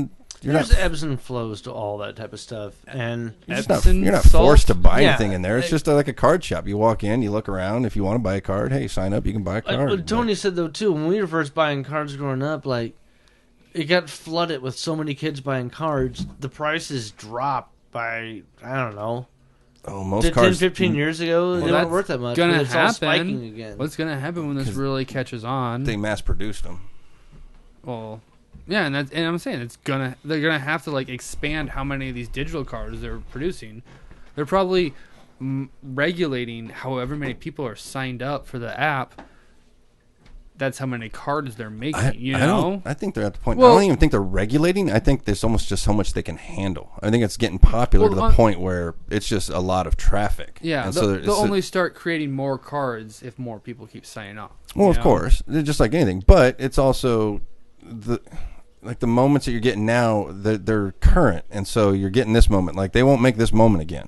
ebbs and flows to all that type of stuff, and you're not forced to buy anything in there. It's just like a card shop. You walk in, you look around. If you want to buy a card, hey, sign up. You can buy a card. Like Tony said though too, when we were first buying cards growing up, like it got flooded with so many kids buying cards. The prices dropped by, I don't know. Oh, most 10, cards. 15 years ago, they weren't worth that much. Gonna but it's all happen. spiking again. What's gonna happen when this really catches on? They mass produced them. Well, yeah, and I'm saying they're gonna have to like expand how many of these digital cards they're producing. They're probably regulating however many people are signed up for the app. That's how many cards they're making. I think they're at the point. Well, I don't even think they're regulating. I think there's almost just how much they can handle. I think it's getting popular to the point where it's just a lot of traffic. Yeah, and they'll only start creating more cards if more people keep signing up. Well, of course, they're just like anything, but it's also the moments that you're getting now. They're current, and so you're getting this moment. Like they won't make this moment again.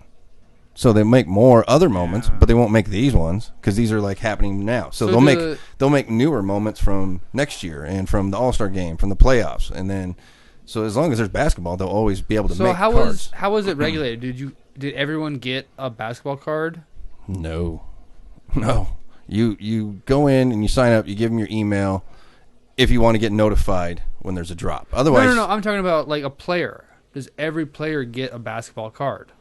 So they make more other moments, but they won't make these ones because these are like happening now. So they'll make newer moments from next year and from the All-Star game, from the playoffs, and then so as long as there's basketball, they'll always be able to make cards. So how was it regulated? Did everyone get a basketball card? No. You go in and you sign up. You give them your email if you want to get notified when there's a drop. Otherwise, No. I'm talking about like a player. Does every player get a basketball card?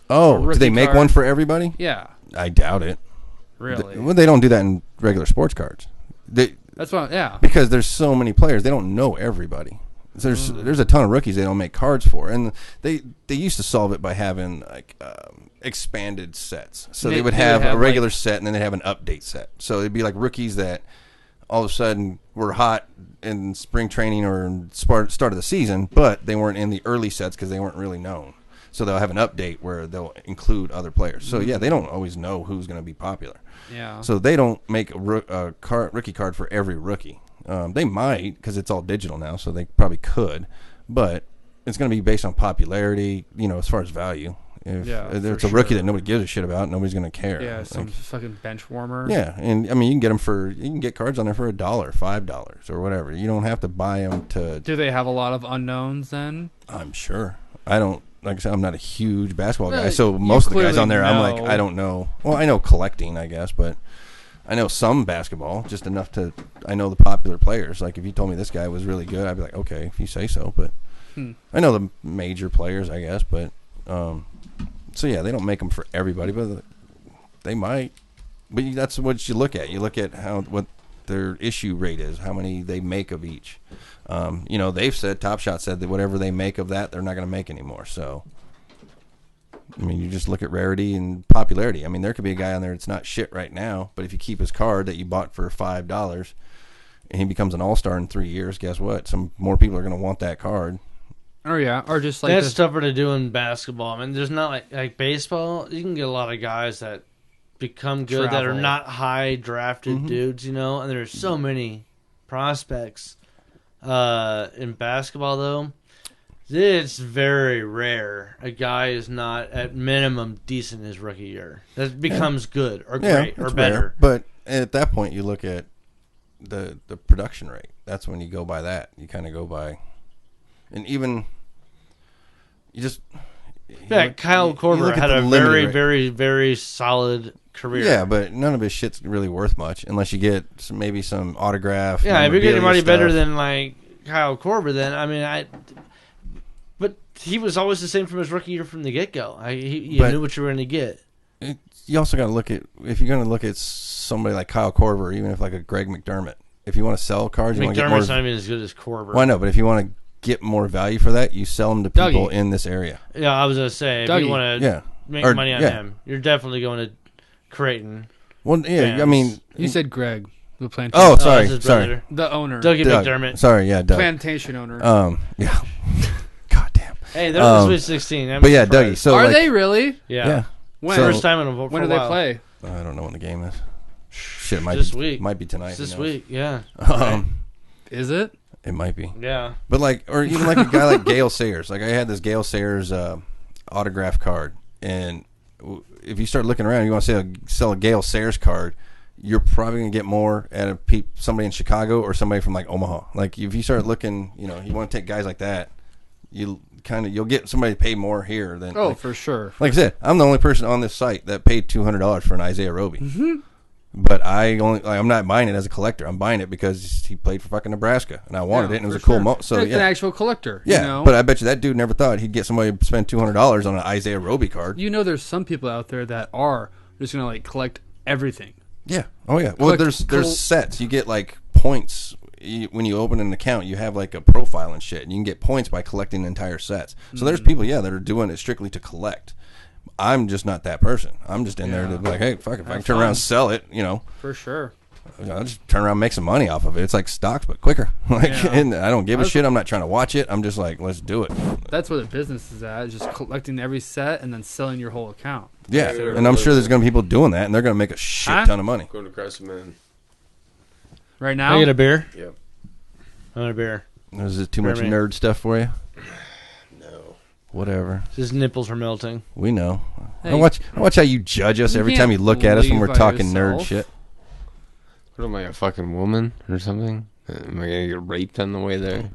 Oh, do they make one for everybody? Yeah. I doubt it. Really? Well, they don't do that in regular sports cards. That's what. Yeah. Because there's so many players, they don't know everybody. There's a ton of rookies they don't make cards for, and they used to solve it by having like expanded sets. So they would have a regular set, and then they'd have an update set. So it'd be like rookies that all of a sudden were hot in spring training or in start of the season, but they weren't in the early sets because they weren't really known. So they'll have an update where they'll include other players. So yeah, they don't always know who's going to be popular. Yeah. So they don't make a rookie card for every rookie. They might because it's all digital now, so they probably could, but it's going to be based on popularity. As far as value. If it's a rookie that nobody gives a shit about, nobody's going to care. Yeah, some fucking bench warmer. Yeah, and I mean you can get cards on there for $1, $5, or whatever. You don't have to buy them to. Do they have a lot of unknowns then? I'm sure. I don't. Like I said, I'm not a huge basketball guy, so most of the guys on there, I'm like, I don't know. Well, I know collecting, I guess, but I know some basketball, just enough to. I know the popular players. Like if you told me this guy was really good, I'd be like, okay, if you say so. But I know the major players, I guess. But so yeah, they don't make them for everybody, but they might. But that's what you look at. You look at what their issue rate is, how many they make of each. They've said, Top Shot said that whatever they make of that, they're not going to make anymore. So, I mean, you just look at rarity and popularity. I mean, there could be a guy on there that's not shit right now, but if you keep his card that you bought for $5 and he becomes an all-star in 3 years, guess what? Some more people are going to want that card. Oh, yeah. Or just like that's tougher to do in basketball. I mean, there's not like baseball. You can get a lot of guys that become good that are not high drafted dudes, and there's so many prospects. In basketball, though, it's very rare a guy is not at minimum decent his rookie year. That becomes good or great or better. Rare. But at that point, you look at the production rate. That's when you go by that. You kind of go by, and even you just. Kyle Korver had a very, very, very solid career. Yeah, but none of his shit's really worth much unless you get maybe some autograph. Yeah, if you're getting anybody better than like Kyle Korver, then I mean, but he was always the same from his rookie year from the get go. You knew what you were going to get. You also got to look at if you're going to look at somebody like Kyle Korver, even if like a Greg McDermott. If you want to sell cards, you want to get more. McDermott's not even as good as Korver. Well, I know, but if you want to get more value for that, you sell them to people in this area. Yeah, I was going to say, if you want to make money on him, you're definitely going to Creighton. Well, yeah, fans. I mean, you said Greg, the plantation. Oh, sorry, the owner, Dougie McDermott. Sorry, yeah, Doug. Plantation owner. Yeah. God damn. Hey, they're in the Sweet 16. But yeah, Dougie. So are they really? Yeah. When? First time in a while. When do they play? I don't know when the game is. Shit, it might this be week. Might be tonight. This week, yeah. Is it? It might be. Yeah. But or even like a guy like Gale Sayers. Like I had this Gale Sayers autograph card, and if you start looking around, you want to sell a Gale Sayers card, you're probably gonna get more at somebody in Chicago or somebody from like Omaha. Like if you start looking, you want to take guys like that, you'll get somebody to pay more here than. For sure. Like I said, I'm the only person on this site that paid $200 for an Isaiah Roby. But I'm not buying it as a collector. I'm buying it because he played for fucking Nebraska, and I wanted it, and it was a cool moment. So it's yeah, an actual collector. yeah. You know? But I bet you that dude never thought he'd get somebody to spend $200 on an Isaiah Roby card. You know, there's some people out there that are just gonna like collect everything. Yeah. Oh yeah. Well, there's sets. You get like points when you open an account. You have like a profile and shit, and you can get points by collecting entire sets. So there's people, that are doing it strictly to collect. I'm just not that person. I'm just in there to be like, hey, fuck, if I can turn around and sell it, For sure. I'll just turn around and make some money off of it. It's like stocks, but quicker. And I don't give a shit. I'm not trying to watch it. I'm just like, let's do it. That's where the business is at. Just collecting every set and then selling your whole account. Yeah, and I'm sure there's going to be people doing that, and they're going to make a shit ton of money. Going to Crescent Man. Right now? I get a beer? Yep. I want a beer. Is it too much nerd stuff for you? No. Whatever. His nipples are melting. We know. Hey, I watch how you judge us every time you look at us when we're talking nerd shit. What am I, a fucking woman or something? Am I gonna get raped on the way there?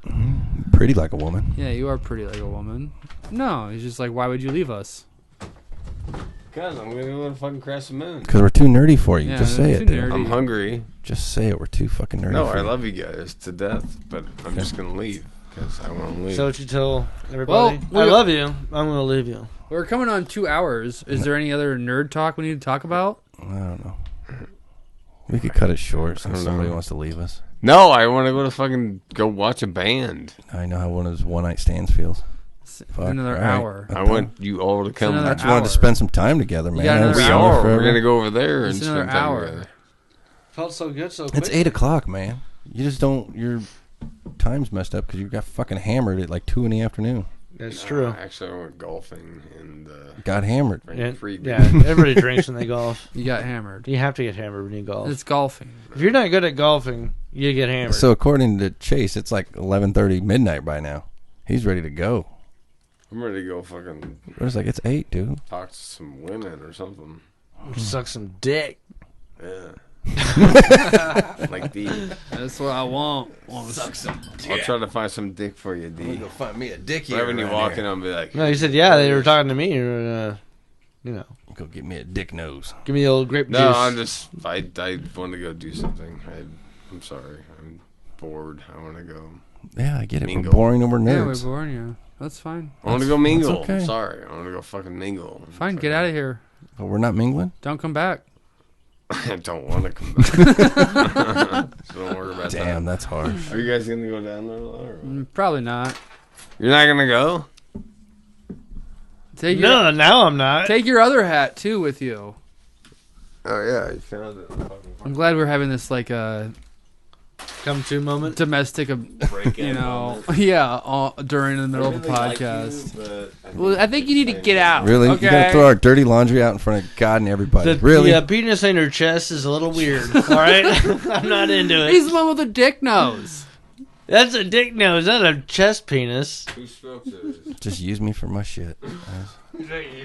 Pretty like a woman. Yeah, you are pretty like a woman. No, he's just like, why would you leave us? Because I'm gonna go to fucking Crescent Moon. Because we're too nerdy for you. Yeah, just say it, dude. nerdy. I'm hungry. Just say it. We're too fucking nerdy. No, for I you. love you guys to death, but I'm just gonna leave because I want to leave. So what you tell everybody? Well, I love you. I'm going to leave you. We're coming on 2 hours. Is there any other nerd talk we need to talk about? I don't know. We could cut it short since don't somebody know. wants to leave us. No, I want to go watch a band. I know how one of those one-night stands feels. Fuck, Another all right. hour. I want you all to come. another I just wanted to hour. spend some time together, man. got I another haven't We seen you are. forever. We're gonna go over there and It's spend another time hour. together. Felt so good so quick. It's 8 o'clock, man. You just don't. Your time's messed up because you got fucking hammered at like 2 in the afternoon. That's true. Actually, I went golfing and Got hammered. free. Yeah, everybody drinks when they golf. You got hammered. You have to get hammered when you golf. It's golfing. If you're not good at golfing, you get hammered. So according to Chase, it's like 11:30 midnight by now. He's ready to go. I'm ready to go fucking But it's like it's 8, dude. talk to some women or something. Suck some dick. Yeah. Like these. That's what I want. Suck some. I'll try to find some dick for you, D. Go find me a dick here. Right when you around walk here. in, I'll be like, No, you said, yeah, they were talking to me. Go get me a dick nose. Give me the old grape no, juice. I'm just, I want to go do something. I'm sorry. I'm bored. I want to go. Yeah, I get it. Mingle. We're boring and we're Yeah, we're nerds. born you. That's fine. I want to go mingle. okay. I'm sorry. I want to go fucking mingle. Fine, get out of here. But we're not mingling. Don't come back. I don't want to come back. So don't worry about Damn, that. that's hard. Are you guys going to go down there? Or what? Probably not. You're not going to go? Take No, now I'm not. Take your other hat too with you. Oh, yeah. You found it. I'm glad we're having this like Come to moment. domestic, Break you know, yeah, during the middle of the podcast. Well, Well, I think you need to get out. Really? Okay? You gotta throw our dirty laundry out in front of God and everybody. The Really? penis on your chest is a little weird. All right, I'm not into it. He's the one with a dick nose. That's a dick nose, not a chest penis. Whose strokes it is? Just use me for my shit.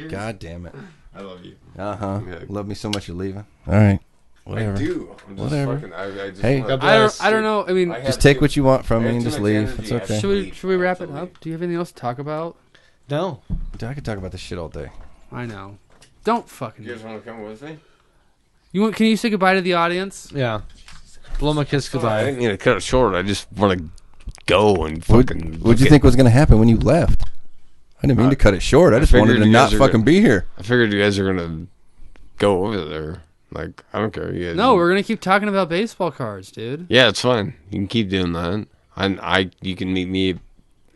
God damn it. I love you. Uh-huh. Okay. Love me so much you're leaving. All right. Whatever. I do. I'm just Whatever. fucking, I just Hey. wanna- God bless. I don't know. I mean, I have Just take too- what you want from I me have and too just much leave. energy. It's I have okay. to should we wrap it Absolutely. up? Do you have anything else to talk about? No. Dude, I could talk about this shit all day. I know. Don't fucking. You guys want to come with me? You want? Can you say goodbye to the audience? Yeah. Blow my kiss I goodbye. didn't mean to cut it short. I just want to go and fucking. What'd you think was going to happen when you left? I didn't mean to cut it short. I just wanted figured to you not guys are fucking gonna- be here. I figured you guys are gonna go over there. Like, I don't care. You guys. No, we're gonna keep talking about baseball cards, dude. Yeah, it's fine. You can keep doing that. You can meet me in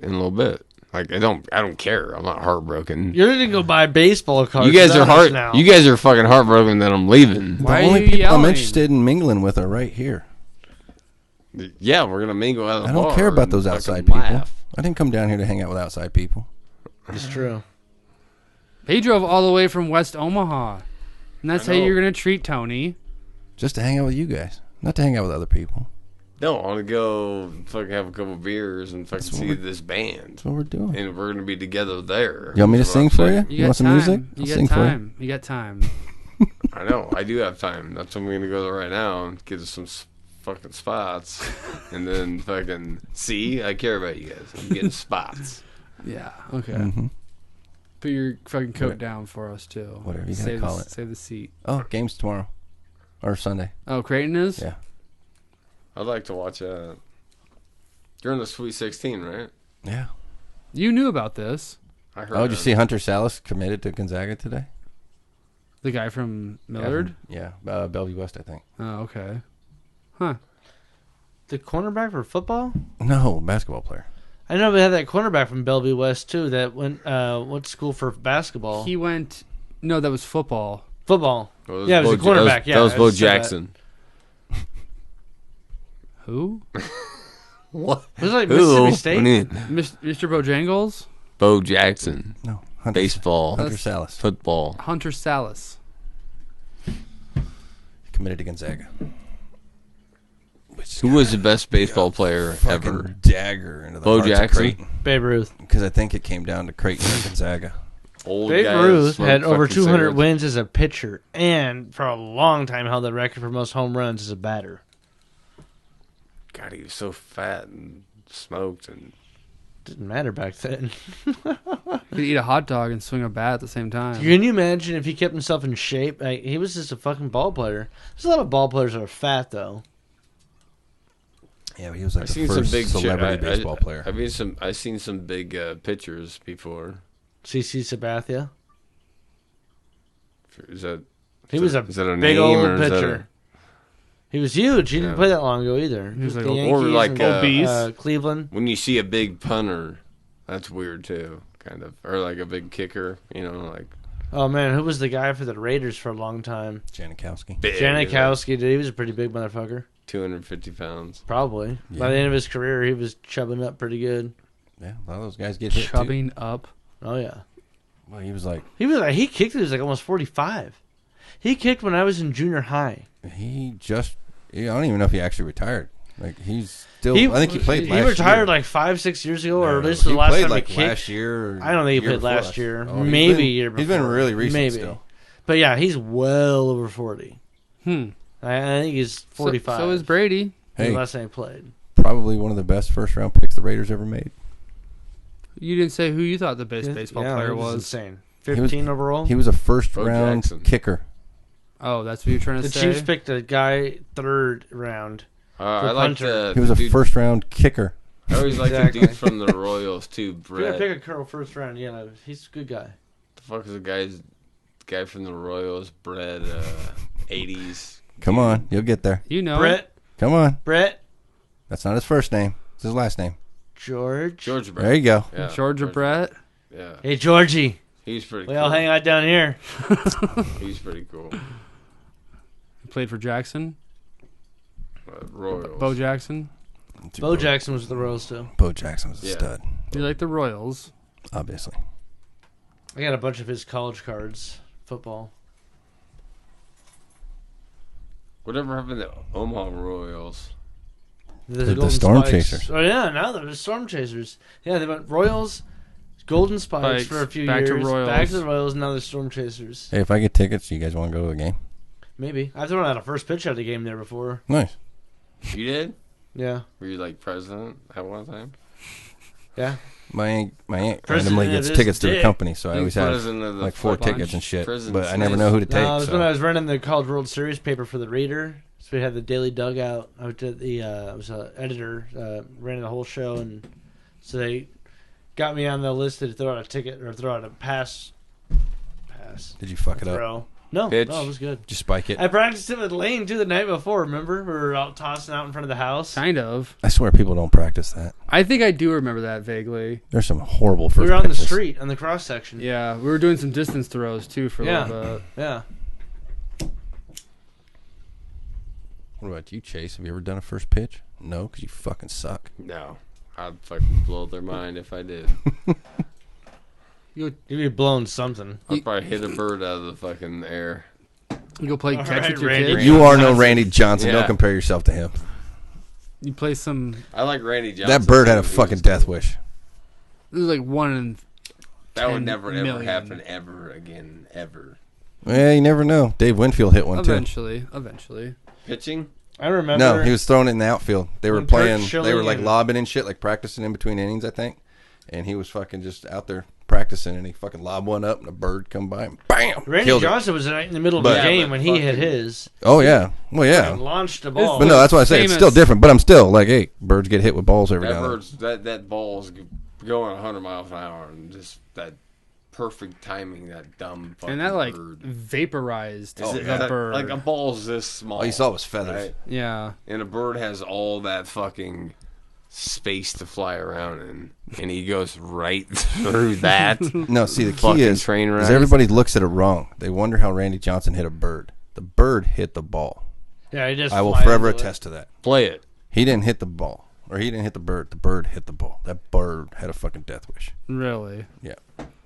a little bit. Like, I don't care. I'm not heartbroken. You're gonna go buy baseball cards. You guys are without us now. You guys are fucking heartbroken that I'm leaving. Why the are only you people yelling? I'm interested in mingling with are right here. Yeah, we're gonna mingle at the I don't bar care about and those fucking outside people. laugh. I didn't come down here to hang out with outside people. It's true. He drove all the way from West Omaha, and that's I how know. you're gonna treat Tony. Just to hang out with you guys. Not to hang out with other people. No, I want to go fucking have a couple beers and fucking what see we're- this band. That's what we're doing. And we're gonna be together there. You want me to That's what sing I'm for saying. you? You, got want some time. music? You I'll got sing for you. time. You got time. I know. I do have time. That's when we're gonna go there right now and get us some fucking spots, and then fucking see. I care about you guys. I'm getting spots. Yeah. Okay. Mhm. Put your fucking coat down for us too. Whatever you gotta save call the, it. Save the seat. Oh, game's tomorrow. or Sunday. Oh, Creighton is? Yeah. I'd like to watch that. You're in the Sweet 16, right? Yeah. You knew about this. I heard. Oh, did you see Hunter Salas committed to Gonzaga today? The guy from Millard? Yeah, Bellevue West, I think. Oh, okay. Huh. The cornerback for football? No, basketball player. I know we had that cornerback from Bellevue West too. That went to school for basketball. He went. No, that was football. Football. Well, Yeah, it was a cornerback. That was I Bo just said that. Jackson. Who? What? Was it like Mississippi State? Mr. Bojangles? Bo Jackson. No, Hunter, Baseball. Hunter Salas Football. Hunter Salas. committed to Gonzaga. Who was the best baseball player ever? Dagger into the Bo hearts of Jackson? Creighton. Babe Ruth. Because I think it came down to Creighton and Gonzaga. Old Babe guys Ruth smoke had over fucking 200 cigarettes. wins as a pitcher, and for a long time held the record for most home runs as a batter. God, he was so fat and smoked and Didn't matter back then. He could eat a hot dog and swing a bat at the same time. Can you imagine if he kept himself in shape? Like, he was just a fucking ball player. There's a lot of ball players that are fat, though. Yeah, but he was like I've the seen first some big celebrity baseball player. I've seen some big pitchers before. CC Sabathia. Is that He was a is that a big name old or is that pitcher. He was huge. He didn't Yeah. play that long ago either. He was With like the a- or Yankees like, and, obese. Cleveland. when you see a big punter? That's weird too, kind of, or like a big kicker. You know, like Oh man, who was the guy for the Raiders for a long time? Janikowski. big, Janikowski. Dude, he was a pretty big motherfucker. 250 pounds. Probably. Yeah. By the end of his career, he was chubbing up pretty good. Yeah, a lot of those guys get hit too. Chubbing up. Oh yeah. Well, he was like, He kicked it. He was like almost 45. He kicked when I was in junior high. I don't even know if he actually retired. Like, he's still, He- I think he played He last retired year. like 5-6 years ago, or at No, least the he last played time like he kicked. last year. Or I don't think he year played before last us. year. Oh, he's Maybe been- year before. He's been really recent Maybe. still. But yeah, he's well over 40. Hmm. I think he's 45. So is Brady. Hey, The last time he played. probably one of the best first round picks the Raiders ever made. You didn't say who you thought the best baseball Yeah, player he was. insane. 15 overall. He was a first Bo round Jackson. kicker. Oh, that's what you're trying to The say? Chiefs picked a guy third round. I like punter. He was a dude, first round kicker. I always like Exactly. the dude from the Royals too, If you're gonna Brett. pick a girl first round, yeah, he's a good guy. The fuck is the guy from the Royals, Brett? 80s. Come on, you'll get there. You know. Brett. Come on. Brett. That's not his first name. It's his last name. George. George Brett. There you go. Yeah, Georgia Brett. Yeah, Hey, Georgie. he's pretty. We cool. all hang out down here. He's pretty cool. He played for Jackson. Royals. Bo Jackson. Bo Jackson was with the Royals, too. Bo Jackson was a Yeah. stud, You like the Royals. obviously. I got a bunch of his college cards. Football. Whatever happened to Omaha Royals? There's The Golden Storm Spikes. Chasers. Oh, yeah, now they're the Storm Chasers. Yeah, they went Royals, Golden Spikes Spikes, for a few back to years. Royals. Back to the Royals, now they're Storm Chasers. Hey, if I get tickets, you guys want to go to a game? Maybe. I've thrown out a first pitch at a game there before. Nice. You did? Yeah. Were you like president at one time? Yeah. My aunt randomly President gets of tickets to this the dick. company, so I He's always have president of the like 4 fucking tickets and shit. prison But I never snitch. know who to take. No, it was so. when I was running the College World Series paper for the Reader. So we had the Daily Dugout. I was an editor, ran the whole show, and so they got me on the list to throw out a ticket or throw out a pass. Did you fuck it up? Throw. No, Pitch. no, it was good. Did you spike it? I practiced it with Lane too the night before. Remember, we were out tossing out in front of the house. Kind of. I swear people don't practice that. I think I do remember that vaguely. There's some horrible first We were on the pitches. street on the cross section. Yeah, we were doing some distance throws too for a Yeah. little bit. Yeah. What about you, Chase? Have you ever done a first pitch? No, because you fucking suck. No. I'd fucking blow their mind if I did. You'd be blowing something. I'd probably hit a bird out of the fucking air. You go play All catch right, with your Randy. kids. You are no Randy Johnson. Yeah. Don't compare yourself to him. You play some. I like Randy Johnson. That bird had a He was fucking cool. death wish. This is like 1 in. That would 10 never, ever million. happen ever again, ever. Yeah, you never know. Dave Winfield hit one Eventually. Pitching? I too. remember. No, he was throwing it in the outfield. They were When Kurt playing. They Schilling were like and- lobbing and shit, like practicing in between innings, I think. And he was fucking just out there practicing. practicing, and he fucking lobbed one up, and a bird come by, and bam, Randy killed it. Johnson was right in the middle of But- the game but when he hit fucking- his. Oh yeah, well yeah. And launched the ball. But no, that's why I say it's still Famous. different. But I'm still like, hey, birds get hit with balls every That now and then. bird's that ball's going 100 miles an hour, and just that perfect timing. That dumb fucking And that like bird. vaporized Oh, the yeah. That- bird. like a ball's this small. All you saw was feathers. right? yeah. And a bird has all that fucking space to fly around in, and he goes right through that. No, see, the key Fucking is train wreck. everybody looks at it wrong. They wonder how Randy Johnson hit a bird. The bird hit the ball. Yeah, he just. I will flies forever into it. attest to that. Play it. He didn't hit the ball, or he didn't hit the bird. The bird hit the ball. That bird had a fucking death wish. Really. Yeah,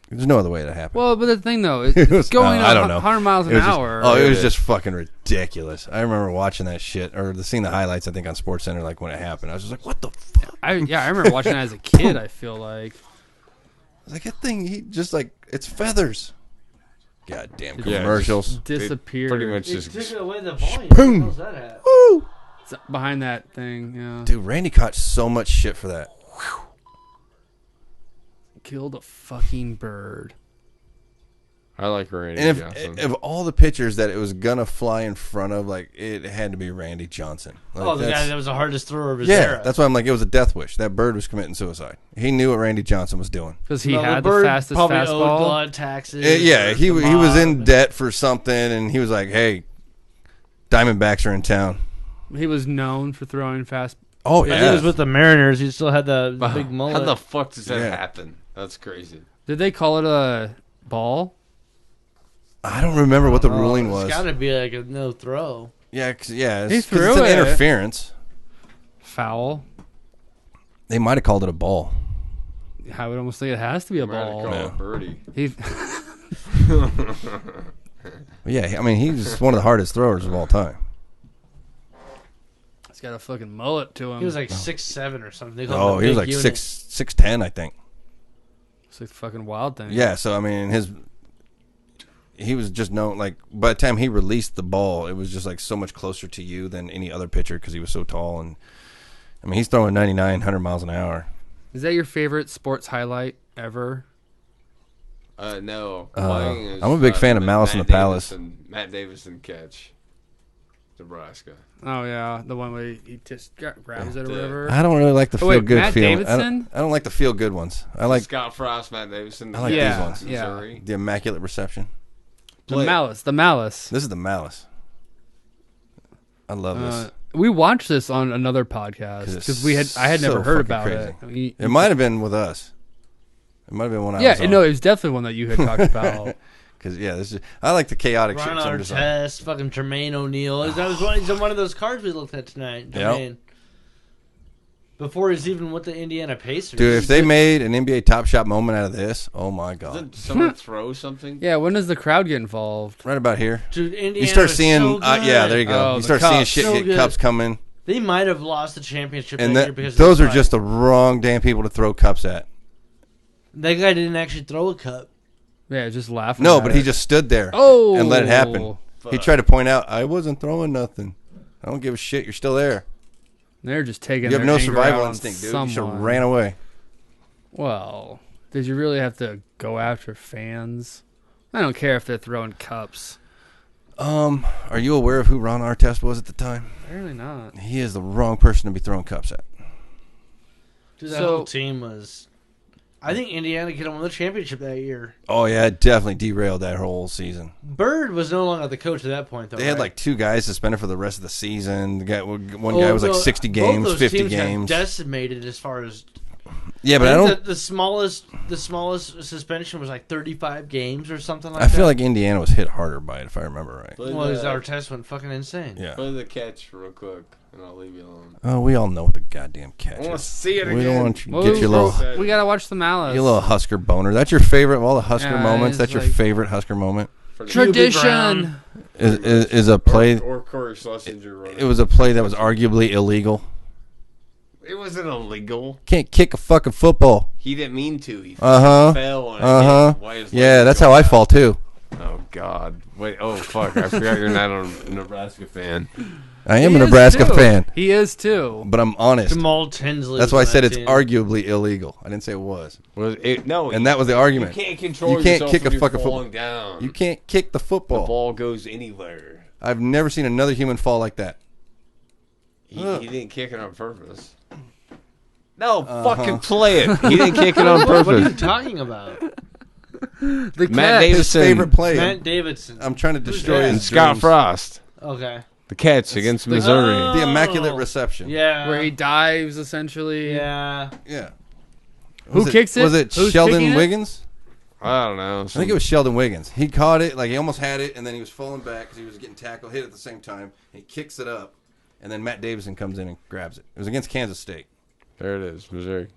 there's no other way that happened. Well, but the thing though, it's It was- going I don't know. 100 miles an It was just- hour. oh, it was Yeah. just fucking ridiculous. I remember watching that shit, or seeing the highlights, I think, on SportsCenter, like, when it happened. I was just like, what the fuck? I remember watching that as a kid. I feel like. I was like, that thing, he just, like, it's feathers. Goddamn Yeah, commercials. Disappeared. Pretty much It just. took away the volume. Boom. What the hell's that at? Woo! It's behind that thing. Yeah. Dude, Randy caught so much shit for that. Killed a fucking bird. I like Randy And Johnson. if all the pictures that it was gonna fly in front of, like, it had to be Randy Johnson. Like, Oh, the that's- guy that was the hardest thrower of his yeah, era. that's why I'm like, it was a death wish. That bird was committing suicide. He knew what Randy Johnson was doing. Because he Well, had the bird fastest probably owed fastball. blood taxes. Yeah, or he the was in mob. debt for something, and he was like, "Hey, Diamondbacks are in town." He was known for throwing fast. Oh When yeah, he was with the Mariners, he still had the big mullet. How the fuck does that Yeah. happen? That's crazy. Did they call it a ball? I don't remember what the ruling It's was. got to be like a no throw. Yeah, yeah, He it's, 'cause threw it's an it. interference. Foul. They might have called it a ball. I would almost think it has to be a Might have ball. called Yeah. it birdie. He, But yeah, I mean, he's one of the hardest throwers of all time. he's got a fucking mullet to him. He was like 6'7" or something. They called him Oh, a he was big like unit. 6'10", I think. It's like a fucking wild thing. Yeah, so I mean, he was just known, like, by the time he released the ball, it was just like so much closer to you than any other pitcher because he was so tall. And I mean, he's throwing 99, 100 miles an hour. Is that your favorite sports highlight ever? No. Uh, Mine is, I'm a big fan of the Malice in Matt the Palace. Matt Davison catch. Nebraska. Oh yeah, the one where he just grabs it or Yeah. whatever. I don't really like the Oh, wait, feel good Matt feeling. Davidson? I don't like the feel good ones. I like Scott Frost, Matt Davison. I like Yeah, these ones. yeah. Missouri. the immaculate reception. The Play it. malice. The malice. This is the Malice. I love this. We watched this on another podcast 'Cause it's because I had so never heard fucking about crazy. it. You- It might have been with us. It might have been when I yeah, was on. no, it was definitely one that you had talked about. Because yeah, this is I like the chaotic Ron shit. So I'm just like, Artest, fucking Jermaine O'Neal. That was he's on one of those cards we looked at tonight. Yep. Jermaine. Before he's even with the Indiana Pacers. dude, if they made an NBA Top Shot moment out of this, oh my god! Doesn't someone throw something? Yeah, when does the crowd get involved? Right about here, Dude, Indiana you start was seeing. so good. Yeah, there you go. Oh, you the start seeing cups. shit So get good. cups coming, They might have lost the championship and that year because those of are that just fight. the wrong damn people to throw cups at. That guy didn't actually throw a cup. Yeah, just laughing. No, at but he it. just stood there oh and let it happen. He Fuck. tried to point out, I wasn't throwing nothing. I don't give a shit. You're still there. They're just taking. You have their no anger survival out on instinct, dude. Someone. You should have ran away. Well, did you really have to go after fans? I don't care if they're throwing cups. Are you aware of who Ron Artest was at the time? Apparently not. He is the wrong person to be throwing cups at. Dude, that So- whole team was. I think Indiana could have won the championship that year. Oh yeah, it definitely derailed that whole season. Bird was no longer the coach at that point, though. They had right? like 2 guys suspended for the rest of the season. The guy, one Oh, guy was like no, 60 both games, those 50 teams got games. decimated as far as. Yeah, but I think don't. The smallest suspension was like 35 games or something like I that. feel like Indiana was hit harder by it, if I remember right. Play Well, his the, our test went fucking insane. Yeah. play the catch real quick, and I'll leave you alone. Oh, we all know what the goddamn catch I want to is. see it We again. don't want you Well, to get your little, we gotta watch the malice. your little Husker boner. That's your favorite of all the Husker Yeah, moments. it's That's your like- favorite Husker moment. For the- Tradition. Brown. Is a play. or Corey Schlesinger running. It was a play that was arguably illegal. It wasn't illegal. Can't kick a fucking football. He didn't mean to. He Uh-huh. fell on it. Uh-huh. Why his Yeah, leg that's go how I out? fall too. Oh God! Wait. Oh fuck! I forgot you're not a Nebraska fan. I am He a is Nebraska too. fan, He is too. but I'm honest. Jamal Tinsley. That's was why I on said that it's team. arguably illegal. I didn't say it was. No, And that was the argument. You can't control You can't yourself kick when a you're fucking falling football. down. You can't kick the The football. ball goes anywhere. I've never seen another human fall like that. He didn't kick it on purpose. No, fucking play it. He didn't kick it on What are you purpose. talking about? The Matt cat. Davis- His favorite play. Matt Davidson. I'm trying to destroy that? And his Scott dreams. Frost. Okay. The catch against the- Missouri. Oh. The immaculate reception. Yeah. Where he dives essentially. Yeah. Yeah. Who kicks it? Was it Who's Sheldon kicking it? Wiggins? I don't know. I think it was Sheldon Wiggins. He caught it, like he almost had it, and then he was falling back because he was getting tackled, hit at the same time. He kicks it up, and then Matt Davison comes in and grabs it. It was against Kansas State. There it is, Missouri.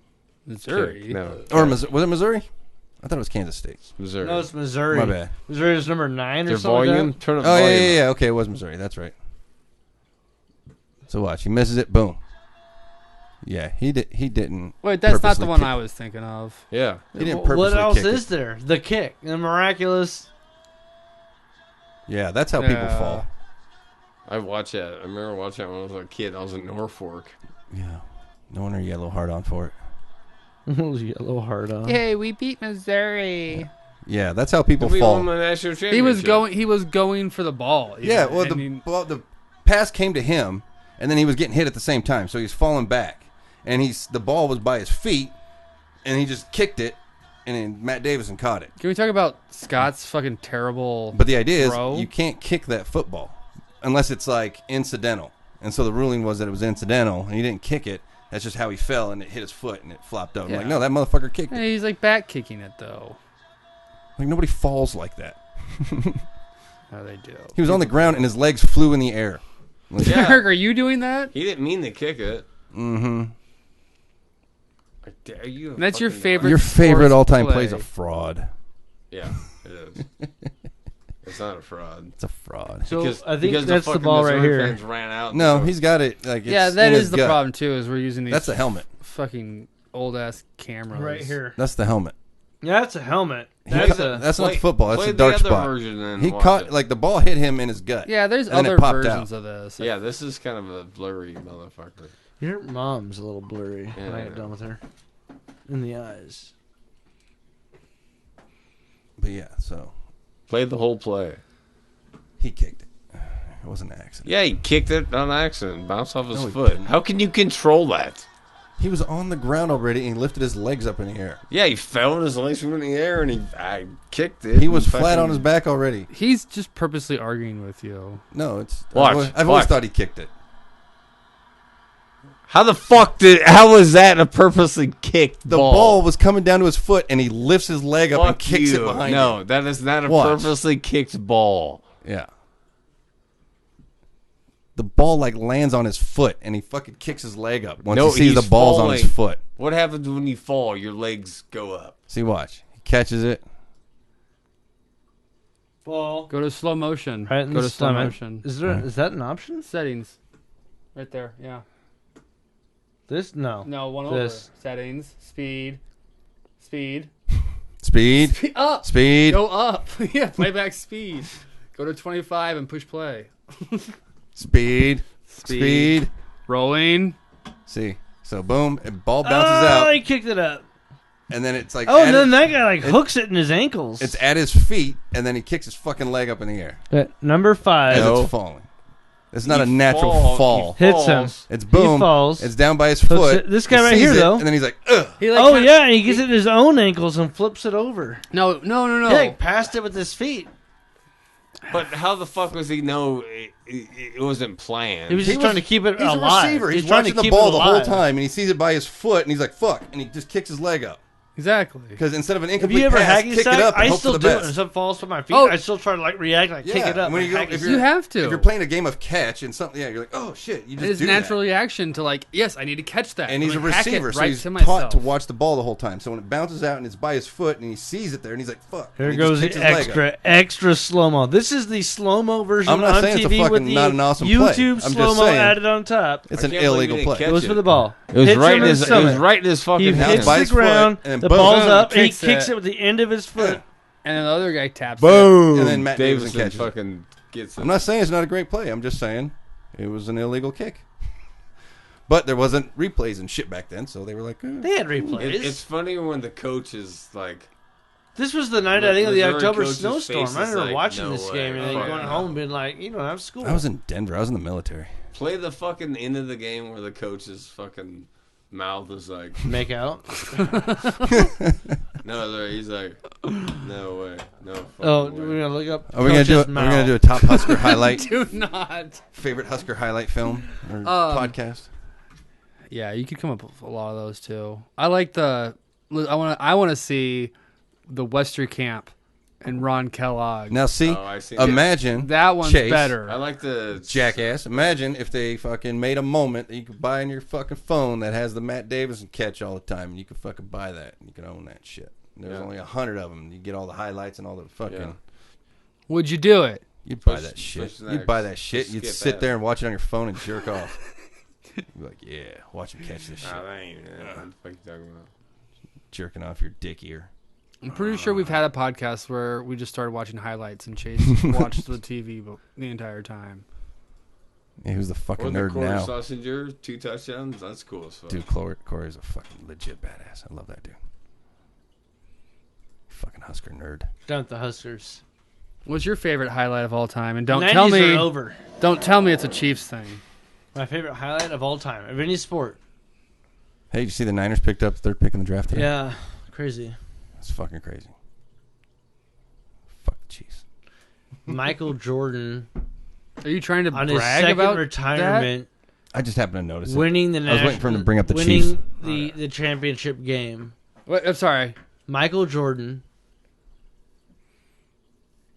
Missouri. No, Or was it Missouri? I thought it was Kansas State. Missouri. No, it's Missouri. My bad. Missouri is number 9 or Their something. volume. Like Turn up Oh, volume. yeah. Okay, it was Missouri. That's right. So watch. He misses it. Boom. Yeah, he didn't. Wait, that's not the purposely one kick I it. was thinking of. Yeah. He didn't that. purposely What else kick is it. there? The kick. The miraculous. Yeah, that's how people Yeah. fall. I watched that. I remember watching that when I was a kid. I was in Norfolk. Yeah. No wonder you got a little hard on for it. Yellow heart on. Hey, we beat Missouri. Yeah, that's how people We fall. won the national championship. He was going for the ball. Yeah, well, and the pass came to him, and then he was getting hit at the same time, so he's falling back, and the ball was by his feet, and he just kicked it, and then Matt Davison caught it. Can we talk about Scott's fucking terrible? But the idea throw? is you can't kick that football unless it's like incidental, and so the ruling was that it was incidental, and he didn't kick it. That's just how he fell, and it hit his foot, and it flopped up. I'm like, Yeah. no, that motherfucker kicked it. Hey, he's like back kicking it though. Like nobody falls like that. Oh, they do. He was on the ground, and his legs flew in the air. Like, Yeah. Eric, are you doing that? He didn't mean to kick it. mm-hmm. I dare you. That's your fucking- favorite. Your favorite sports all-time play. play is a fraud. Yeah, it is. It's not a fraud. It's a fraud. So Because- I think because that's the fucking ball right Missouri here. fans ran out. and No, so- he's got it. Like Yeah, it's that in his is the gut. problem too. Is we're using these That's the helmet. fucking old ass cameras Right here. That's the helmet. Yeah, that's a helmet. That's That's a. not football. That's play a dark the other spot. version and He watch caught it. like the ball hit him in his gut. Yeah, there's And then it other popped versions out. of this. Yeah, this is kind of a blurry motherfucker. Your mom's a little blurry when I Yeah. get done with her. In the eyes. But yeah, so Played the whole play. he kicked it. It wasn't an accident. Yeah, he kicked it on accident, bounced off his No, he foot. didn't. How can you control that? He was on the ground already and he lifted his legs up in the air. Yeah, he fell and his legs went in the air and I kicked it. He was and flat fucking- on his back already. He's just purposely arguing with you. No, it's Watch, I've always watch. thought he kicked it. How was that a purposely kicked The ball was coming down to his foot and he lifts his leg up and Fuck kicks you. it behind No, him. that is not a Watch. purposely kicked ball. Yeah. The ball like lands on his foot and he fucking kicks his leg up once No, he sees the he's ball's on his falling. foot. What happens when you fall? Your legs go up. See, watch. He catches it. Ball. Go to slow motion. Right in Go the to slow stomach. motion. Is that an option? Settings. Right there. Yeah. This? No. No, one This. over. Settings. Speed. Speed. Speed. Up. Speed. Go up. Yeah. Playback speed. Go to 25 and push play. Speed. Speed. Rolling. See. So boom, and ball bounces Oh, out, he kicked it up. and then it's like Oh, at and then his- that guy like hooks it in his ankles. it's at his feet, and then he kicks his fucking leg up in the air Number 5. as No. it's falling. It's not He a natural fall- fall. he Hits him. falls. It's boom. He falls. It's down by his Hooks foot. it. This guy He right sees here, it, though. and then he's like, ugh. He like Oh kinda- yeah, and he gets it in his own ankles and flips it over. No. He like passed it with his feet. But how the fuck was he know it wasn't planned? He was just trying to keep it He's alive. a receiver. He's trying to watching the keep ball it the whole alive. time, and he sees it by his foot, and he's like, fuck, and he just kicks his leg up. Exactly. Because instead of an Have incomplete you ever pass, hacky kick sack? it up and I hope still for do the it. best. If something falls from my feet, Oh. I still try to like react, like kick Yeah, it up. when and you go- hacky if sack. You have to. If you're playing a game of catch and something, yeah, you're like, oh shit, you just It is do natural that. reaction to like, yes, I need to catch that. And he's a I'm gonna hack it receiver, so right he's to taught myself. to watch the ball the whole time. So when it bounces out and it's by his foot, and he sees it there, and he's like, fuck. Here and he just goes the kicks his leg up. extra slow mo. This is the slow mo version I'm not on saying it's a TV with fucking the not an awesome play. YouTube I'm just slow mo saying added on top. It's I an can't believe illegal he didn't play. catch Goes it. for the ball. It was Hits right him in in his. the It was stomach. right in his He fucking Now hits it's by hand. the his foot, ground. and The boom, ball's up, and he kicks kicks it. it with the end of his foot. And then the other guy taps it. Boom! And then Matt Davison Davison catches it. fucking gets it. I'm not saying it's not a great play. I'm just saying It was an illegal kick. But there wasn't replays and shit back then, so they were like, They had replays. It's funny when the coach is like... This was the night, I think, of the Missouri October coach's snowstorm. face I is remember like, watching no this way. game and then Fuck going no. home and being like, you don't have school. I was in Denver. I was in the military. Play the fucking end of the game where the coach's fucking mouth is like... Make out? No, he's like, no way. No fucking Oh, way. we're going to look up Are we gonna do? Coach's We're gonna mouth. do a top Husker highlight, Do not. favorite Husker highlight film or podcast. Yeah, you could come up with a lot of those too. I like the. I want to see the Western Camp and Ron Kellogg. Now, see, Oh, I see. imagine That one's Chase, better. I like the... Jackass. Imagine if they fucking made a moment that you could buy in your fucking phone that has the Matt Davison catch all the time, and you could fucking buy that. And you could own that shit. There's only 100 of them. You get all the highlights and all the fucking. Yeah. Would you do it? You'd buy Push- that shit. push You'd buy that shit. You'd skip sit that. there and watch it on your phone and jerk off. You'd be like, yeah, watch him catch this shit. Nah, that ain't... What the fuck you talking about? Jerking off your dick ear. I'm pretty sure we've had a podcast where we just started watching highlights and Chase watched the TV the entire time. Yeah, who's the fucking Or the nerd Corey now? Sausager, 2 touchdowns. That's cool as fuck. Dude, Corey's a fucking legit badass. I love that dude. Fucking Husker nerd. Done with the Huskers. What's your favorite highlight of all time? And don't 90s tell me. are over. Don't tell me it's a Chiefs thing. My favorite highlight of all time of any sport. Hey, did you see the Niners picked up third pick in the draft today? Yeah, crazy. That's fucking crazy. Fuck the Chiefs. Michael Jordan Are you trying to on his brag second about retirement, I just happened to notice it. winning the I was waiting for him to bring up the winning Chiefs. the championship game. What? I'm sorry. Michael Jordan,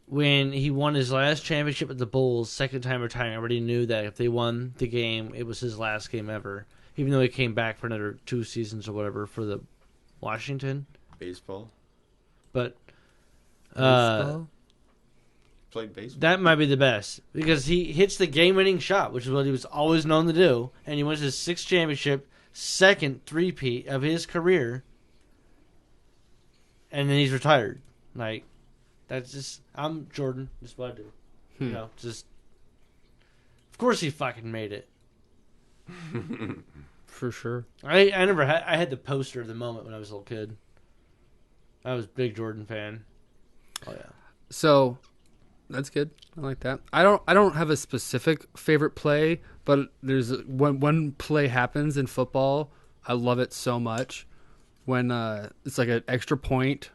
when he won his last championship with the Bulls, second time retiring, I already knew that if they won the game, it was his last game ever. Even though he came back for another 2 seasons or whatever for the Washington. Baseball. But Played baseball. that might be the best because he hits the game-winning shot, which is what he was always known to do, and he wins his 6th championship, second three-peat of his career, and then he's retired. Like, that's just, I'm Jordan. That's what I do. You know, just, of course he fucking made it. For sure. I had the poster of the moment when I was a little kid. I was a big Jordan fan. Oh yeah. So that's good. I like that. I don't have a specific favorite play, but there's when play happens in football, I love it so much. When it's like an extra point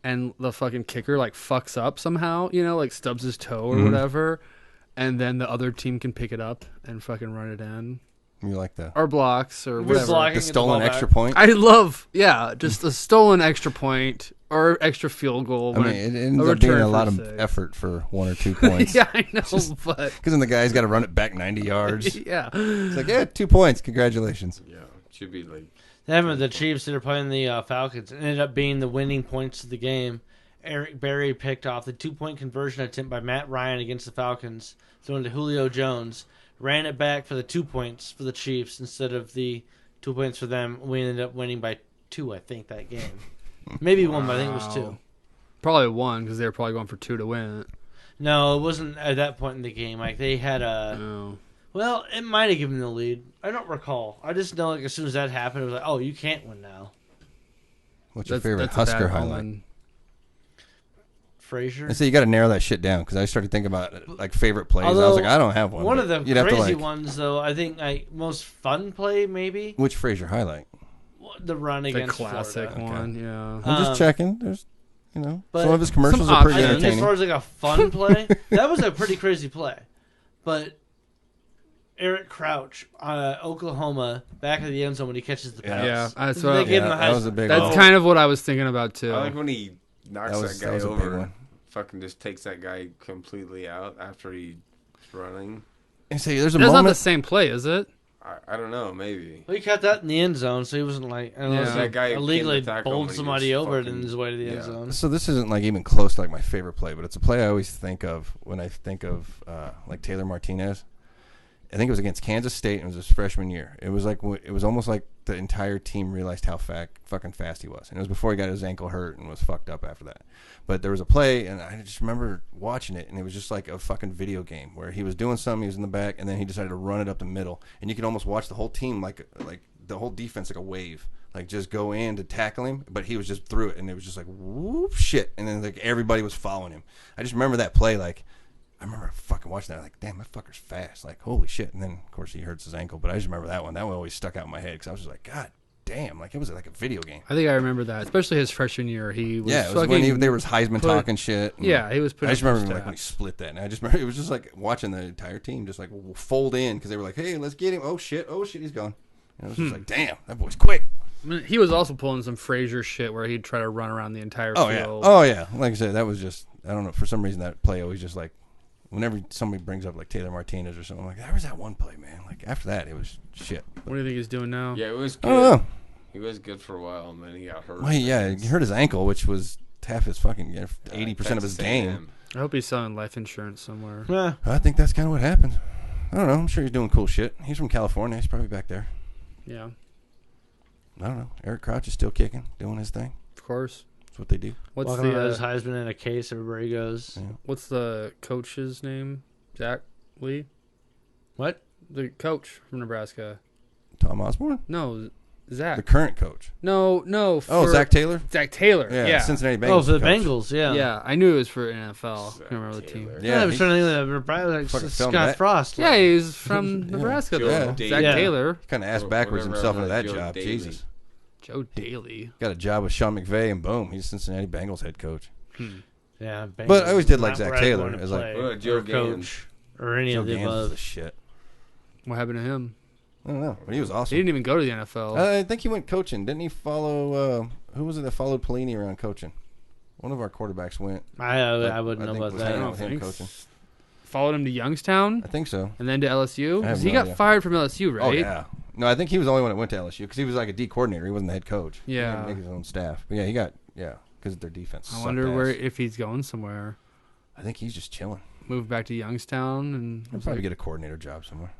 and the fucking kicker like fucks up somehow, like stubs his toe or whatever, and then the other team can pick it up and fucking run it in. You like that? Or blocks or You're whatever. blocking. The Get the stolen ball extra back. point? I love, just a stolen extra point or extra field goal. I mean, it ends a up being return a for lot of 6. effort for 1 or 2 points. Yeah, I know, but Because then the guy's got to run it back 90 yards. yeah. It's like, yeah, 2 points. Congratulations. Yeah, should be like... Them and the Chiefs that are playing the Falcons ended up being the winning points of the game. Eric Berry picked off the 2-point conversion attempt by Matt Ryan against the Falcons, thrown to Julio Jones. Ran it back for the 2 points for the Chiefs instead of the 2 points for them. We ended up winning by 2, I think, that game. Maybe 1, but I think it was 2. Probably 1 because they were probably going for 2 to win it. No, it wasn't at that point in the game. Like, they had a... No. Well, it might have given them the lead. I don't recall. I just know, like, as soon as that happened, it was like, oh, you can't win now. What's your favorite a Husker bad highlight? omen. Frazier. And so you got to narrow that shit down because I started thinking about like favorite plays. And I was like, I don't have one. One but of the you'd have to, crazy like, ones, though, I think, like, most fun play, maybe, Which Frazier highlight? the run The against classic Florida. one, yeah. I'm just checking. There's, but some of his commercials some are pretty I think options. as entertaining. far as like a fun play, that was a pretty crazy play. But Eric Crouch, Oklahoma, back of the end zone when he catches the pass. Yeah, that's They what gave him Yeah, the that was a Heisman. big that's one. kind of what I was thinking about too. I like when he knocks That was that guy a big over. one. Fucking just takes that guy completely out after he's running. And say, there's a That's not the moment. same play, is it? I don't know, maybe. Well, he caught that in the end zone, so he wasn't like unless Yeah. he That guy illegally came to tackle him bowled and he somebody just over fucking- in his way to the end yeah. zone. So this isn't like even close to like my favorite play, but it's a play I always think of when I think of like Taylor Martinez. I think it was against Kansas State, and it was his freshman year. It was almost like the entire team realized how fucking fast he was. And it was before he got his ankle hurt and was fucked up after that. But there was a play, and I just remember watching it, and it was just like a fucking video game where he was doing something, he was in the back, and then he decided to run it up the middle. And you could almost watch the whole team like the whole defense like a wave. Like just go in to tackle him, but he was just through it, and it was just like whoop shit, and then like everybody was following him. I just remember that play, like I remember fucking watching that, like damn, that fucker's fast, like holy shit. And then of course he hurts his ankle, but I just remember that one. That one always stuck out in my head because I was just like, God damn, like it was like a video game. I think I remember that, especially his freshman year. He was it was when there was Heisman talking shit. Yeah, he was. I just remember like when he split that, and I just remember it was just like watching the entire team just like fold in because they were like, hey, let's get him. Oh shit, he's gone. And I was just like, damn, that boy's quick. I mean, he was also pulling some Frazier shit where he'd try to run around the entire field. Oh yeah. Like I said, that was just, I don't know, for some reason that play always just like, whenever somebody brings up like Taylor Martinez or something, I'm like, there was that one play, man. Like after that, it was shit. What do you think he's doing now? Yeah, it was good. I don't know. He was good for a while, and then he got hurt. Well, yeah, he hurt his ankle, which was half his fucking 80% of his game. I hope he's selling life insurance somewhere. Yeah. I think that's kind of what happened. I don't know. I'm sure he's doing cool shit. He's from California. He's probably back there. Yeah. I don't know. Eric Crouch is still kicking, doing his thing. Of course. That's what they do. What's Walking around the his Heisman in a case everywhere he goes. Yeah. What's the coach's name? Zach Lee? What? The coach from Nebraska. Tom Osborne? No, Zach. The current coach. No. Zach Taylor? Zach Taylor. Yeah. Cincinnati Bengals. Oh, for the coach. Bengals, yeah. Yeah, I knew it was for NFL. Zach I don't remember the team. Taylor. Yeah, I was trying to think of Nebraska, like Fucking film Scott that. Frost. Yeah, he's from Nebraska, Joe though. Daly. Zach Yeah. Taylor. Kind of ass Or backwards whatever himself into that Joe job. Daly. Jesus. Joe Daly. Got a job with Sean McVay, and boom, he's Cincinnati Bengals head coach. Yeah, Bengals. But I always did like Not Zach where I'd Taylor want to as like- play, What about Joe or coach or any Joe of the Gans was the above. shit. What happened to him? I don't know, but he was He awesome. didn't even go to the NFL. I think he went coaching. Didn't he follow? Who was it that followed Pelini around coaching? One of our quarterbacks went. I wouldn't know think about was that. hanging I out don't with him think coaching. Followed him to Youngstown I think so. and then to LSU. I have 'Cause he no got idea. fired from LSU, right? Oh yeah. No, I think he was the only one that went to LSU because he was like a D coordinator. He wasn't the head coach. Yeah. He didn't make his own staff. But yeah, he got because their defense. I sucked wonder ass. if he's going somewhere. I think he's just chilling. Move back to Youngstown and He'll probably get a coordinator job somewhere.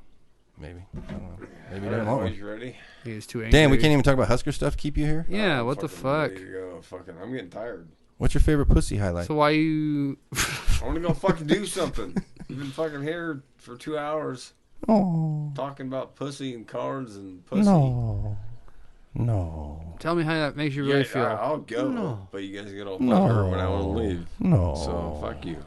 Maybe. I don't know. Maybe he All doesn't right, want boys, one. you ready? he's too angry. Damn, we can't even talk about Husker stuff to keep you here? Yeah, I'm what the fucking fuck? ready to go. Fucking, I'm getting tired. What's your favorite pussy highlight? So why you? I want to go fucking do something. You've been fucking here for 2 hours Oh, talking about pussy and cards and pussy. no. Tell me how that makes you really feel. I'll go, No. but you guys get all No. butthurt when I want to leave. No. So fuck you.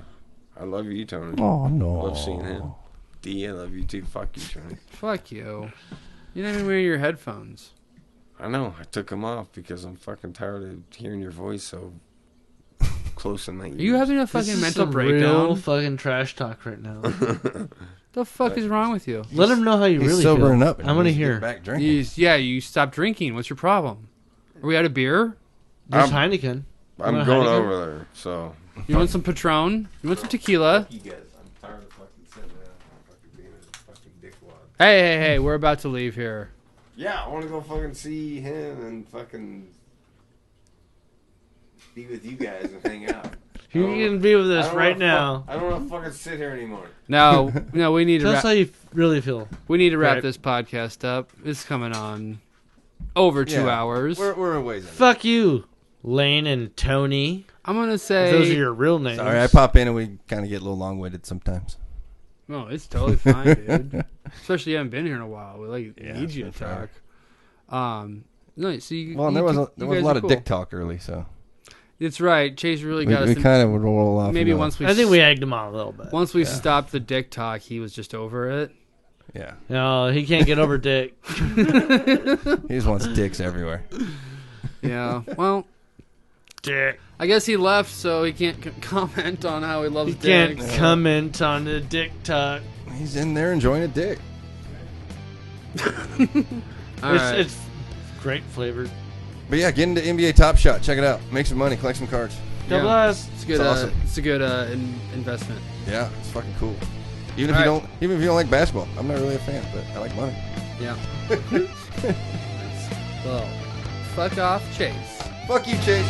I love you, Tony. Oh, no. Love seeing him. D, I love you too. Fuck you, Tony. Fuck you. You're not even wearing your headphones. I know. I took them off because I'm fucking tired of hearing your voice so close in my ears. Are you having a This fucking is mental some breakdown? real fucking trash talk right now. The fuck is wrong with you? Let him know how you He's really sobering feel. up. and I'm gonna he needs to hear. get back drinking. You stopped drinking. What's your problem? Are we out of beer? There's I'm- Heineken. I'm Want going Heineken? over there, so. You want some Patron? You want some tequila? You guys, I'm tired of fucking sitting there and fucking being a fucking dickwad. Hey, we're about to leave here. Yeah, I want to go fucking see him and fucking be with you guys and hang out. You can be with us I don't right wanna now. I don't want to fucking sit here anymore. No, we need to Tell us how wrap, you really feel. we need to wrap Right. this podcast up. It's coming on over 2 Yeah. hours. We're a ways in. Fuck you, Lane and Tony. I'm gonna If say those are your real names. Sorry, I pop in and we kind of get a little long-winded sometimes. No, it's totally fine, dude. Especially you haven't been here in a while. We Yeah, need it's you to been forever. talk. No, so you. Well, and you there was two- a, there you was a guys lot are of cool. dick talk early, so It's right. Chase really we, got us. we in- kind of would roll off. maybe and, once we. I think we egged him on a little bit. Once we Yeah. stopped the dick talk, he was just over it. Yeah, No, he can't get over Dick. he just wants dicks everywhere. Yeah. Well, Dick. I guess he left, so he can't comment on how he loves He can't dicks. comment on the Dick talk. He's in there enjoying a dick. All right. It's great flavored. But yeah, get into NBA Top Shot. Check it out. Make some money. Collect some cards. Double Yeah. S. It's a good. It's awesome. It's a good investment. Yeah, it's fucking cool. Even if All you right. don't, even if you don't like basketball, I'm not really a fan, but I like money. Yeah. Well, fuck off, Chase. Fuck you, Chase.